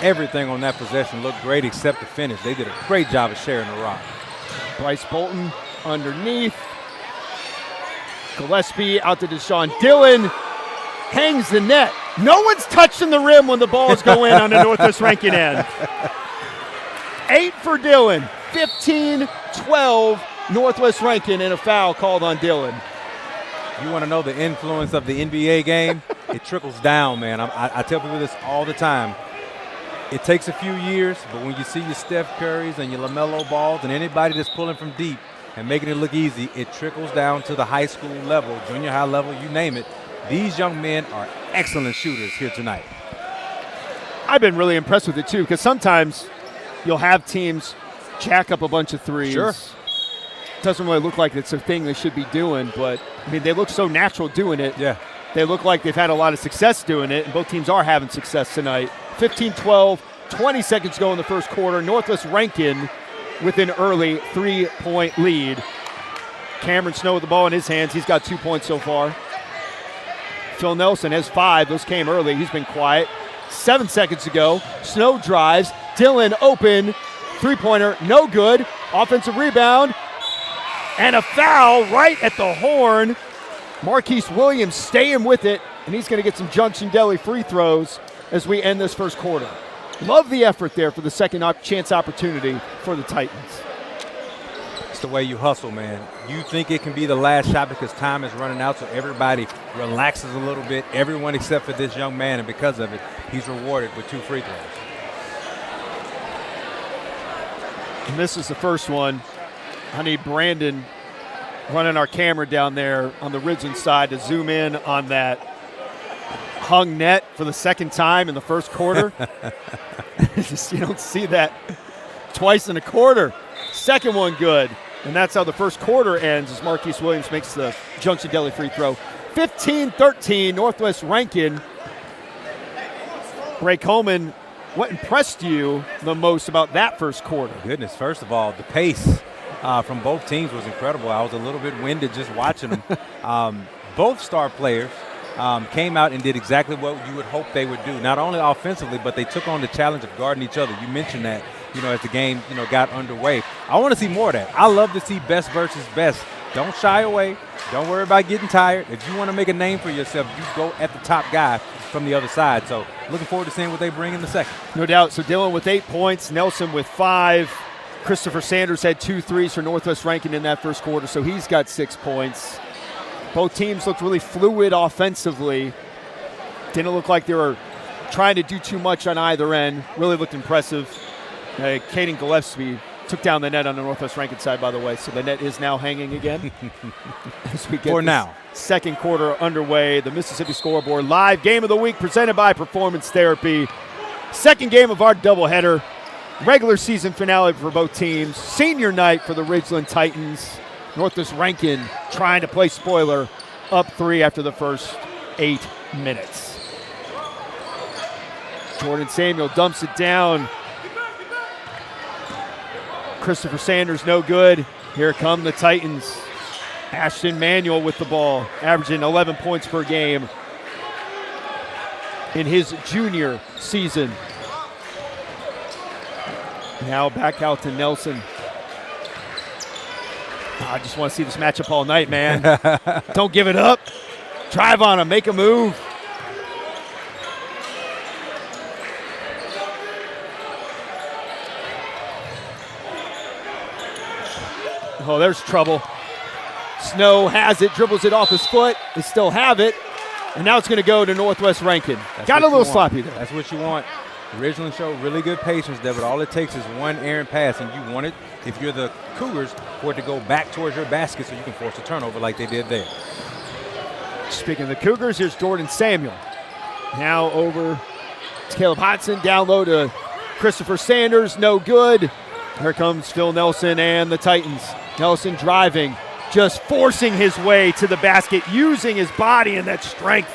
Everything on that possession looked great except the finish. They did a great job of sharing the rock. Bryce Bolton underneath. Gillespie out to Deshaun Dillon. Hangs the net. No one's touching the rim when the balls go in on the Northwest Rankin end. 8 for Dillon. 15-12 Northwest Rankin, and a foul called on Dillon. You want to know the influence of the NBA game? It trickles down, man. I tell people this all the time. It takes a few years, but when you see your Steph Currys and your LaMelo Balls and anybody that's pulling from deep and making it look easy, it trickles down to the high school level, junior high level, you name it. These young men are excellent shooters here tonight. I've been really impressed with it, too, because sometimes you'll have teams jack up a bunch of threes. Sure. Doesn't really look like it's a thing they should be doing, but, I mean, they look so natural doing it. Yeah. They look like they've had a lot of success doing it, and both teams are having success tonight. 15-12, 20 seconds to go in the first quarter. Northwest Rankin with an early 3-point lead. Cameron Snow with the ball in his hands. He's got 2 points so far. Phil Nelson has 5. Those came early. He's been quiet. 7 seconds to go. Snow drives. Dillon open. Three-pointer, no good. Offensive rebound. And a foul right at the horn. Marquise Williams staying with it, and he's going to get some Junction Deli free throws as we end this first quarter. Love the effort there for the second chance opportunity for the Titans. It's the way you hustle, man. You think it can be the last shot because time is running out, so everybody relaxes a little bit, everyone except for this young man, and because of it, he's rewarded with 2 free throws. And this is the first one. I need Brandon running our camera down there on the Ridgeland side to zoom in on that hung net for the second time in the first quarter. You don't see that twice in a quarter. Second one good. And that's how the first quarter ends as Marquise Williams makes the Junction Deli free throw. 15-13, Northwest Rankin. Ray Coleman, what impressed you the most about that first quarter? Goodness, first of all, the pace from both teams was incredible. I was a little bit winded just watching them. Both star players came out and did exactly what you would hope they would do, not only offensively, but they took on the challenge of guarding each other. You mentioned that, as the game, got underway. I want to see more of that. I love to see best versus best. Don't shy away. Don't worry about getting tired. If you want to make a name for yourself, you go at the top guy from the other side. So looking forward to seeing what they bring in the second. No doubt. So Dillon with 8 points, Nelson with 5. Christopher Sanders had 2 threes for Northwest Rankin in that first quarter, so he's got 6 points. Both teams looked really fluid offensively. Didn't look like they were trying to do too much on either end. Really looked impressive. Caden Gillespie took down the net on the Northwest Rankin side, by the way, so the net is now hanging again. As we get for now. Second quarter underway. The Mississippi Scoreboard Live Game of the Week presented by Performance Therapy. Second game of our doubleheader. Regular season finale for both teams. Senior night for the Ridgeland Titans. Northwest Rankin trying to play spoiler, up 3 after the first 8 minutes. Jordan Samuel dumps it down. Christopher Sanders no good. Here come the Titans. Ashton Manuel with the ball, averaging 11 points per game in his junior season. Now back out to Nelson. I just want to see this matchup all night, man. Don't give it up. Drive on him, make a move. Oh, there's trouble. Snow has it, dribbles it off his foot. They still have it. And now it's going to go to Northwest Rankin. Got a little sloppy there. That's what you want. Ridgeland showed really good patience there, but all it takes is one errant pass, and you want it, if you're the Cougars, for it to go back towards your basket so you can force a turnover like they did there. Speaking of the Cougars, here's Jordan Samuel. Now over to Caleb Hodson, down low to Christopher Sanders, no good. Here comes Phil Nelson and the Titans. Nelson driving, just forcing his way to the basket, using his body and that strength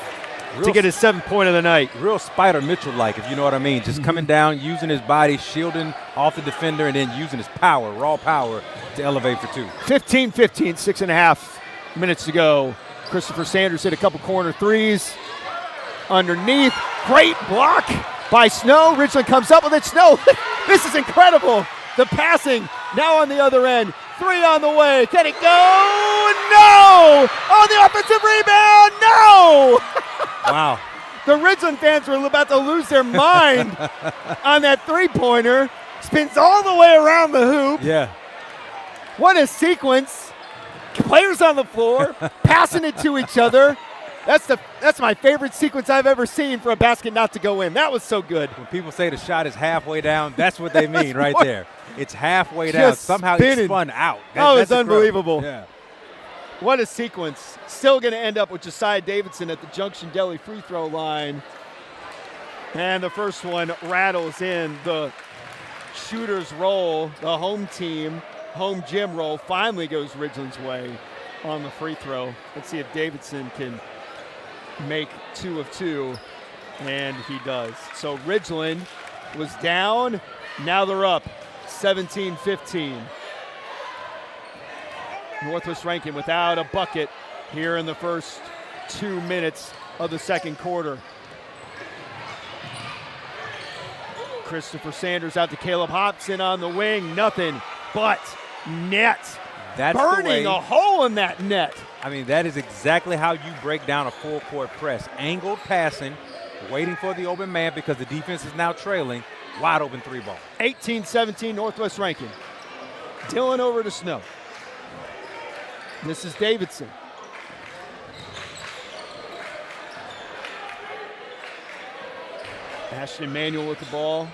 to get his 7th point of the night. Real Spider Mitchell-like, if you know what I mean. Just coming down, using his body, shielding off the defender, and then using his power, raw power, to elevate for 2. 15-15, 6.5 minutes to go. Christopher Sanders hit a couple corner threes. Underneath, great block by Snow. Ridgeland comes up with it. Snow, this is incredible. The passing now on the other end. 3 on the way. Can it go? no! On the offensive rebound, no! Wow. The Ridgeland fans were about to lose their mind on that three-pointer. Spins all the way around the hoop. Yeah. What a sequence. Players on the floor, passing it to each other. That's my favorite sequence I've ever seen for a basket not to go in. That was so good. When people say the shot is halfway down, that's what they mean right there. It's halfway Just down. Somehow spinning. it's spun out. It's that's incredible. unbelievable. Yeah. What a sequence. Still going to end up with Josiah Davidson at the Junction Deli free throw line. And the first one rattles in. The shooter's roll, the home team, home gym roll, finally goes Ridgeland's way on the free throw. Let's see if Davidson can make 2 of 2, and he does. So Ridgeland was down. Now they're up 17-15. Northwest Rankin without a bucket here in the first 2 minutes of the second quarter. Christopher Sanders out to Caleb Hobson on the wing. Nothing but net. That's burning a hole in that net. I mean, that is exactly how you break down a full-court press. Angled passing, waiting for the open man because the defense is now trailing. Wide open 3-ball. 18-17 Northwest Rankin. Dillon over to Snow. This is Davidson. Ashton Manuel with the ball.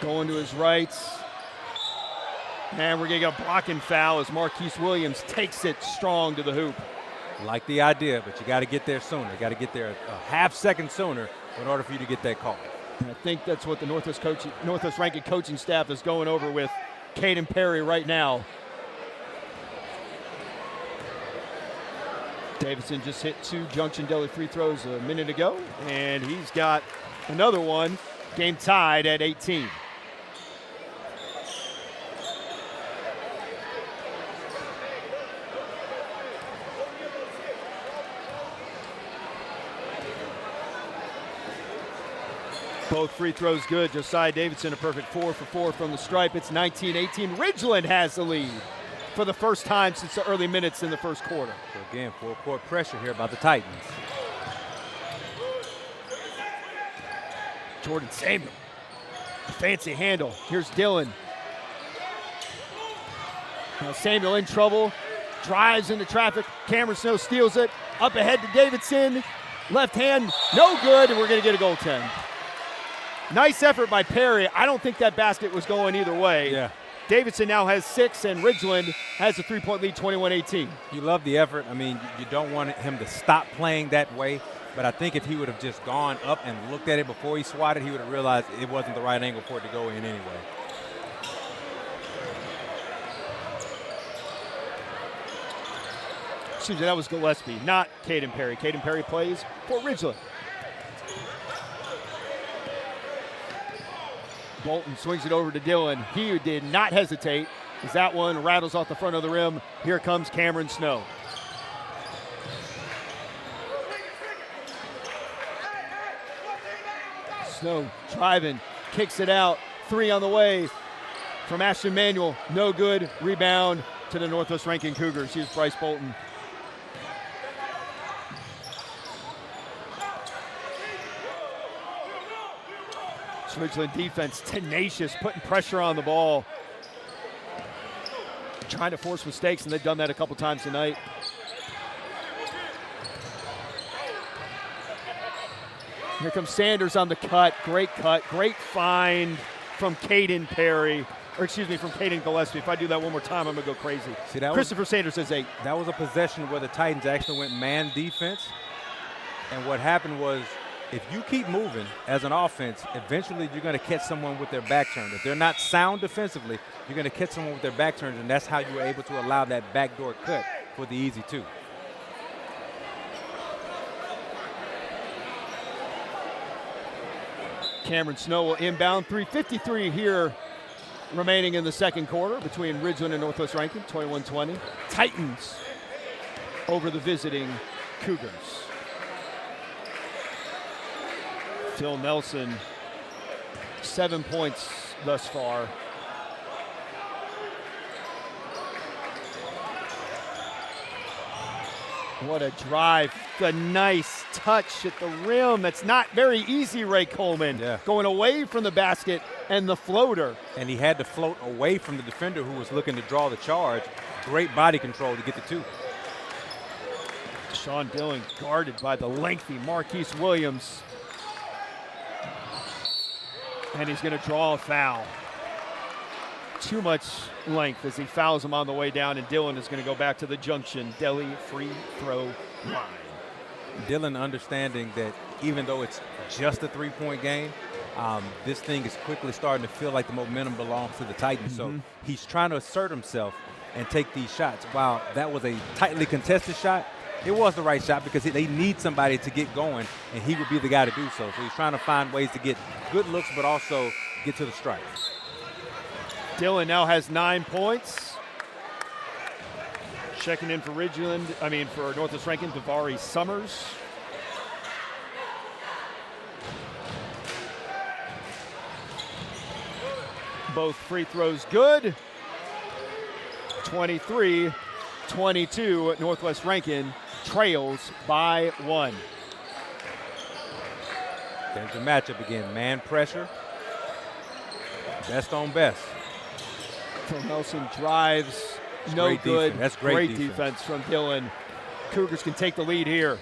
Going to his right. And we're going to get a blocking foul as Marquise Williams takes it strong to the hoop. Like the idea, but you got to get there sooner. You got to get there a half-second sooner in order for you to get that call. And I think that's what the Northwest Rankin coaching staff is going over with Caden Perry right now. Davidson just hit 2 Junction Deli free throws a minute ago, and he's got another one. Game tied at 18. Both free throws good. Josiah Davidson a perfect 4 for 4 from the stripe. It's 19-18. Ridgeland has the lead for the first time since the early minutes in the first quarter. So again, full-court pressure here by the Titans. Jordan Samuel, a fancy handle. Here's Dillon. Now Samuel in trouble, drives into traffic. Cameron Snow steals it. Up ahead to Davidson. Left hand, no good, and we're going to get a goaltend. Nice effort by Perry. I don't think that basket was going either way. Yeah. Davidson now has 6, and Ridgeland has a 3-point lead, 21-18. You love the effort. I mean, you don't want him to stop playing that way, but I think if he would have just gone up and looked at it before he swatted, he would have realized it wasn't the right angle for it to go in anyway. Excuse me, that was Gillespie, not Caden Perry. Caden Perry plays for Ridgeland. Bolton swings it over to Dillon. He did not hesitate as that one rattles off the front of the rim. Here comes Cameron Snow. Snow driving, kicks it out. 3 on the way from Ashton Manuel. No good. Rebound to the Northwest Rankin Cougars. Here's Bryce Bolton. Ridgeland defense tenacious, putting pressure on the ball. Trying to force mistakes, and they've done that a couple times tonight. Here comes Sanders on the cut. Great find from Caden Perry. Or excuse me, from Caden Gillespie. If I do that one more time, I'm going to go crazy. See, that Christopher Sanders has 8. That was a possession where the Titans actually went man defense. And what happened was, if you keep moving as an offense, eventually you're going to catch someone with their back turned. If they're not sound defensively, you're going to catch someone with their back turned, and that's how you were able to allow that backdoor cut for the easy 2. Cameron Snow will inbound. 3:53 here remaining in the second quarter between Ridgeland and Northwest Rankin, 21-20. Titans over the visiting Cougars. Phil Nelson, 7 points thus far. What a drive. The nice touch at the rim. That's not very easy, Ray Coleman. Yeah. Going away from the basket and the floater. And he had to float away from the defender who was looking to draw the charge. Great body control to get the two. Sean Dillon guarded by the lengthy Marquise Williams. And he's going to draw a foul. Too much length as he fouls him on the way down, and Dillon is going to go back to the Junction Deli free throw line. Dillon understanding that even though it's just a three-point game, this thing is quickly starting to feel like the momentum belongs to the Titans. So he's trying to assert himself and take these shots. While that was a tightly contested shot, it was the right shot because they need somebody to get going, and he would be the guy to do so. So he's trying to find ways to get good looks but also get to the strike. Dillon now has 9 points. Checking in for for Northwest Rankin, Davari Summers. Both free throws good. 23-22, Northwest Rankin trails by 1. There's the matchup again, man pressure. Best on best. Phil Nelson drives, That's no great good. Defense. That's great defense from Dillon. Cougars can take the lead here.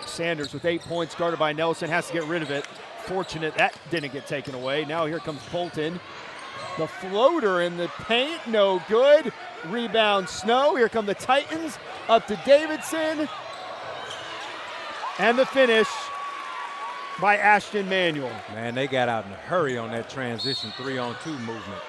Sanders with 8 points, guarded by Nelson, has to get rid of it. Fortunate that didn't get taken away. Now here comes Bolton. The floater in the paint, no good. Rebound Snow. Here come the Titans. Up to Davidson. And the finish by Ashton Manuel. Man, they got out in a hurry on that transition 3-on-2 movement.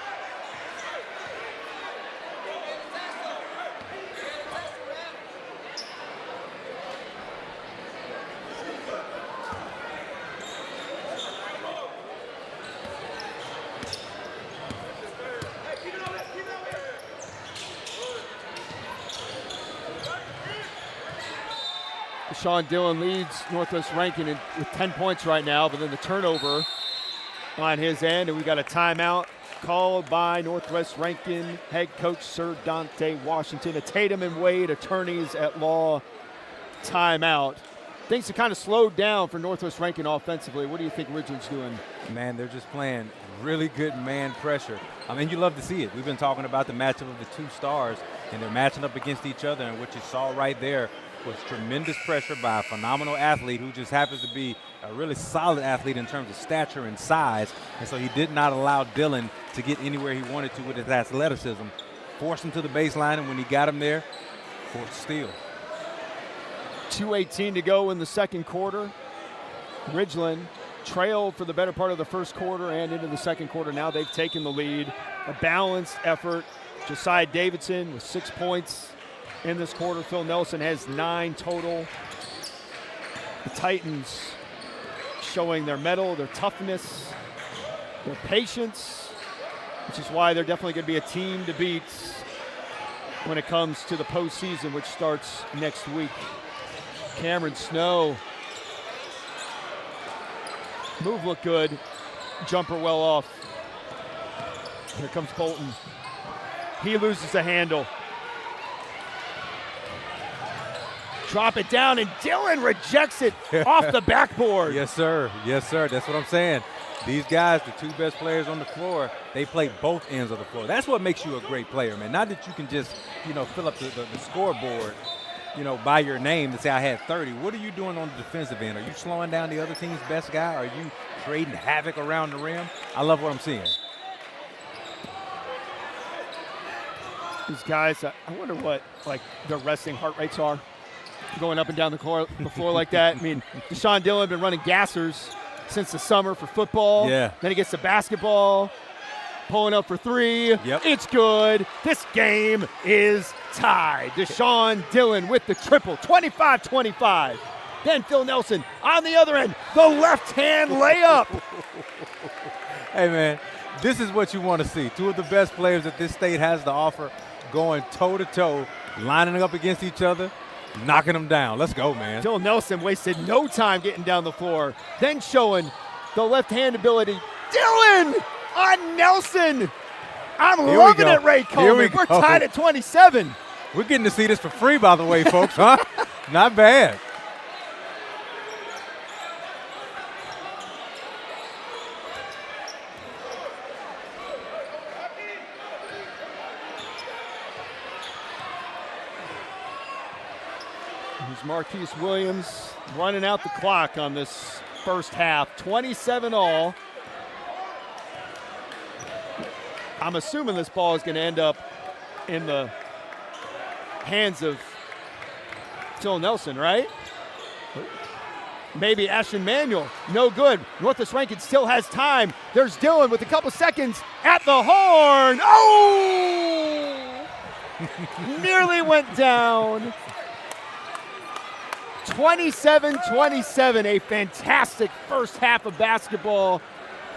Sean Dillon leads Northwest Rankin with 10 points right now, but then the turnover on his end, and we got a timeout called by Northwest Rankin head coach Sir Dante Washington. A Tatum and Wade attorneys at law timeout. Things have kind of slowed down for Northwest Rankin offensively. What do you think Ridgeland's doing? Man, they're just playing really good man pressure. I mean, you love to see it. We've been talking about the matchup of the two stars, and they're matching up against each other, and what you saw right there was tremendous pressure by a phenomenal athlete who just happens to be a really solid athlete in terms of stature and size. And so he did not allow Dillon to get anywhere he wanted to with his athleticism. Forced him to the baseline, and when he got him there, forced steal. 2:18 to go in the second quarter. Ridgeland trailed for the better part of the first quarter and into the second quarter. Now they've taken the lead. A balanced effort. Josiah Davidson with 6 points in this quarter. Phil Nelson has 9 total. The Titans showing their mettle, their toughness, their patience, which is why they're definitely going to be a team to beat when it comes to the postseason, which starts next week. Cameron Snow. Move looked good. Jumper well off. Here comes Bolton. He loses the handle. Drop it down, and Dillon rejects it off the backboard. Yes, sir. Yes, sir. That's what I'm saying. These guys, the two best players on the floor, they play both ends of the floor. That's what makes you a great player, man. Not that you can just, fill up the scoreboard, by your name and say, I had 30. What are you doing on the defensive end? Are you slowing down the other team's best guy? Are you creating havoc around the rim? I love what I'm seeing. These guys, I wonder what, their resting heart rates are. Going up and down the floor like that. I mean, Deshaun Dillon been running gassers since the summer for football. Yeah. Then he gets the basketball, pulling up for 3. Yep. It's good. This game is tied. Deshaun Dillon with the triple, 25-25. Then Phil Nelson on the other end, the left-hand layup. Hey, man, this is what you want to see. Two of the best players that this state has to offer going toe-to-toe, lining up against each other, knocking them down. Let's go, man. Phil Nelson wasted no time getting down the floor. Then showing the left-hand ability. Dillon on Nelson. I'm loving it, Ray Coleman. We're tied at 27. We're getting to see this for free, by the way, folks, huh? Not bad. Here's Marquise Williams running out the clock on this first half. 27 all. I'm assuming this ball is going to end up in the hands of Phil Nelson, right? Maybe Ashton Manuel. No good. Northwest Rankin still has time. There's Dylan with a couple seconds at the horn. Oh! Nearly went down. 27-27, a fantastic first half of basketball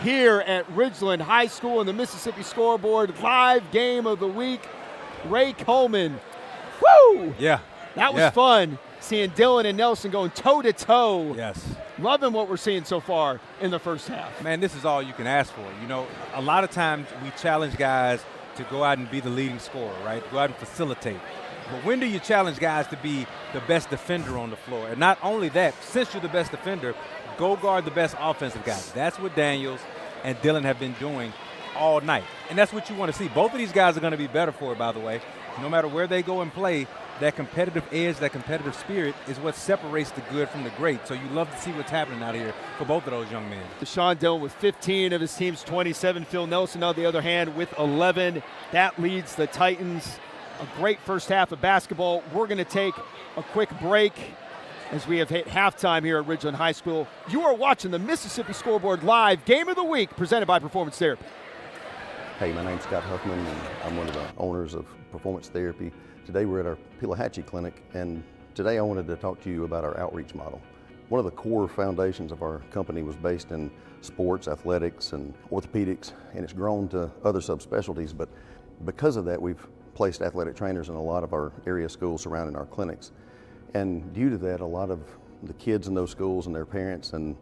here at Ridgeland High School in the Mississippi Scoreboard Live Game of the Week. Ray Coleman. Woo! Yeah. That was fun, seeing Dylan and Nelson going toe-to-toe. Yes. Loving what we're seeing so far in the first half. Man, this is all you can ask for. You know, a lot of times we challenge guys to go out and be the leading scorer, right? Go out and facilitate. But when do you challenge guys to be the best defender on the floor? And not only that, since you're the best defender, go guard the best offensive guys. That's what Daniels and Dylan have been doing all night. And that's what you want to see. Both of these guys are going to be better for it, by the way. No matter where they go and play, that competitive edge, that competitive spirit is what separates the good from the great. So you love to see what's happening out here for both of those young men. Deshaun Dillon with 15 of his team's 27. Phil Nelson, on the other hand, with 11. That leads the Titans. A great first half of basketball. We're going to take a quick break as we have hit halftime here at Ridgeland High School. You are watching the Mississippi Scoreboard Live Game of the Week presented by Performance Therapy. Hey, my name's Scott Huffman, and I'm one of the owners of Performance Therapy. Today we're at our Pelahatchie Clinic, and today I wanted to talk to you about our outreach model. One of the core foundations of our company was based in sports, athletics, and orthopedics, and it's grown to other subspecialties, but because of that, we've placed athletic trainers in a lot of our area schools surrounding our clinics. And due to that, a lot of the kids in those schools and their parents and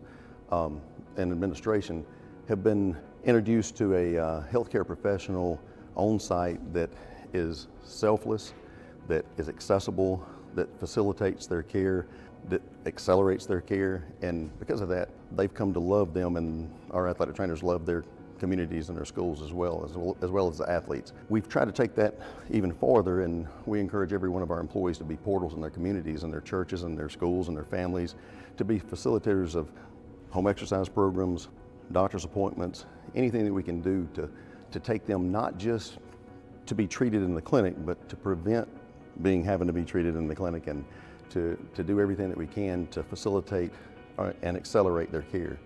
administration have been introduced to a healthcare professional on site that is selfless, that is accessible, that facilitates their care, that accelerates their care. And because of that, they've come to love them, and our athletic trainers love their communities and their schools as well as the athletes. We've tried to take that even farther, and we encourage every one of our employees to be portals in their communities and their churches and their schools and their families, to be facilitators of home exercise programs, doctor's appointments, anything that we can do to take them not just to be treated in the clinic, but to prevent having to be treated in the clinic, and to do everything that we can to facilitate and accelerate their care.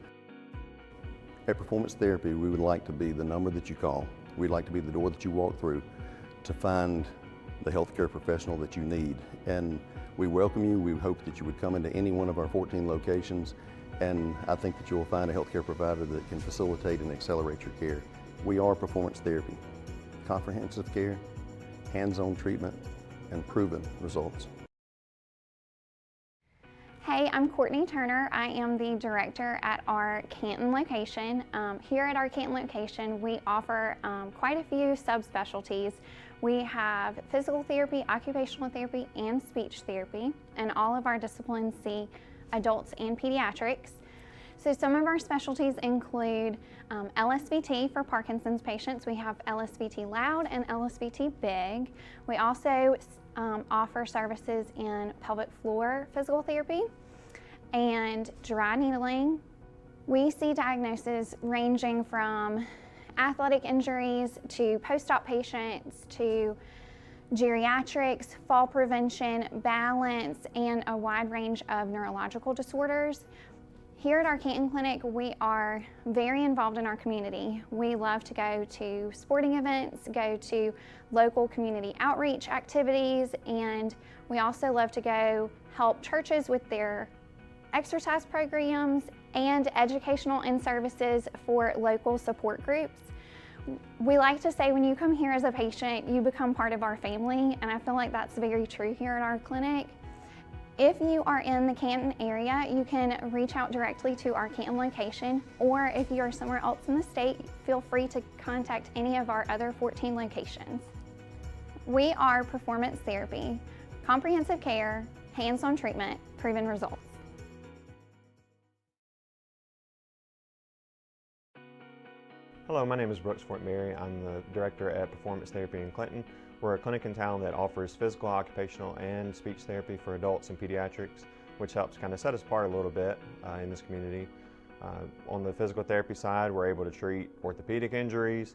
At Performance Therapy, we would like to be the number that you call. We'd like to be the door that you walk through to find the healthcare professional that you need. And we welcome you. We hope that you would come into any one of our 14 locations, and I think that you will find a healthcare provider that can facilitate and accelerate your care. We are Performance Therapy. Comprehensive care, hands-on treatment, and proven results. Hey, I'm Courtney Turner. I am the director at our Canton location. Here at our Canton location, we offer quite a few subspecialties. We have physical therapy, occupational therapy, and speech therapy, and all of our disciplines see adults and pediatrics. So some of our specialties include LSVT for Parkinson's patients. We have LSVT Loud and LSVT Big. We also offer services in pelvic floor physical therapy and dry needling. We see diagnoses ranging from athletic injuries to post-op patients to geriatrics, fall prevention, balance, and a wide range of neurological disorders. Here at our Canton Clinic, we are very involved in our community. We love to go to sporting events, go to local community outreach activities, and we also love to go help churches with their exercise programs and educational and services for local support groups. We like to say when you come here as a patient, you become part of our family, and I feel like that's very true here at our clinic. If you are in the Canton area, you can reach out directly to our Canton location, or if you are somewhere else in the state, feel free to contact any of our other 14 locations. We are performance therapy, comprehensive care, hands-on treatment, proven results. Hello, my name is Brooks Fort Mary. I'm the director at Performance Therapy in Clinton. We're a clinic in town that offers physical, occupational, and speech therapy for adults and pediatrics, which helps kind of set us apart a little bit in this community. On the physical therapy side, we're able to treat orthopedic injuries,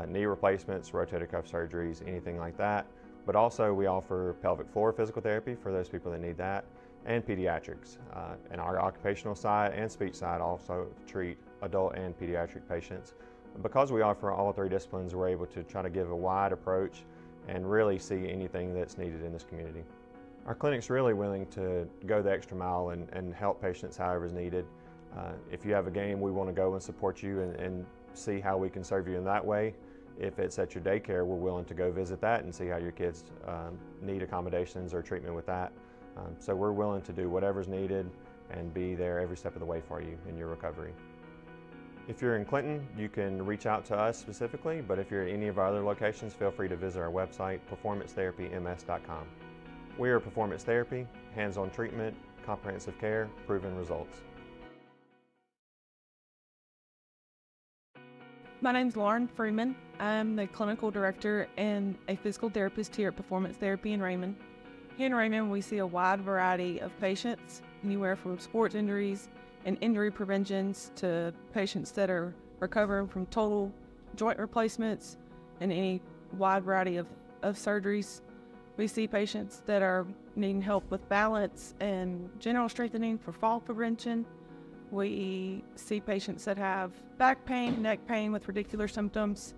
knee replacements, rotator cuff surgeries, anything like that. But also we offer pelvic floor physical therapy for those people that need that, and pediatrics. And our occupational side and speech side also treat adult and pediatric patients. Because we offer all three disciplines, we're able to try to give a wide approach and really see anything that's needed in this community. Our clinic's really willing to go the extra mile and help patients however is needed. If you have a game, we want to go and support you and see how we can serve you in that way. If it's at your daycare, we're willing to go visit that and see how your kids need accommodations or treatment with that. So we're willing to do whatever's needed and be there every step of the way for you in your recovery. If you're in Clinton, you can reach out to us specifically, but if you're at any of our other locations, feel free to visit our website, performancetherapyms.com. We are performance therapy, hands-on treatment, comprehensive care, proven results. My name's Lauren Freeman. I'm the clinical director and a physical therapist here at Performance Therapy in Raymond. Here in Raymond, we see a wide variety of patients, anywhere from sports injuries and injury preventions to patients that are recovering from total joint replacements and any wide variety of surgeries. We see patients that are needing help with balance and general strengthening for fall prevention. We see patients that have back pain, neck pain with radicular symptoms.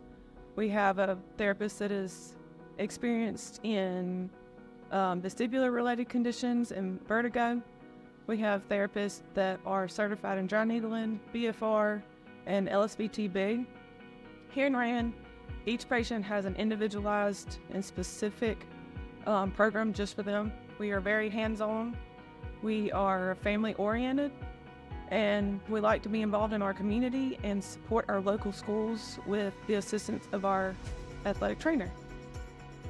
We have a therapist that is experienced in vestibular-related conditions and vertigo. We have therapists that are certified in dry needling, BFR, and LSVT big. Here in Raymond, each patient has an individualized and specific program just for them. We are very hands-on. We are family-oriented, and we like to be involved in our community and support our local schools with the assistance of our athletic trainer.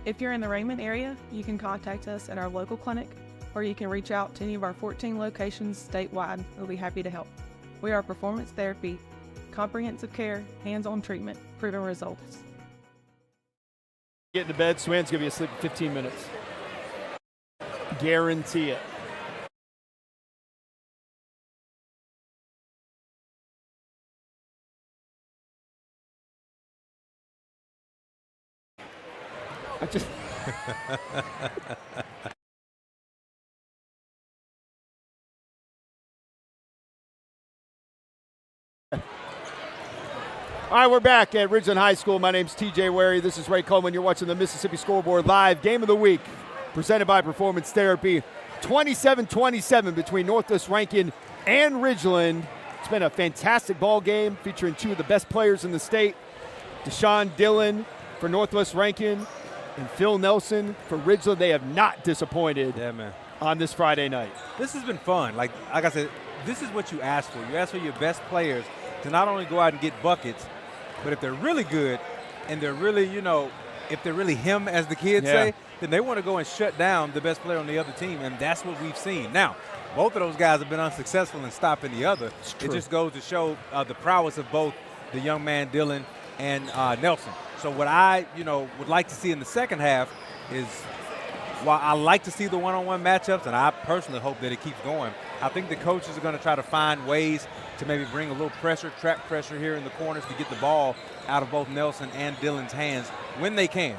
If you're in the Raymond area, you can contact us at our local clinic, or you can reach out to any of our 14 locations statewide. We'll be happy to help. We are performance therapy, comprehensive care, hands-on treatment, proven results. Get into bed, Swan's gonna be asleep in 15 minutes. Guarantee it. I just All right, we're back at Ridgeland High School. My name's TJ Werre. This is Ray Coleman. You're watching the Mississippi Scoreboard Live Game of the Week, presented by Performance Therapy. 27-27 between Northwest Rankin and Ridgeland. It's been a fantastic ball game featuring two of the best players in the state. Deshaun Dillon for Northwest Rankin and Phil Nelson for Ridgeland. They have not disappointed on this Friday night. This has been fun. Like I said, this is what you ask for. You ask for your best players to not only go out and get buckets, but if they're really good and they're really, if they're really him, as the kids say, then they want to go and shut down the best player on the other team, and that's what we've seen. Now, both of those guys have been unsuccessful in stopping the other. It just goes to show the prowess of both the young man Dillon and Nelson. So what I, would like to see in the second half is, while I like to see the one-on-one matchups, and I personally hope that it keeps going, I think the coaches are going to try to find ways to maybe bring a little pressure, trap pressure here in the corners to get the ball out of both Nelson and Dillon's hands when they can.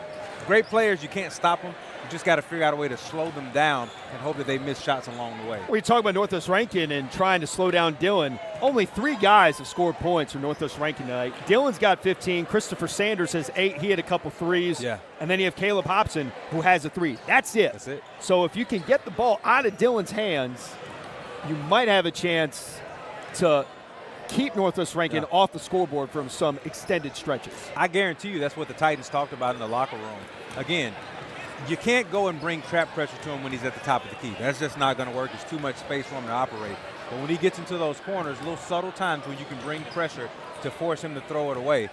Great players, you can't stop them. You just got to figure out a way to slow them down and hope that they miss shots along the way. We talk about Northwest Rankin and trying to slow down Dillon. Only 3 guys have scored points for Northwest Rankin tonight. Dillon's got 15. Christopher Sanders has 8. He had a couple threes. Yeah. And then you have Caleb Hobson, who has a 3. That's it. That's it. So if you can get the ball out of Dillon's hands, you might have a chance to keep Northwest Rankin off the scoreboard from some extended stretches. I guarantee you that's what the Titans talked about in the locker room. Again, you can't go and bring trap pressure to him when he's at the top of the key. That's just not going to work. There's too much space for him to operate. But when he gets into those corners, little subtle times when you can bring pressure to force him to throw it away,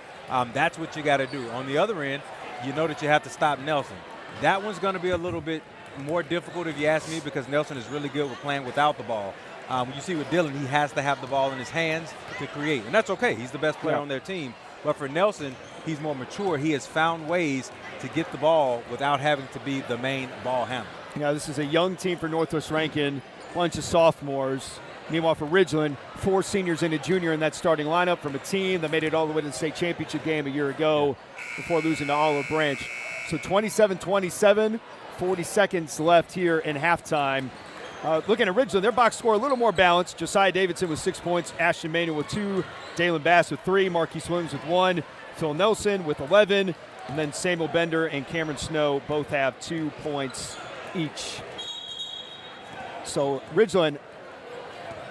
that's what you got to do. On the other end, you know that you have to stop Nelson. That one's going to be a little bit more difficult if you ask me, because Nelson is really good with playing without the ball. When you see with Dylan, he has to have the ball in his hands to create, and that's okay. He's the best player on their team. But for Nelson, he's more mature. He has found ways to get the ball without having to be the main ball handler. Now, this is a young team for Northwest Rankin, bunch of sophomores. Meanwhile, for Ridgeland, 4 seniors and a junior in that starting lineup from a team that made it all the way to the state championship game a year ago before losing to Olive Branch. So 27-27, 40 seconds left here in halftime. Looking at Ridgeland, their box score a little more balanced. Josiah Davidson with 6 points, Ashton Manuel with 2, Dalen Bass with 3, Marquise Williams with 1, Phil Nelson with 11, and then Samuel Bender and Cameron Snow both have 2 points each. So Ridgeland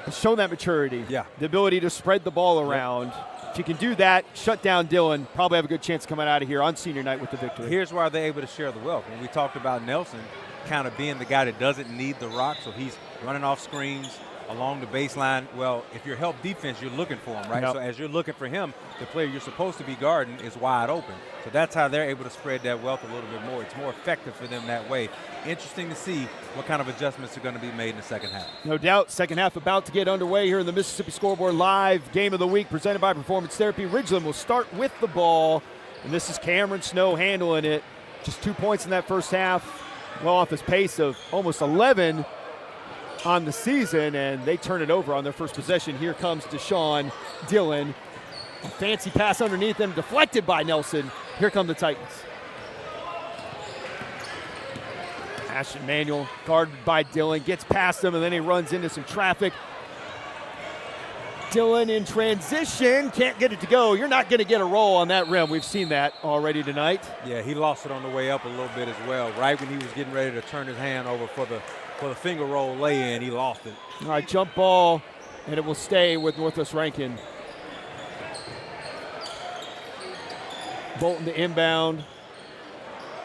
has shown that maturity, the ability to spread the ball around. If you can do that, shut down Dylan, probably have a good chance of coming out of here on senior night with the victory. Here's why they're able to share the wealth. When we talked about Nelson kind of being the guy that doesn't need the rock, so he's running off screens along the baseline. Well, if you're help defense, you're looking for him, right? So as you're looking for him, the player you're supposed to be guarding is wide open. So that's how they're able to spread that wealth a little bit more. It's more effective for them that way. Interesting to see what kind of adjustments are going to be made in the second half. No doubt, second half about to get underway here in the Mississippi Scoreboard Live Game of the Week presented by Performance Therapy. Ridgeland will start with the ball, and this is Cameron Snow handling it. Just 2 points in that first half, well off his pace of almost 11 on the season, and they turn it over on their first possession. Here comes Deshaun Dillon. A fancy pass underneath him, deflected by Nelson. Here come the Titans. Ashton Manuel, guarded by Dillon, gets past him, and then he runs into some traffic. Dillon in transition, can't get it to go. You're not going to get a roll on that rim. We've seen that already tonight. Yeah, he lost it on the way up a little bit as well. Right when he was getting ready to turn his hand over for the finger roll lay-in, he lost it. All right, jump ball, and it will stay with Northwest Rankin. Bolton to inbound.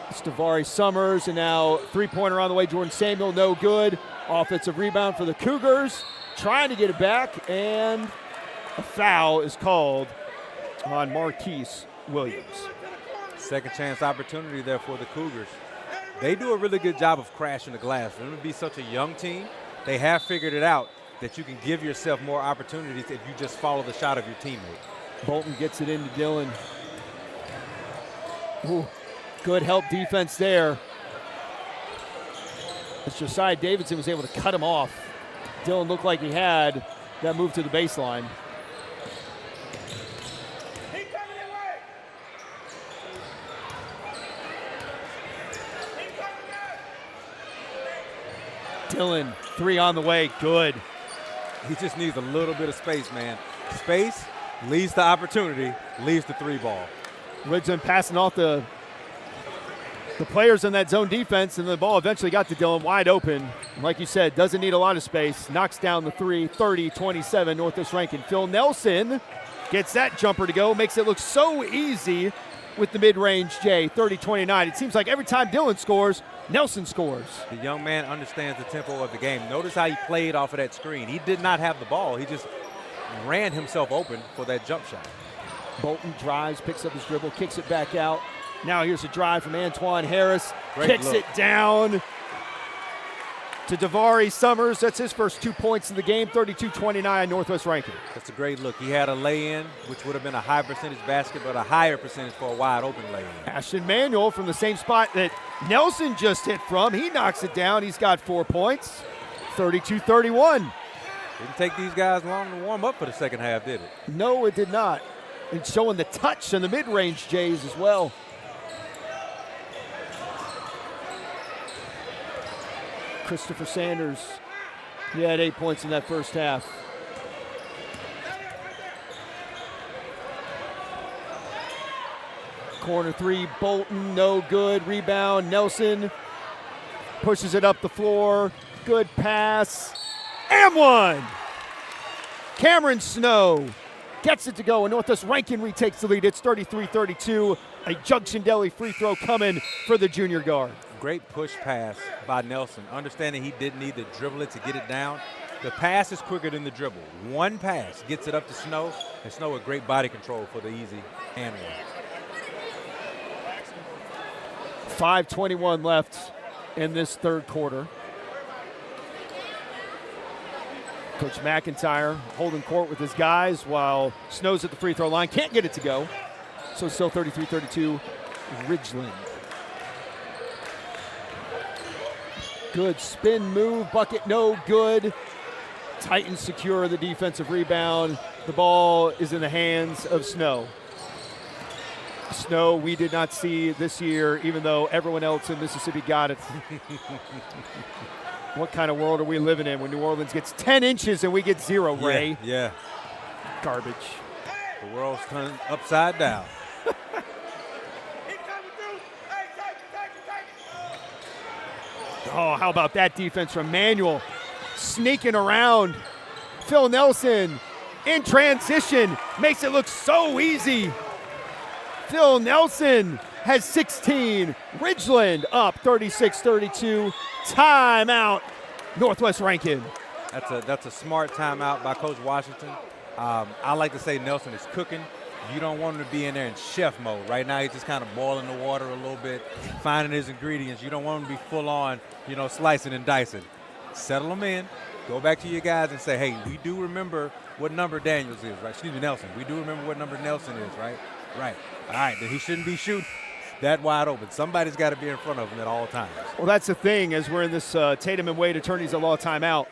It's Davari Summers, and now three-pointer on the way. Jordan Samuel, no good. Offensive rebound for the Cougars. Trying to get it back, and a foul is called on Marquise Williams. Second chance opportunity there for the Cougars. They do a really good job of crashing the glass. For them to be such a young team, they have figured it out that you can give yourself more opportunities if you just follow the shot of your teammate. Bolton gets it into Dillon. Ooh, good help defense there. As Josiah Davidson was able to cut him off. Dillon looked like he had that move to the baseline. Dillon, three on the way, good. He just needs a little bit of space, man. Space leads to opportunity, leads to three ball. Ridgeland passing off the players in that zone defense, and the ball eventually got to Dillon wide open. Like you said, doesn't need a lot of space. Knocks down the three, 30-27, Northwest Rankin. Phil Nelson gets that jumper to go, makes it look so easy with the mid-range J, 30-29. It seems like every time Dillon scores, Nelson scores. The young man understands the tempo of the game. Notice how he played off of that screen. He did not have the ball. He just ran himself open for that jump shot. Bolton drives, picks up his dribble, kicks it back out. Now here's a drive from Antoine Harris. Kicks it down to Davari Summers. That's his first 2 points in the game, 32-29, Northwest Rankin. That's a great look. He had a lay-in, which would have been a high percentage basket, but a higher percentage for a wide open lay-in. Ashton Manuel from the same spot that Nelson just hit from. He knocks it down. He's got 4 points, 32-31. Didn't take these guys long to warm up for the second half, did it? No, it did not. And showing the touch and the mid-range Jays as well. Christopher Sanders, he had 8 points in that first half. Corner three, Bolton, no good. Rebound, Nelson pushes it up the floor. Good pass, and one. Cameron Snow gets it to go, and Northwest Rankin retakes the lead. It's 33-32. A Junction Deli free throw coming for the junior guard. Great push pass by Nelson. Understanding he didn't need to dribble it to get it down. The pass is quicker than the dribble. One pass gets it up to Snow, and Snow with great body control for the easy and one. 5:21 left in this third quarter. Coach McIntyre holding court with his guys while Snow's at the free throw line. Can't get it to go. So it's still 33-32 Ridgeland. Good spin move, bucket no good. Titans secure the defensive rebound. The ball is in the hands of Snow. Snow we did not see this year, even though everyone else in Mississippi got it. What kind of world are we living in when New Orleans gets 10 inches and we get 0, Ray? Yeah. Garbage. The world's turned upside down. Oh, how about that defense from Manuel? Sneaking around. Phil Nelson in transition. Makes it look so easy. Phil Nelson has 16. Ridgeland up 36-32. Timeout, Northwest Rankin. That's a smart timeout by Coach Washington. I like to say Nelson is cooking. You don't want him to be in there in chef mode. Right now he's just kind of boiling the water a little bit, finding his ingredients. You don't want him to be full on, slicing and dicing. Settle them in. Go back to your guys and say, hey, we do remember what number Daniels is, right? Excuse me, Nelson. We do remember what number Nelson is, right? Right. All right, then he shouldn't be shooting that wide open. Somebody's got to be in front of him at all times. Well, that's the thing, as we're in this Tatum and Wade attorneys at law timeout.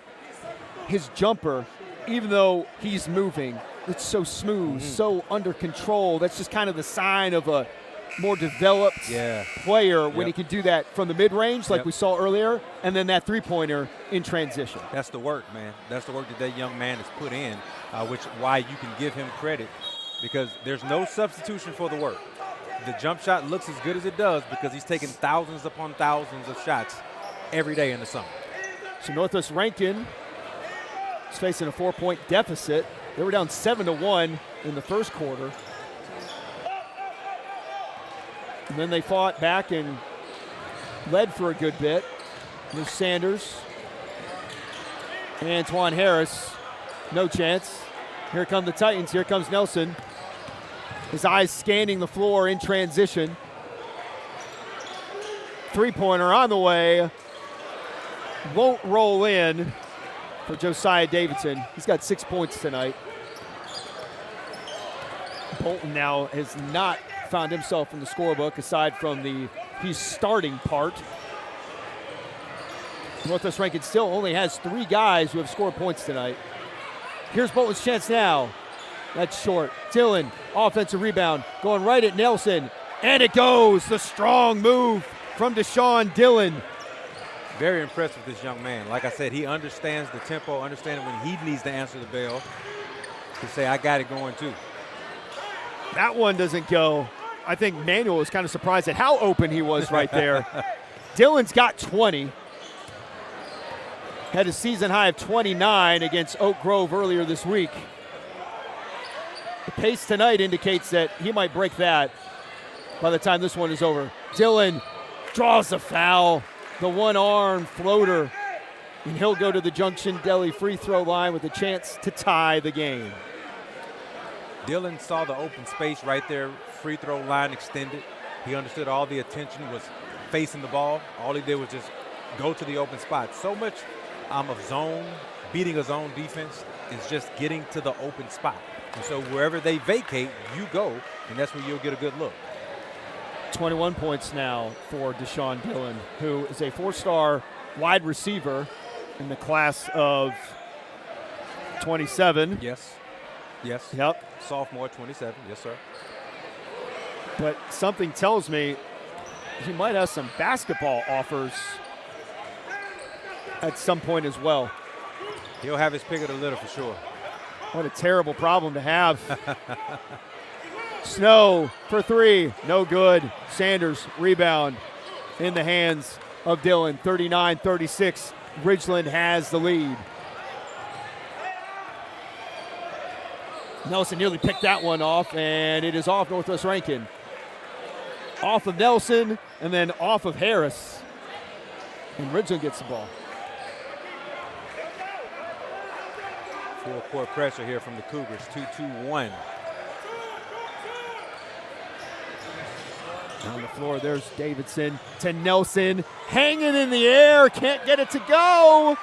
His jumper, even though he's moving, it's so smooth, so under control. That's just kind of the sign of a more developed player when he can do that from the mid-range like we saw earlier, and then that three-pointer in transition. That's the work, man. That's the work that young man has put in, why you can give him credit, because there's no substitution for the work. The jump shot looks as good as it does because he's taking thousands upon thousands of shots every day in the summer. So Northwest Rankin is facing a 4-point deficit. They were down 7-1 in the first quarter. And then they fought back and led for a good bit. There's Sanders. Antoine Harris, no chance. Here come the Titans. Here comes Nelson. His eyes scanning the floor in transition. Three-pointer on the way. Won't roll in for Josiah Davidson. He's got 6 points tonight. Bolton now has not found himself in the scorebook aside from the he's starting part. Northwest Rankin still only has 3 guys who have scored points tonight. Here's Bolton's chance now. That's short. Dillon, offensive rebound, going right at Nelson. And it goes. The strong move from Deshaun Dillon. Very impressed with this young man. Like I said, he understands the tempo, understanding when he needs to answer the bell to say, I got it going too. That one doesn't go. I think Manuel was kind of surprised at how open he was right there. Dillon's got 20. Had a season high of 29 against Oak Grove earlier this week. The pace tonight indicates that he might break that by the time this one is over. Dillon draws the foul, the one-arm floater, and he'll go to the Junction Deli free throw line with a chance to tie the game. Dillon saw the open space right there, free throw line extended. He understood all the attention was facing the ball. All he did was just go to the open spot. So much of zone, beating a zone defense is just getting to the open spot. And so wherever they vacate, you go, and that's where you'll get a good look. 21 points now for Deshaun Dillon, who is a 4-star wide receiver in the class of 27. Yes. Yes. Yep. Sophomore, 27. Yes, sir. But something tells me he might have some basketball offers at some point as well. He'll have his pick of the litter for sure. What a terrible problem to have. Snow for 3, no good. Sanders rebound in the hands of Dillon. 39-36, Ridgeland has the lead. Nelson nearly picked that one off, and it is off Northwest Rankin. Off of Nelson, and then off of Harris. And Ridgeland gets the ball. Full court pressure here from the Cougars, 2-2-1. On the floor, there's Davidson to Nelson, hanging in the air, can't get it to go.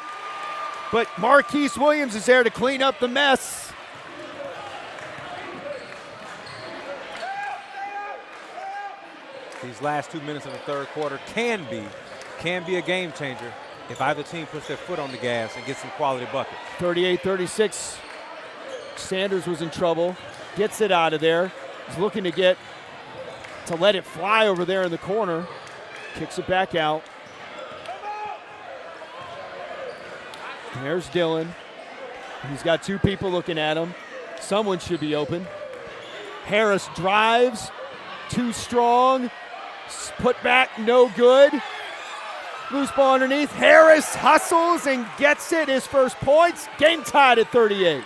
But Marquise Williams is there to clean up the mess. These last 2 minutes of the third quarter can be a game changer if either team puts their foot on the gas and gets some quality buckets. 38-36. Sanders was in trouble, gets it out of there. He's looking to let it fly over there in the corner. Kicks it back out. There's Dylan. He's got two people looking at him. Someone should be open. Harris drives, too strong. Put back, no good. Loose ball underneath. Harris hustles and gets it. His first points. Game tied at 38.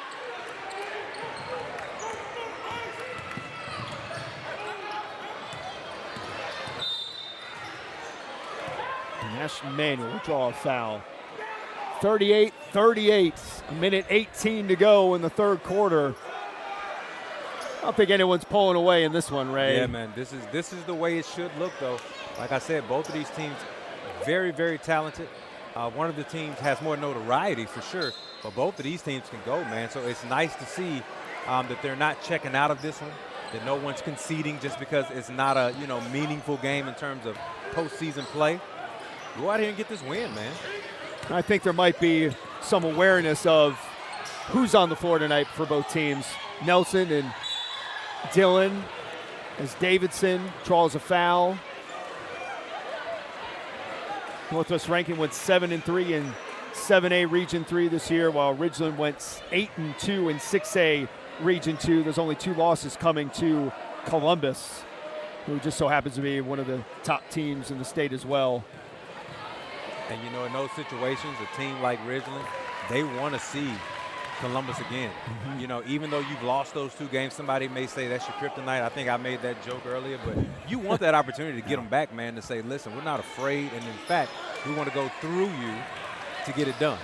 Nash Manuel will draw a foul. 38-38. A minute 18 to go in the third quarter. I don't think anyone's pulling away in this one, Ray. Yeah, man. This is the way it should look, though. Like I said, both of these teams very, very talented. One of the teams has more notoriety for sure, but both of these teams can go, man. So it's nice to see that they're not checking out of this one, that no one's conceding just because it's not a meaningful game in terms of postseason play. Go out here and get this win, man. I think there might be some awareness of who's on the floor tonight for both teams. Nelson and Dylan, as Davidson draws a foul. Northwest Rankin went 7-3 in 7A Region 3 this year, while Ridgeland went 8-2 in 6A Region 2. There's only 2 losses coming to Columbus, who just so happens to be one of the top teams in the state as well. And in those situations, a team like Ridgeland, they want to see Columbus again. Mm-hmm. Even though you've lost those 2 games, somebody may say that's your kryptonite. I think I made that joke earlier, but you want that opportunity to get them back, man, to say, listen, we're not afraid, and in fact, we want to go through you to get it done.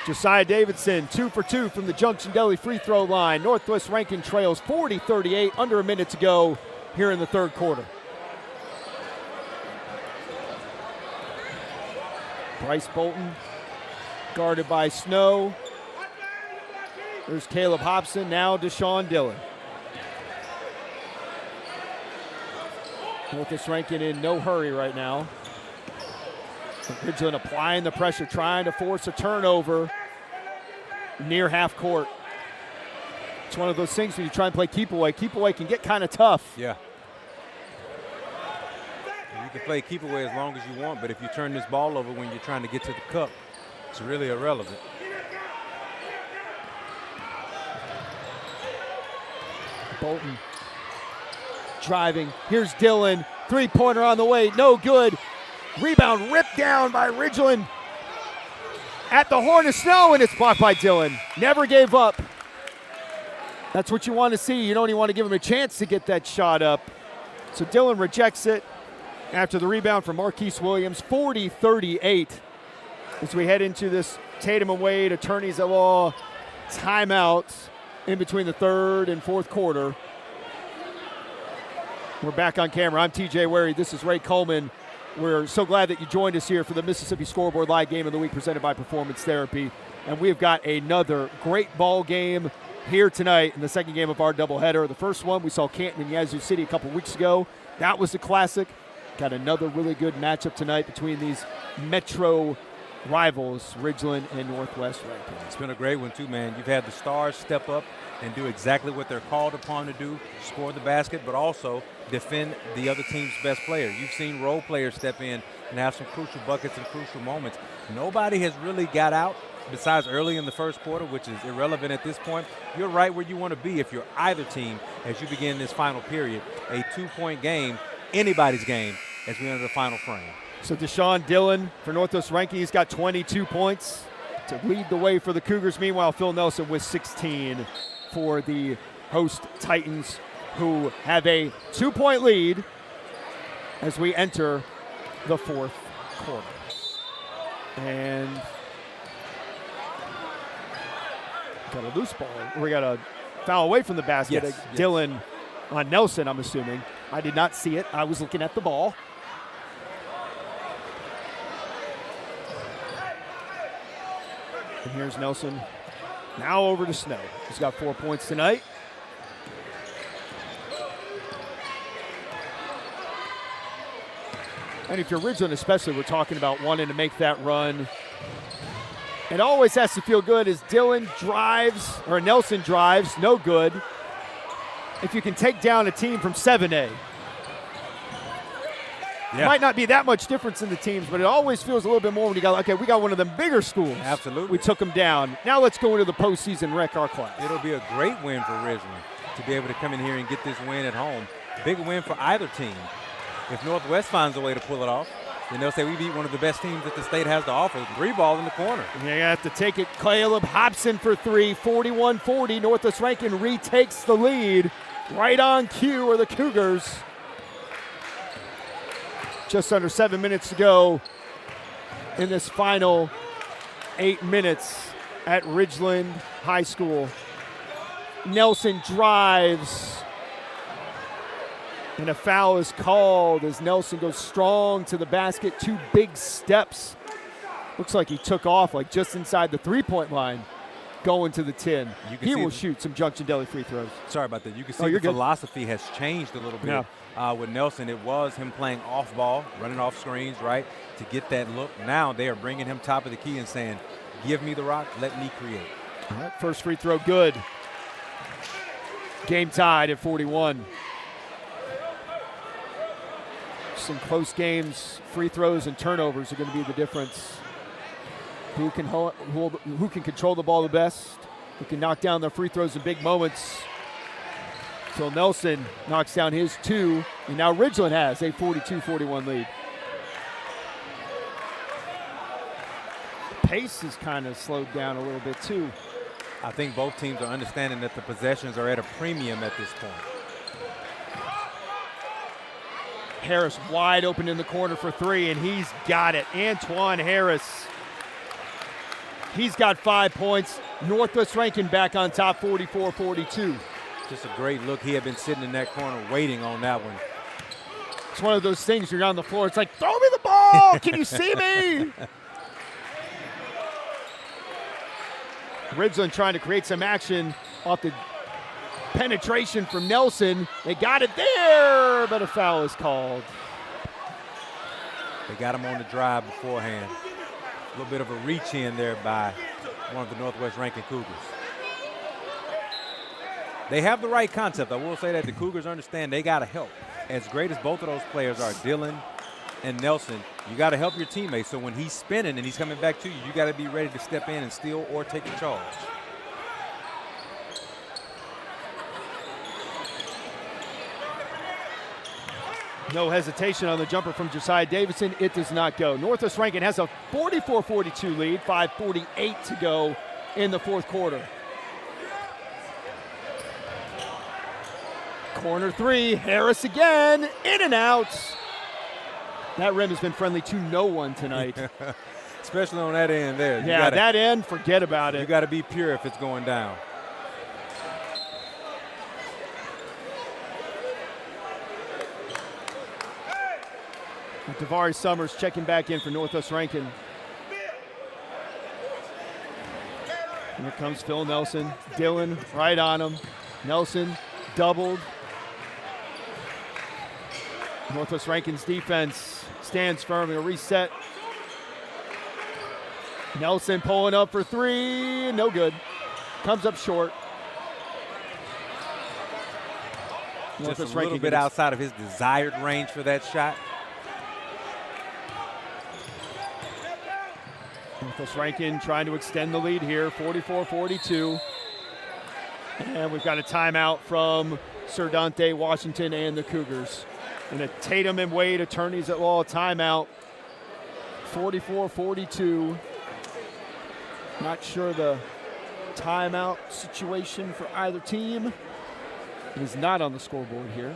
Josiah Davidson, 2 for 2 from the Junction Deli free throw line. Northwest Rankin trails 40-38, under a minute to go here in the third quarter. Bryce Bolton, guarded by Snow. There's Caleb Hobson, now Deshaun Dillon. Northwest Rankin in no hurry right now. Ridgeland applying the pressure, trying to force a turnover near half court. It's one of those things when you try and play keep away. Keep away can get kind of tough. Yeah. You can play keep away as long as you want, but if you turn this ball over when you're trying to get to the cup, it's really irrelevant. Bolton driving. Here's Dylan. Three-pointer on the way. No good. Rebound ripped down by Ridgeland. At the horn of Snow, and it's blocked by Dylan. Never gave up. That's what you want to see. You don't even want to give him a chance to get that shot up. So Dylan rejects it after the rebound from Marquise Williams. 40-38 as we head into this Tatum and Wade attorneys at law timeout in between the third and fourth quarter. We're back on camera. I'm TJ Werre. This is Ray Coleman. We're so glad that you joined us here for the Mississippi Scoreboard Live Game of the Week presented by Performance Therapy. And we've got another great ball game here tonight in the second game of our doubleheader. The first one, we saw Canton and Yazoo City a couple weeks ago. That was a classic. Got another really good matchup tonight between these Metro rivals, Ridgeland and Northwest Rankin. It's been a great one too, man. You've had the stars step up and do exactly what they're called upon to do, score the basket, but also defend the other team's best player. You've seen role players step in and have some crucial buckets and crucial moments. Nobody has really got out besides early in the first quarter, which is irrelevant at this point. You're right where you want to be if you're either team as you begin this final period. A 2-point game, anybody's game as we enter the final frame. So Deshaun Dillon for Northwest Rankin, he's got 22 points to lead the way for the Cougars. Meanwhile, Phil Nelson with 16 for the host Titans, who have a 2-point lead as we enter the fourth quarter. And got a loose ball. We got a foul away from the basket. Yes, Dillon on Nelson, I'm assuming. I did not see it. I was looking at the ball. And here's Nelson. Now over to Snow. He's got 4 points tonight. And if you're Ridgeland especially, we're talking about wanting to make that run. It always has to feel good as Dylan drives, or Nelson drives, no good. If you can take down a team from 7A. It might not be that much difference in the teams, but it always feels a little bit more when you go, okay, we got one of them bigger schools. Absolutely. We took them down. Now let's go into the postseason, wreck our class. It'll be a great win for Ridgeland to be able to come in here and get this win at home. Big win for either team. If Northwest finds a way to pull it off, then they'll say we beat one of the best teams that the state has to offer. 3 ball in the corner. And they have to take it. Caleb Hobson for 3, 41-40. Northwest Rankin retakes the lead. Right on cue are the Cougars. Just under 7 minutes to go in this final 8 minutes at Ridgeland High School. Nelson drives. And a foul is called as Nelson goes strong to the basket. 2 big steps. Looks like he took off like just inside the 3-point line going to the 10. He will shoot some Junction Deli free throws. Sorry about that. You can see the philosophy has changed a little bit with Nelson. It was him playing off ball, running off screens, right, to get that look. Now they are bringing him top of the key and saying, give me the rock, let me create. All right, first free throw good. Game tied at 41. Some close games, free throws and turnovers are going to be the difference. Who can control the ball the best? Who can knock down their free throws in big moments? Phil Nelson knocks down his 2, and now Ridgeland has a 42-41 lead. Pace is kind of slowed down a little bit too. I think both teams are understanding that the possessions are at a premium at this point. Harris wide open in the corner for 3, and he's got it. Antoine Harris. He's got 5 points. Northwest Rankin back on top, 44-42. Just a great look. He had been sitting in that corner waiting on that one. It's one of those things you're on the floor. It's like, throw me the ball. Can you see me? Ridgeland trying to create some action off the penetration from Nelson. They got it there, but a foul is called. They got him on the drive beforehand. A little bit of a reach in there by one of the Northwest Rankin Cougars. They have the right concept. I will say that the Cougars understand they got to help. As great as both of those players are, Dylan and Nelson, you got to help your teammates. So when he's spinning and he's coming back to you, you got to be ready to step in and steal or take a charge. No hesitation on the jumper from Josiah Davidson. It does not go. Northwest Rankin has a 44-42 lead, 5:48 to go in the fourth quarter. Corner 3, Harris again, in and out. That rim has been friendly to no one tonight. Especially on that end there. That end, forget about it. You got to be pure if it's going down. Davari Summers checking back in for Northwest Rankin. Here comes Phil Nelson. Dylan right on him. Nelson doubled. Northwest Rankin's defense stands firm in a reset. Nelson pulling up for 3. No good. Comes up short. Just a little bit outside of his desired range for that shot. Northwest Rankin trying to extend the lead here, 44-42. And we've got a timeout from Sir Dante Washington and the Cougars. And a Tatum and Wade attorneys at law timeout, 44-42. Not sure the timeout situation for either team. It is not on the scoreboard here.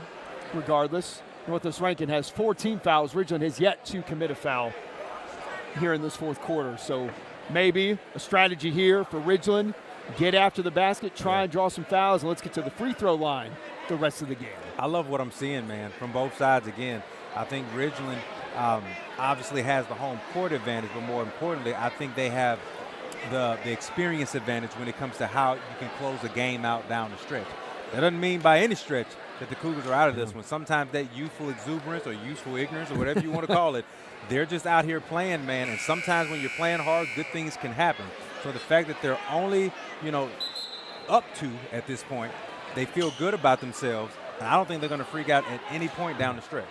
Regardless, Northwest Rankin has 14 fouls. Ridgeland has yet to commit a foul here in this fourth quarter. So maybe a strategy here for Ridgeland. Get after the basket, try and draw some fouls, and let's get to the free throw line the rest of the game. I love what I'm seeing, man, from both sides again. I think Ridgeland obviously has the home court advantage, but more importantly, I think they have the experience advantage when it comes to how you can close a game out down the stretch. That doesn't mean by any stretch that the Cougars are out of this one. Sometimes that youthful exuberance or youthful ignorance or whatever you want to call it, they're just out here playing, man, and sometimes when you're playing hard, good things can happen. So the fact that they're only, up 2 at this point, they feel good about themselves, and I don't think they're going to freak out at any point down the stretch.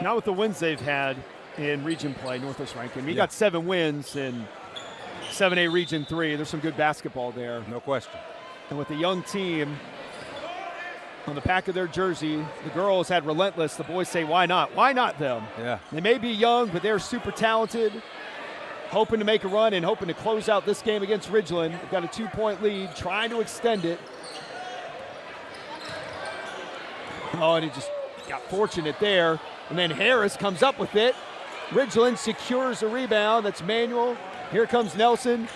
Not with the wins they've had in region play, Northwest Rankin. We got 7 wins in 7A Region 3. There's some good basketball there. No question. And with the young team, on the back of their jersey, the girls had relentless. The boys say, why not? Why not them? Yeah. They may be young, but they're super talented, hoping to make a run and hoping to close out this game against Ridgeland. They've got a 2-point lead, trying to extend it. Oh, and he just got fortunate there. And then Harris comes up with it. Ridgeland secures a rebound. That's Manuel. Here comes Nelson.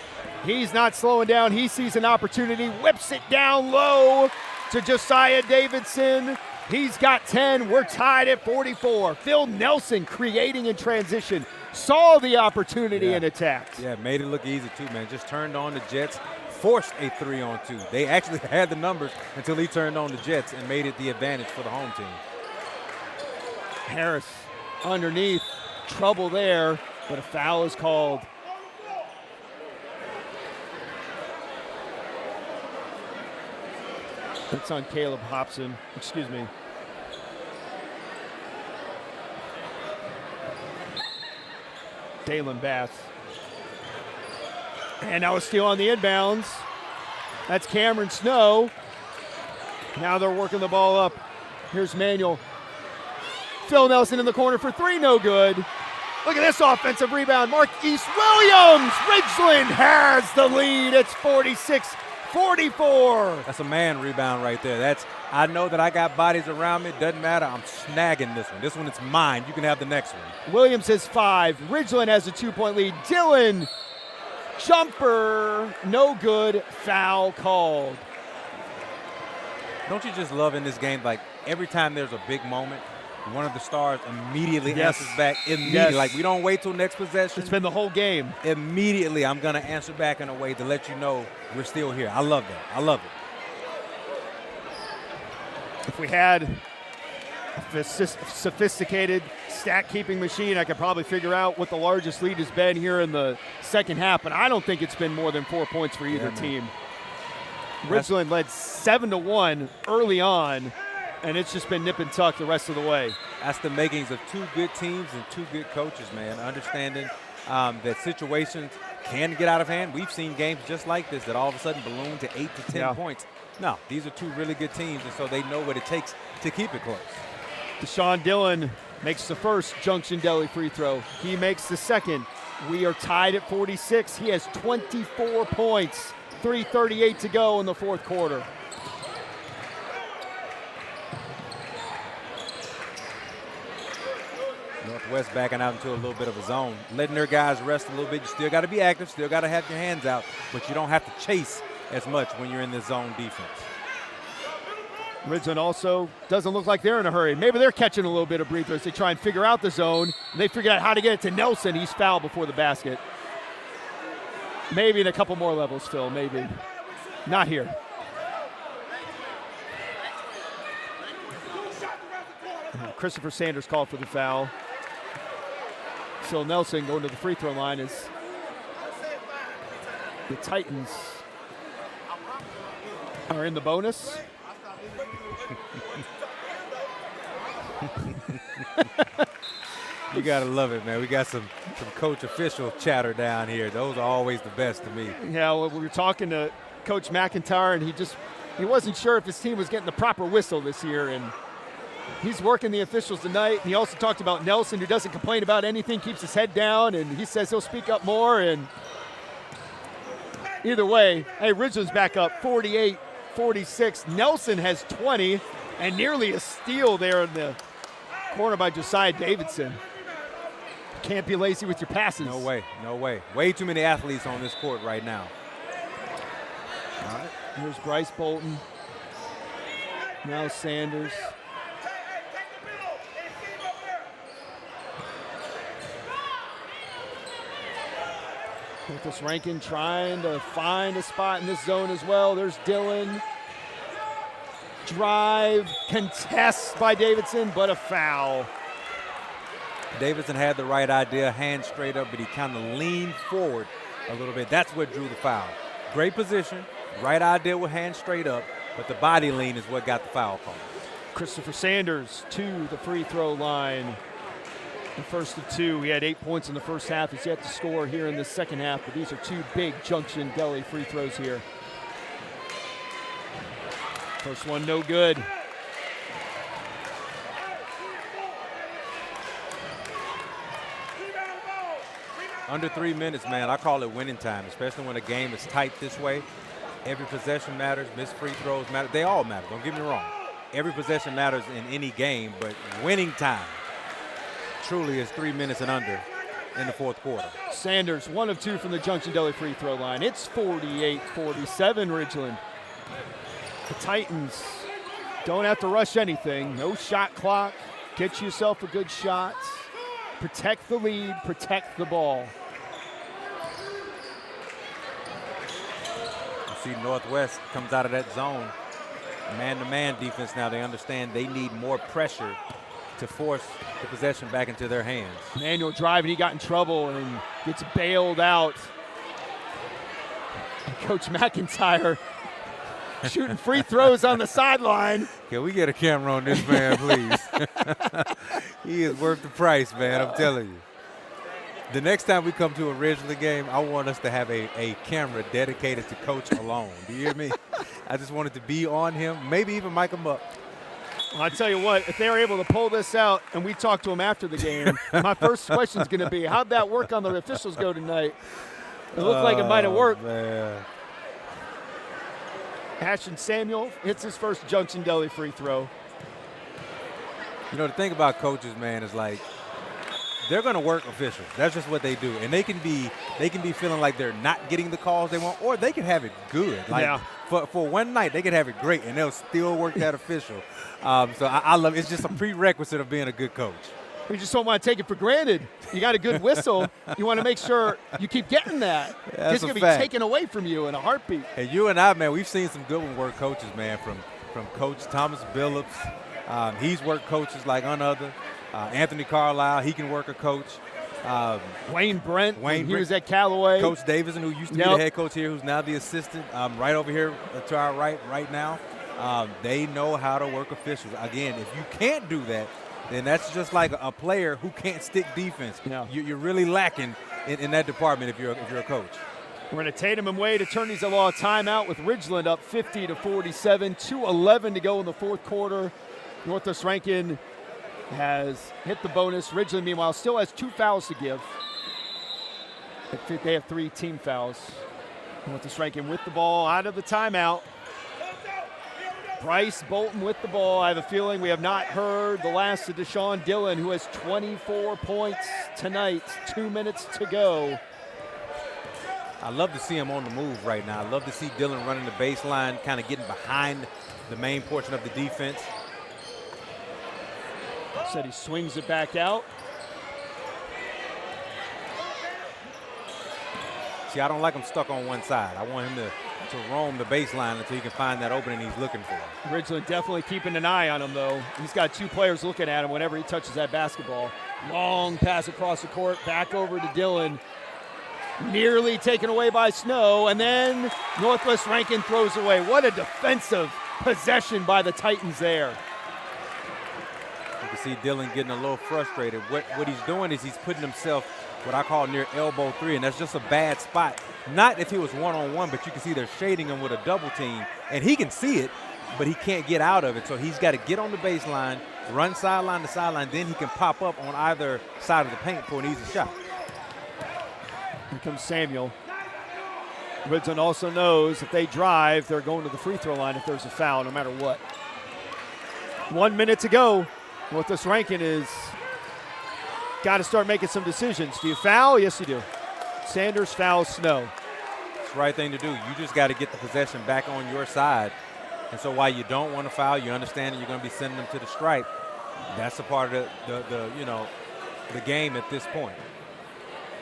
He's not slowing down. He sees an opportunity, whips it down low to Josiah Davidson. He's got 10. We're tied at 44. Phil Nelson creating in transition. Saw the opportunity and attacked. Yeah, made it look easy too, man. Just turned on the Jets, forced a 3-on-2. They actually had the numbers until he turned on the Jets and made it the advantage for the home team. Harris underneath, trouble there, but a foul is called. That's on Caleb Hobson, excuse me. Dalen Bass. And now a steal on the inbounds. That's Cameron Snow. Now they're working the ball up. Here's Manuel. Phil Nelson in the corner for 3, no good. Look at this offensive rebound. Mark East Williams. Ridgeland has the lead. It's 46-44. That's a man rebound right there. I know that I got bodies around me. It doesn't matter. I'm snagging this one. This one is mine. You can have the next one. Williams has 5. Ridgeland has a 2-point lead. Dillon, jumper, no good. Foul called. Don't you just love in this game, like every time there's a big moment, one of the stars immediately answers back immediately. Yes. Like, we don't wait till next possession. It's been the whole game. Immediately, I'm going to answer back in a way to let you know we're still here. I love that. I love it. If we had a sophisticated stat-keeping machine, I could probably figure out what the largest lead has been here in the second half, but I don't think it's been more than 4 points for either team. Ridgeland led 7-1 early on, and it's just been nip and tuck the rest of the way. That's the makings of 2 good teams and 2 good coaches, man. Understanding that situations can get out of hand. We've seen games just like this that all of a sudden balloon to 8 to 10 points. No, these are 2 really good teams, and so they know what it takes to keep it close. Deshaun Dillon makes the first Junction Deli free throw. He makes the second. We are tied at 46. He has 24 points. 3:38 to go in the fourth quarter. Northwest backing out into a little bit of a zone, letting their guys rest a little bit. You still got to be active, still got to have your hands out, but you don't have to chase as much when you're in the zone defense. Ridgeland also doesn't look like they're in a hurry. Maybe they're catching a little bit of breather as they try and figure out the zone. They figure out how to get it to Nelson. He's fouled before the basket. Maybe in a couple more levels, Phil, maybe. Not here. Christopher Sanders called for the foul. Phil Nelson going to the free throw line as the Titans are in the bonus. You got to love it, man. We got some coach official chatter down here. Those are always the best to me. Yeah, well, we were talking to Coach McIntyre, and he wasn't sure if his team was getting the proper whistle this year, and he's working the officials tonight. He also talked about Nelson, who doesn't complain about anything, keeps his head down, and he says he'll speak up more. And either way, hey, Ridgeland's back up 48-46. Nelson has 20, and nearly a steal there in the corner by Josiah Davidson. Can't be lazy with your passes. No way, no way. Way too many athletes on this court right now. All right, here's Bryce Bolton. Now Sanders. Northwest Rankin trying to find a spot in this zone as well. There's Dillon. Drive, contest by Davidson, but a foul. Davidson had the right idea, hand straight up, but he kind of leaned forward a little bit. That's what drew the foul. Great position, right idea with hand straight up, but the body lean is what got the foul call. Christopher Sanders to the free throw line. The first of two. He had 8 points in the first half. He's yet to score here in the second half, but these are two big Junction Deli free throws here. First one, no good. Under 3 minutes, man, I call it winning time, especially when a game is tight this way. Every possession matters, missed free throws matter. They all matter, don't get me wrong. Every possession matters in any game, but winning time truly is 3 minutes and under in the fourth quarter. Sanders, 1 of 2 from the Junction Deli free throw line. It's 48-47 Ridgeland. The Titans don't have to rush anything. No shot clock. Get yourself a good shot. Protect the lead, protect the ball. You see Northwest comes out of that zone. Man-to-man defense now. They understand they need more pressure to force the possession back into their hands. Manuel driving, he got in trouble and gets bailed out. Coach McIntyre shooting free throws on the sideline. Can we get a camera on this man, please? He is worth the price, man, I'm telling you. The next time we come to a Ridgeland game, I want us to have a camera dedicated to Coach alone. Do you hear me? I just want it to be on him, maybe even mic him up. Well, I tell you what, if they were able to pull this out and we talk to him after the game, my first question is going to be, how'd that work on the officials go tonight? It looked like it might have worked. Man. Ashton Samuel hits his first Junction Deli free throw. You know, the thing about coaches, man, is like they're going to work officials. That's just what they do. And they can be feeling like they're not getting the calls they want, or they can have it good. Like yeah. For one night, they can have it great, and they'll still work that official. So I love it. It's just a prerequisite of being a good coach. We just don't want to take it for granted. You got a good whistle. You want to make sure you keep getting that. It's going to be taken away from you in a heartbeat. And you and I, man, we've seen some good work coaches, man, from Coach Thomas Billups. He's worked coaches like none other. Anthony Carlisle, he can work a coach. Wayne Brent, he was at Callaway. Coach Davidson, who used to be the head coach here, who's now the assistant, right over here to our right now. They know how to work officials. Again, if you can't do that, then that's just like a player who can't stick defense. Yeah. You're really lacking in that department if you're a coach. We're going to Tatum and Wade attorneys at law timeout with Ridgeland up 50-47. 2:11 to go in the fourth quarter. Northwest Rankin has hit the bonus. Ridgeland, meanwhile, still has 2 fouls to give. They have 3 team fouls. Northwest Rankin with the ball out of the timeout. Bryce Bolton with the ball. I have a feeling we have not heard the last of Deshaun Dillon, who has 24 points tonight. 2 minutes to go. I love to see him on the move right now. I love to see Dillon running the baseline, kind of getting behind the main portion of the defense. Said he swings it back out. See, I don't like him stuck on one side. I want him to roam the baseline until he can find that opening he's looking for. Ridgeland definitely keeping an eye on him, though. He's got 2 players looking at him whenever he touches that basketball. Long pass across the court, back over to Dillon. Nearly taken away by Snow, and then Northwest Rankin throws away. What a defensive possession by the Titans there. You can see Dillon getting a little frustrated. What he's doing is he's putting himself what I call near elbow 3, and that's just a bad spot. Not if he was one-on-one, but you can see they're shading him with a double team, and he can see it, but he can't get out of it. So he's got to get on the baseline, run sideline to sideline, then he can pop up on either side of the paint for an easy shot. Here comes Samuel. Ridgeland also knows if they drive, they're going to the free throw line if there's a foul, no matter what. 1 minute to go. Northwest Rankin is got to start making some decisions. Do you foul? Yes, you do. Sanders fouls Snow. It's the right thing to do. You just got to get the possession back on your side And so while you don't want to foul, you understand that you're going to be sending them to the stripe. That's a part of the game at this point.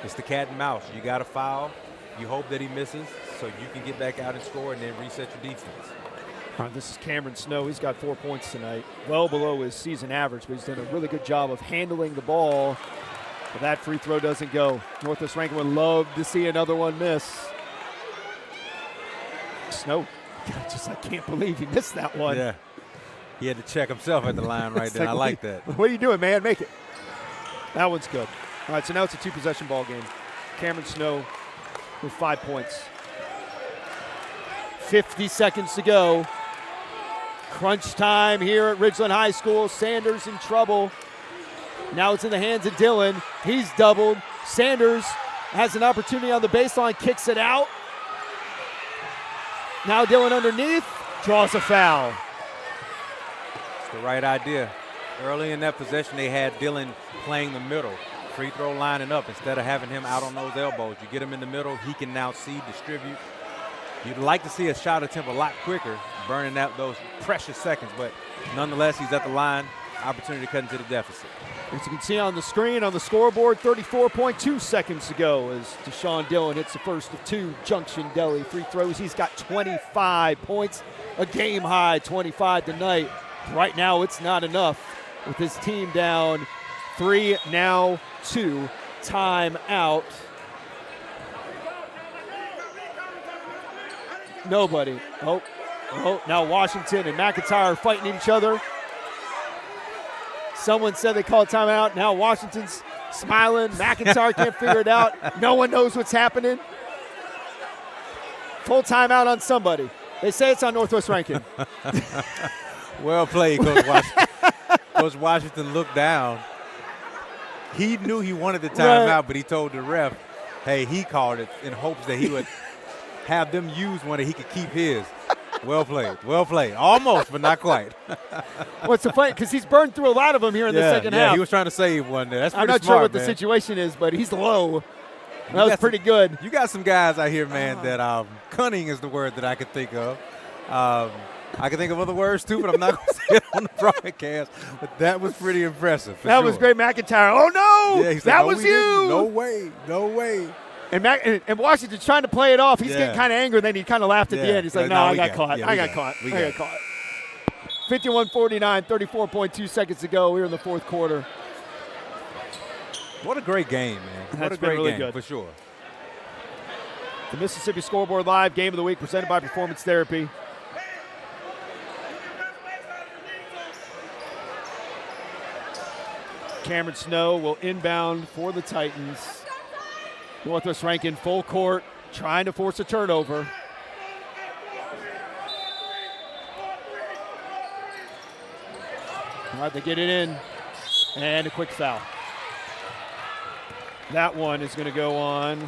It's the cat and mouse. You got to foul. You hope that he misses so you can get back out and score and then reset your defense. This is Cameron Snow. He's got 4 points tonight, well below his season average, but he's done a really good job of handling the ball. But that free throw doesn't go. Northwest Rankin would love to see another one miss. Snow, I can't believe he missed that one. Yeah. He had to check himself at the line right there. I like that. What are you doing, man? Make it. That one's good. All right, so now it's a 2-possession ball game. Cameron Snow with 5 points. 50 seconds to go. Crunch time here at Ridgeland High School. Sanders in trouble. Now it's in the hands of Dylan. He's doubled. Sanders has an opportunity on the baseline, kicks it out. Now Dylan underneath, draws a foul. It's the right idea. Early in that possession, they had Dylan playing the middle, free throw lining up. Instead of having him out on those elbows, you get him in the middle, he can now see, distribute. You'd like to see a shot attempt a lot quicker, burning out those precious seconds, but nonetheless, he's at the line, opportunity to cut into the deficit. As you can see on the screen, on the scoreboard, 34.2 seconds to go as Deshaun Dillon hits the first of 2 Junction Deli free throws. He's got 25 points, a game high 25 tonight. Right now, it's not enough with his team down 3, now 2. Time out. Nobody. Oh, now Washington and McIntyre are fighting each other. Someone said they called timeout. Now Washington's smiling. McIntyre can't figure it out. No one knows what's happening. Full timeout on somebody. They say it's on Northwest Rankin. Well played, Coach Washington. Coach Washington looked down. He knew he wanted the timeout, but he told the ref, hey, he called it in hopes that he would have them use one that he could keep his. Well played. Well played. Almost, but not quite. What's the fight? Because he's burned through a lot of them here in the second half. He was trying to save one there. That's pretty I'm not smart, sure what man. The situation is, but he's low. That was pretty good. You got some guys out here, man, that cunning is the word that I could think of. I can think of other words, too, but I'm not going to say it on the broadcast. But that was pretty impressive. That was great, McIntyre. Oh, no. Yeah, that was you. No way. No way. And Washington's trying to play it off. He's getting kind of angry. Then he kind of laughed at the end. He's like, I got caught. I got caught. 51-49, 34.2 seconds to go here in the fourth quarter. What a great game, man. What a great game, good. For sure. The Mississippi Scoreboard Live Game of the Week presented by Performance Therapy. Cameron Snow will inbound for the Titans. Northwest Rankin full court, trying to force a turnover. All right, they get it in, and a quick foul. That one is going to go on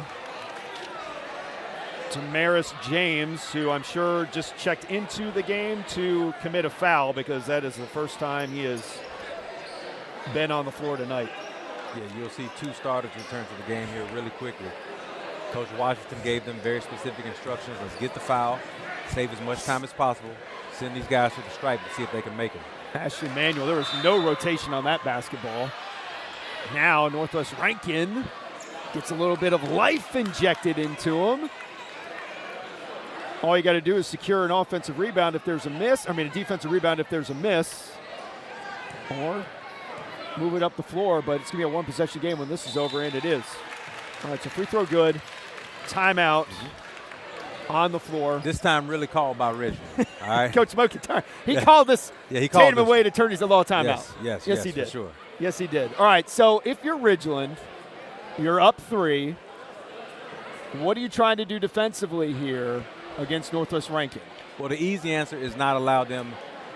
to Maris James, who I'm sure just checked into the game to commit a foul because that is the first time he has been on the floor tonight. Yeah, you'll see 2 starters return to the game here really quickly. Coach Washington gave them very specific instructions. Let's get the foul, save as much time as possible, send these guys to the stripe and see if they can make them. Ashley Manuel, there was no rotation on that basketball. Now Northwest Rankin gets a little bit of life injected into him. All you got to do is secure an offensive rebound if there's a miss. I mean, a defensive rebound if there's a miss. Or move it up the floor, but it's going to be a 1-possession game when this is over, and it is. All right, so free throw good. Timeout on the floor. This time really called by Ridgeland. All right. Coach Smokey, he called this Tatum away to turn his law timeout. Yes, he did. For sure. Yes, he did. All right, so if you're Ridgeland, you're up 3. What are you trying to do defensively here against Northwest Rankin? Well, the easy answer is not allow them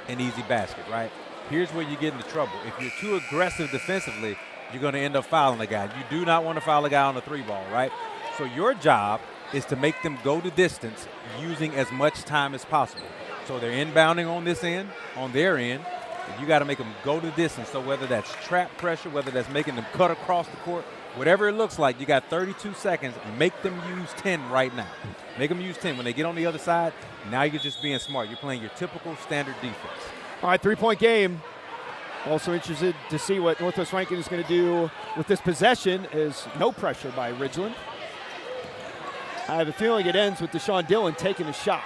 an easy basket, right? Here's where you get into trouble. If you're too aggressive defensively, you're going to end up fouling a guy. You do not want to foul a guy on the 3-ball, right? So your job is to make them go the distance using as much time as possible. So they're inbounding on this end, on their end, and you got to make them go the distance. So whether that's trap pressure, whether that's making them cut across the court, Whatever it looks like, you got 32 seconds. Make them use 10 right now. Make them use 10. When they get on the other side, now you're just being smart. You're playing your typical standard defense. All right, 3-point game. Also interested to see what Northwest Rankin is going to do with this possession. Is no pressure by Ridgeland. I have a feeling it ends with Deshaun Dillon taking a shot.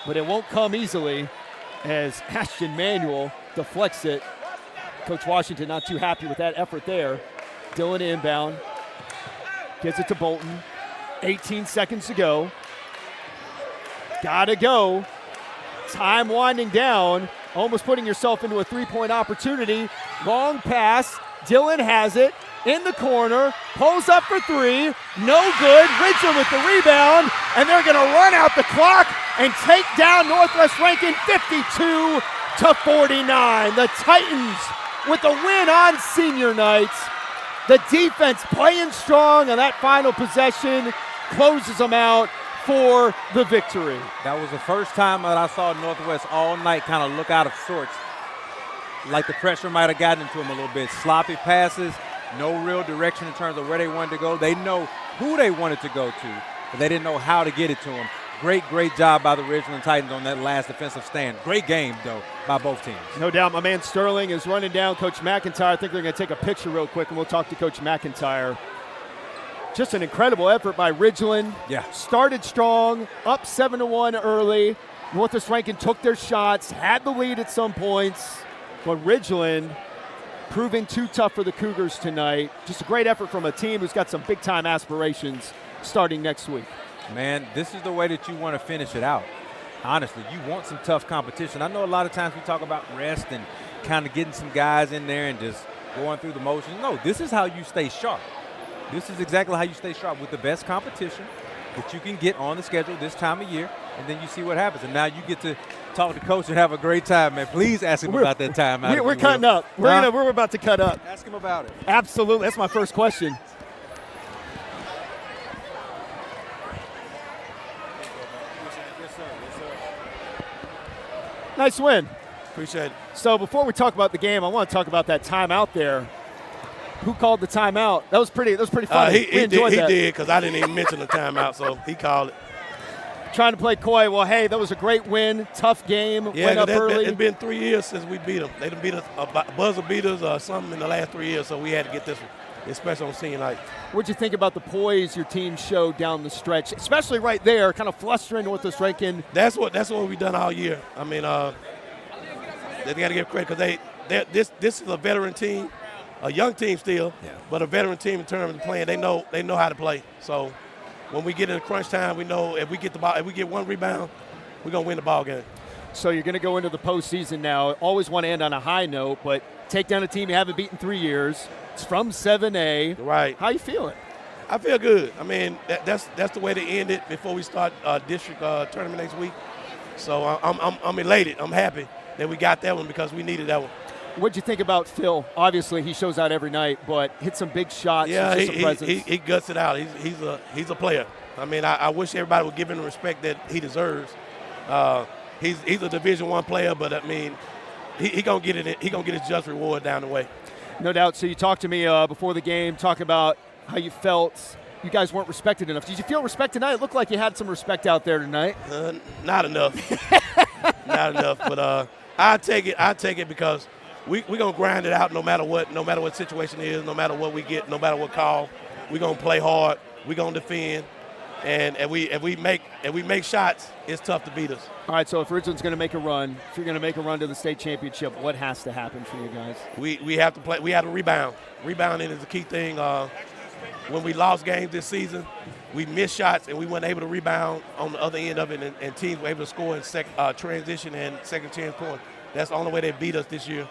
But it won't come easily as Ashton Manuel deflects it. Coach Washington not too happy with that effort there. Dillon inbound. Gets it to Bolton. 18 seconds to go. Gotta go. Time winding down. Almost putting yourself into a three-point opportunity. Long pass. Dillon has it. In the corner. Pulls up for three. No good. Ridgeland with the rebound. And they're going to run out the clock and take down Northwest Rankin 52-49. The Titans with the win on senior night. The defense playing strong on that final possession. Closes them out for the victory. That was the first time that I saw Northwest all night kind of look out of sorts. Like the pressure might have gotten into them a little bit. Sloppy passes, no real direction in terms of where they wanted to go. They know who they wanted to go to, but they didn't know how to get it to them. Great job by the Ridgeland Titans on that last defensive stand. Great game, though, by both teams. No doubt. My man Sterling is running down Coach McIntyre. I think they're going to take a picture real quick, and we'll talk to Coach McIntyre. Just an incredible effort by Ridgeland. Yeah. Started strong, up 7-1 early. Northwest Rankin took their shots, had the lead at some points, but Ridgeland proving too tough for the Cougars tonight. Just a great effort from a team who's got some big-time aspirations starting next week. Man, this is the way that you want to finish it out. Honestly, you want some tough competition. I know a lot of times we talk about rest and kind of getting some guys in there and just going through the motions. No, this is how you stay sharp. This is exactly how you stay sharp with the best competition that you can get on the schedule this time of year, and then you see what happens. And now you get to talk to Coach and have a great time, man. Please ask him about that timeout. We're cutting up. We're about to cut up. Ask him about it. Absolutely. That's my first question. Nice win. Appreciate it. So before we talk about the game, I want to talk about that timeout there. Who called the timeout? That was pretty funny. He did because I didn't even mention the timeout, so he called it. Trying to play coy. Well, hey, that was a great win. Tough game. Yeah, went up early. It's been 3 years since we beat them. They done beat us, buzzer beaters or something in the last 3 years, so we had to get this one, especially on senior night. What'd you think about the poise your team showed down the stretch, especially right there, kind of flustering Northwest Rankin? That's what we've done all year. I mean, they got to give credit because this is a veteran team. A young team still, but a veteran team in terms of playing. They know how to play. So when we get in crunch time, we know if we get the ball, if we get one rebound, we're gonna win the ball game. So you're gonna go into the postseason now. Always want to end on a high note, but take down a team you haven't beaten 3 years. It's from 7A. Right. How you feeling? I feel good. I mean, that's the way to end it before we start district tournament next week. So I'm elated. I'm happy that we got that one because we needed that one. What'd you think about Phil? Obviously, he shows out every night, but hit some big shots. Yeah, he guts it out. He's a player. I mean, I wish everybody would give him the respect that he deserves. He's a Division I player, but I mean, he gonna get it. He gonna get his just reward down the way. No doubt. So you talked to me before the game, talking about how you felt. You guys weren't respected enough. Did you feel respect tonight? It looked like you had some respect out there tonight. Not enough. Not enough. But I take it because. We're going to grind it out no matter what situation it is, no matter what we get, no matter what call. We're going to play hard. We're going to defend. And if we make shots, it's tough to beat us. All right, so if Ridgeland's going to make a run, if you're going to make a run to the state championship, what has to happen for you guys? We have to play. We have to rebound. Rebounding is a key thing. When we lost games this season, we missed shots and we weren't able to rebound on the other end of it, and teams were able to score in transition and second chance points. That's the only way they beat us this year.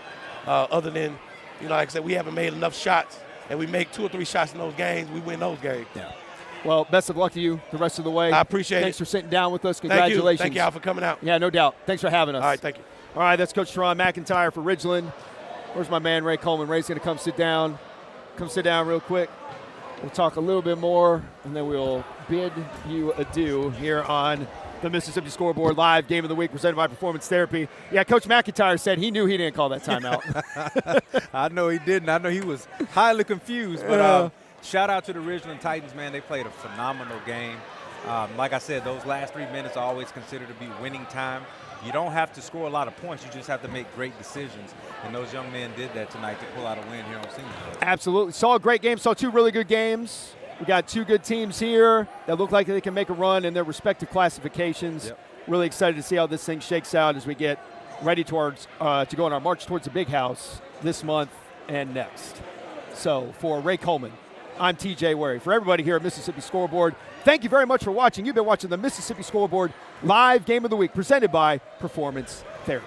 Other than, like I said, we haven't made enough shots, and we make 2 or 3 shots in those games, we win those games. Yeah. Well, best of luck to you the rest of the way. I appreciate it. Thanks for sitting down with us. Congratulations. Thank y'all for coming out. Yeah, no doubt. Thanks for having us. All right, thank you. All right, that's Coach Teron McIntyre for Ridgeland. Where's my man, Ray Coleman? Ray's going to come sit down. Come sit down real quick. We'll talk a little bit more, and then we'll bid you adieu here on The Mississippi Scoreboard Live Game of the Week presented by Performance Therapy. Yeah, Coach McIntyre said he knew he didn't call that timeout. I know he didn't. I know he was highly confused. But shout out to the Ridgeland Titans, man. They played a phenomenal game. Like I said, those last 3 minutes are always considered to be winning time. You don't have to score a lot of points. You just have to make great decisions. And those young men did that tonight to pull out a win here on Senior Day. Absolutely. Saw a great game. Saw 2 really good games. We got 2 good teams here that look like they can make a run in their respective classifications. Yep. Really excited to see how this thing shakes out as we get ready towards to go on our march towards the Big House this month and next. So for Ray Coleman, I'm TJ Werre. For everybody here at Mississippi Scoreboard, thank you very much for watching. You've been watching the Mississippi Scoreboard Live Game of the Week presented by Performance Therapy.